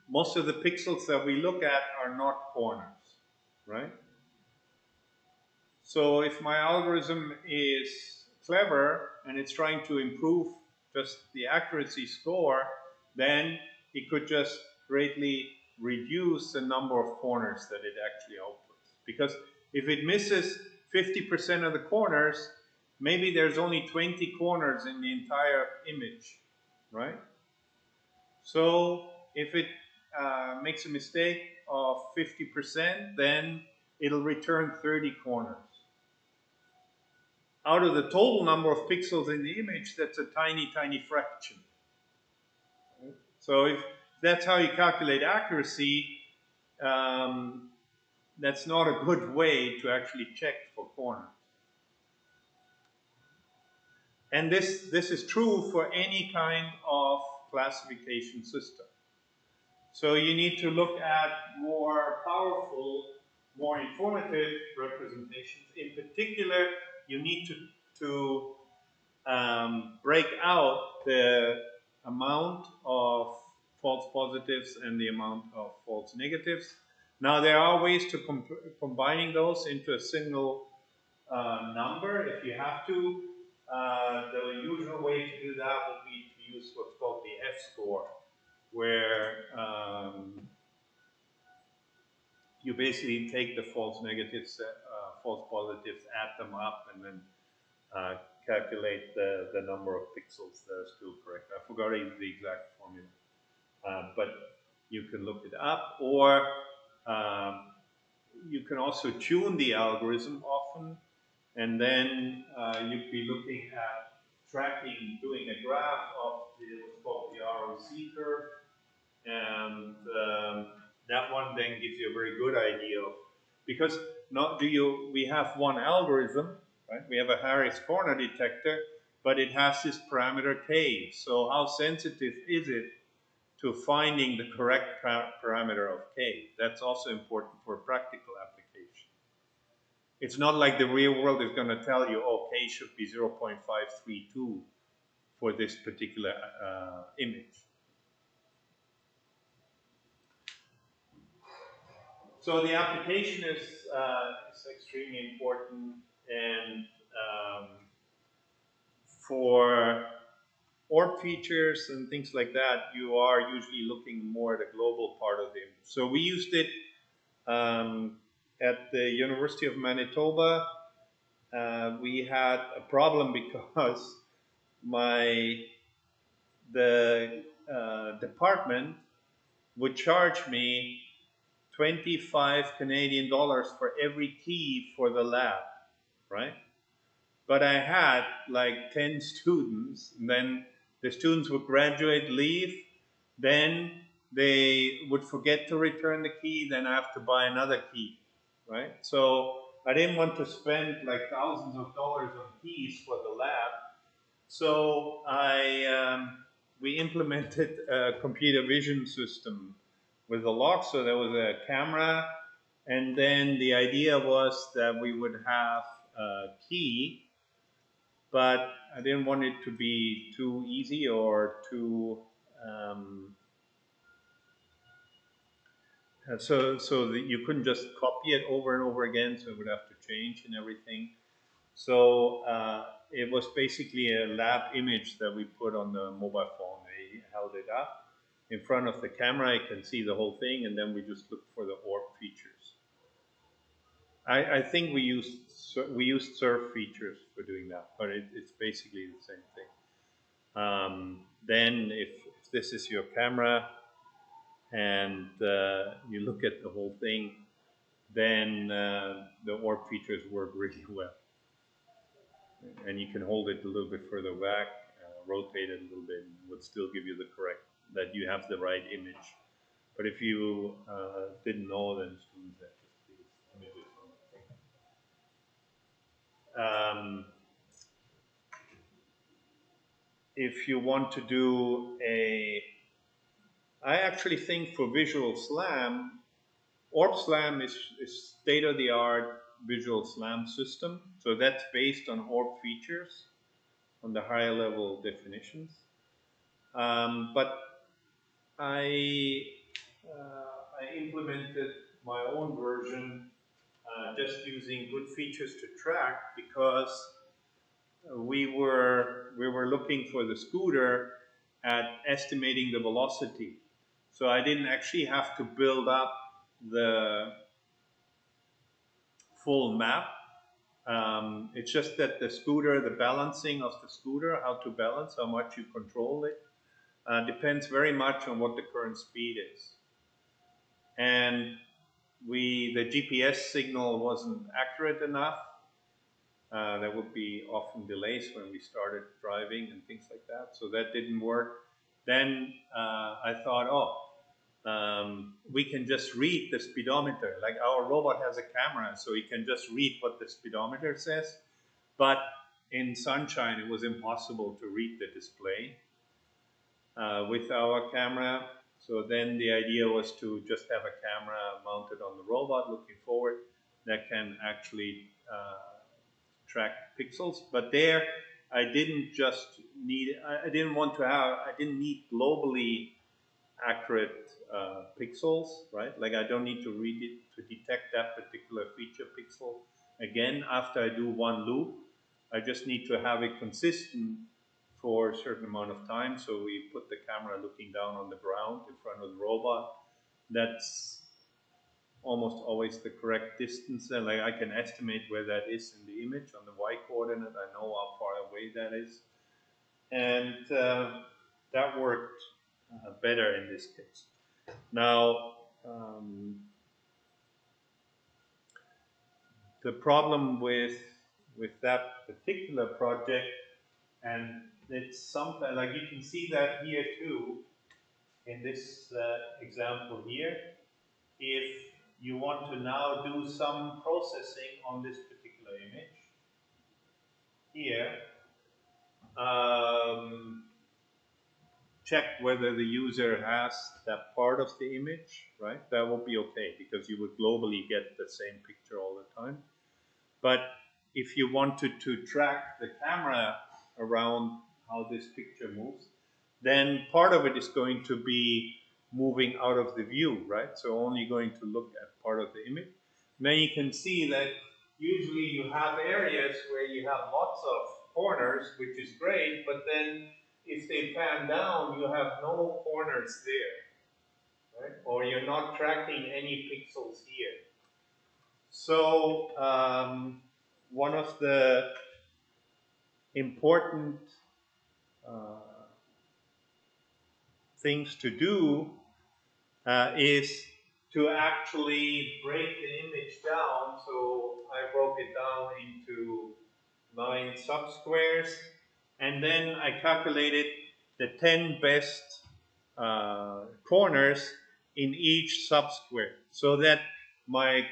most of the pixels that we look at are not corners, right? So if my algorithm is clever and it's trying to improve just the accuracy score, then it could just greatly reduce the number of corners that it actually outputs. Because if it misses 50% of the corners, maybe there's only 20 corners in the entire image, right? So if it makes a mistake of 50%, then it'll return 30 corners. Out of the total number of pixels in the image, that's a tiny, tiny fraction. So if that's how you calculate accuracy, that's not a good way to actually check for corners. And this is true for any kind of classification system. So you need to look at more powerful, more informative representations. In particular, you need to break out the amount of false positives and the amount of false negatives. Now there are ways to combining those into a single number if you have to. The usual way to do that would be to use what's called the F-score, where you basically take the false negatives, false positives, add them up, and then calculate the number of pixels that are still correct. I forgot the exact formula. But you can look it up, or you can also tune the algorithm often, and then you'd be looking at tracking, doing a graph of what's called the ROC curve, and that one then gives you a very good idea of, because not do you we have one algorithm, right? We have a Harris corner detector, but it has this parameter k. So how sensitive is it to finding the correct parameter of k? That's also important for practical application. It's not like the real world is going to tell you, oh, k should be 0.532 for this particular image. So the application is extremely important, and for orb features and things like that, you are usually looking more at a global part of the image. So we used it at the University of Manitoba. We had a problem because the department would charge me 25 Canadian dollars for every key for the lab, right? But I had like 10 students, and then the students would graduate, leave, then they would forget to return the key, then I have to buy another key, right? So I didn't want to spend like thousands of dollars on keys for the lab. So we implemented a computer vision system with a lock. So there was a camera, and then the idea was that we would have a key, but I didn't want it to be too easy or too so that you couldn't just copy it over and over again. So it would have to change and everything. So it was basically a lab image that we put on the mobile phone. They held it up in front of the camera. You can see the whole thing, and then we just looked for the orb features. I think we used surf features for doing that, but it's basically the same thing. Then if this is your camera and you look at the whole thing, then the orb features work really well. And you can hold it a little bit further back, rotate it a little bit, and it would still give you the correct, that you have the right image. But if you didn't know, then students have just these images on the thing. If you want to do I actually think for Visual SLAM, Orb SLAM is state-of-the-art Visual SLAM system. So that's based on orb features, on the higher level definitions. But I implemented my own version just using good features to track, because we were looking for the scooter at estimating the velocity. So I didn't actually have to build up the full map. It's just that the scooter, the balancing of the scooter, how to balance, how much you control it, depends very much on what the current speed is. And the GPS signal wasn't accurate enough. There would be often delays when we started driving and things like that. So that didn't work. Then I thought, we can just read the speedometer. Like our robot has a camera, so he can just read what the speedometer says. But in sunshine, it was impossible to read the display with our camera. So then the idea was to just have a camera mounted on the robot looking forward that can actually track pixels. But there, I didn't need globally accurate pixels, right? Like I don't need to read it to detect that particular feature pixel again after I do one loop. I just need to have it consistent for a certain amount of time. So we put the camera looking down on the ground in front of the robot. That's almost always the correct distance. And like I can estimate where that is in the image on the y coordinate. I know how far away that is. And that worked better in this case. Now, the problem with that particular project, and it's something like you can see that here too in this example here. If you want to now do some processing on this particular image here, check whether the user has that part of the image, right? That will be okay because you would globally get the same picture all the time. But if you wanted to track the camera around how this picture moves, then part of it is going to be moving out of the view, right? So only going to look at part of the image. Now you can see that usually you have areas where you have lots of corners, which is great, but then if they pan down, you have no corners there, right? Or you're not tracking any pixels here. So one of the important things to do is to actually break the image down. So I broke it down into 9 subsquares, and then I calculated the 10 best corners in each subsquare, so that my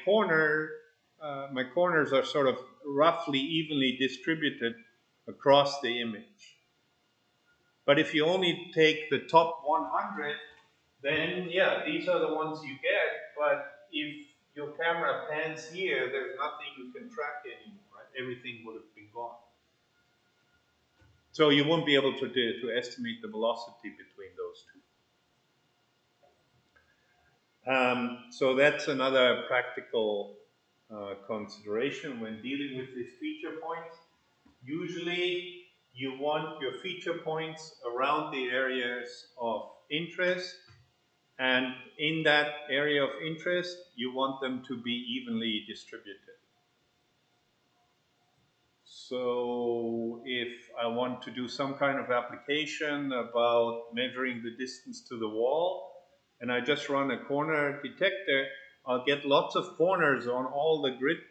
my corners are sort of roughly evenly distributed across the image. But if you only take the top 100, then yeah, these are the ones you get. But if your camera pans here, there's nothing you can track anymore, right? Everything would have been gone. So you won't be able to estimate the velocity between those two. So that's another practical consideration when dealing with these feature points. Usually you want your feature points around the areas of interest, and in that area of interest you want them to be evenly distributed. So if I want to do some kind of application about measuring the distance to the wall, and I just run a corner detector, I'll get lots of corners on all the grid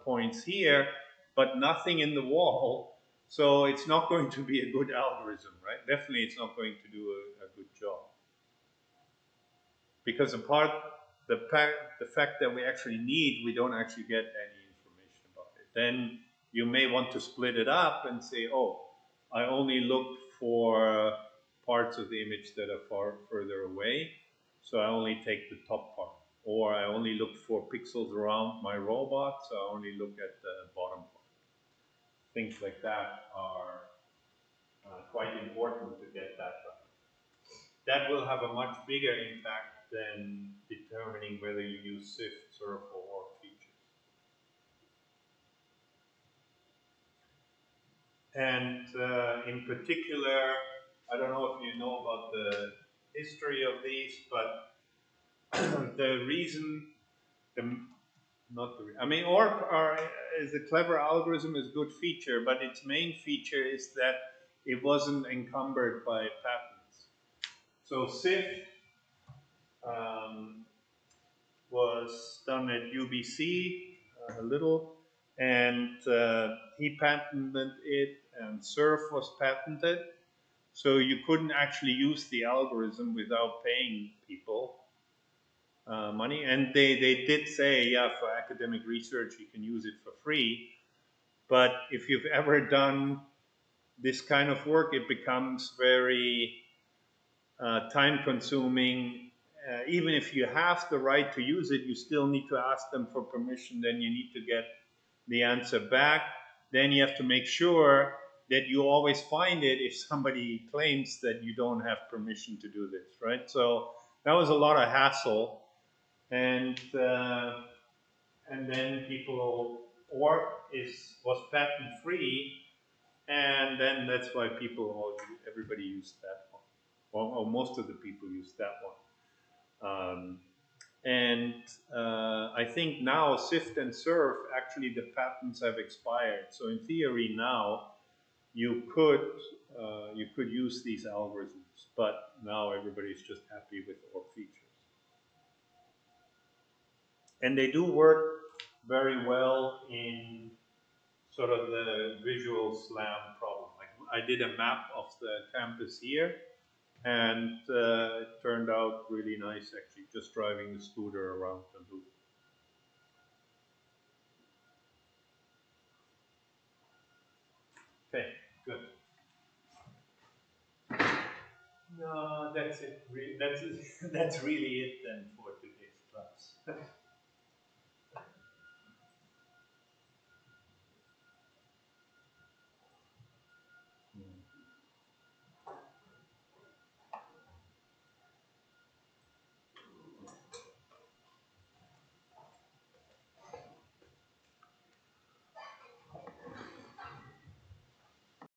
points here, but nothing in the wall. So it's not going to be a good algorithm, right? Definitely it's not going to do a good job. Because the fact that we don't actually get any information about it. Then you may want to split it up and say, oh, I only look for parts of the image that are further away, so I only take the top part. Or I only look for pixels around my robot, so I only look at the bottom part. Things like that are quite important to get that right. That will have a much bigger impact than determining whether you use SIFT, SURF, or ORC features. And in particular, I don't know if you know about the history of these, but the reason, ORC is a clever algorithm, is a good feature, but its main feature is that it wasn't encumbered by patents. So SIFT was done at UBC a little, and he patented it, and SURF was patented. So you couldn't actually use the algorithm without paying people money. And they did say, yeah, for academic research, you can use it for free. But if you've ever done this kind of work, it becomes very time consuming. Even if you have the right to use it, you still need to ask them for permission. Then you need to get the answer back. Then you have to make sure that you always find it if somebody claims that you don't have permission to do this, right? So that was a lot of hassle. And then was patent free, and then that's why everybody used that one. Or most of the people use that one. And I think now SIFT and SURF, actually the patents have expired. So in theory now, you could use these algorithms. but now everybody's just happy with our features. And they do work very well in sort of the visual SLAM problem. Like I did a map of the campus here, and it turned out really nice actually, just driving the scooter around the loop. Okay, good. No, that's it. That's really it then for today's class.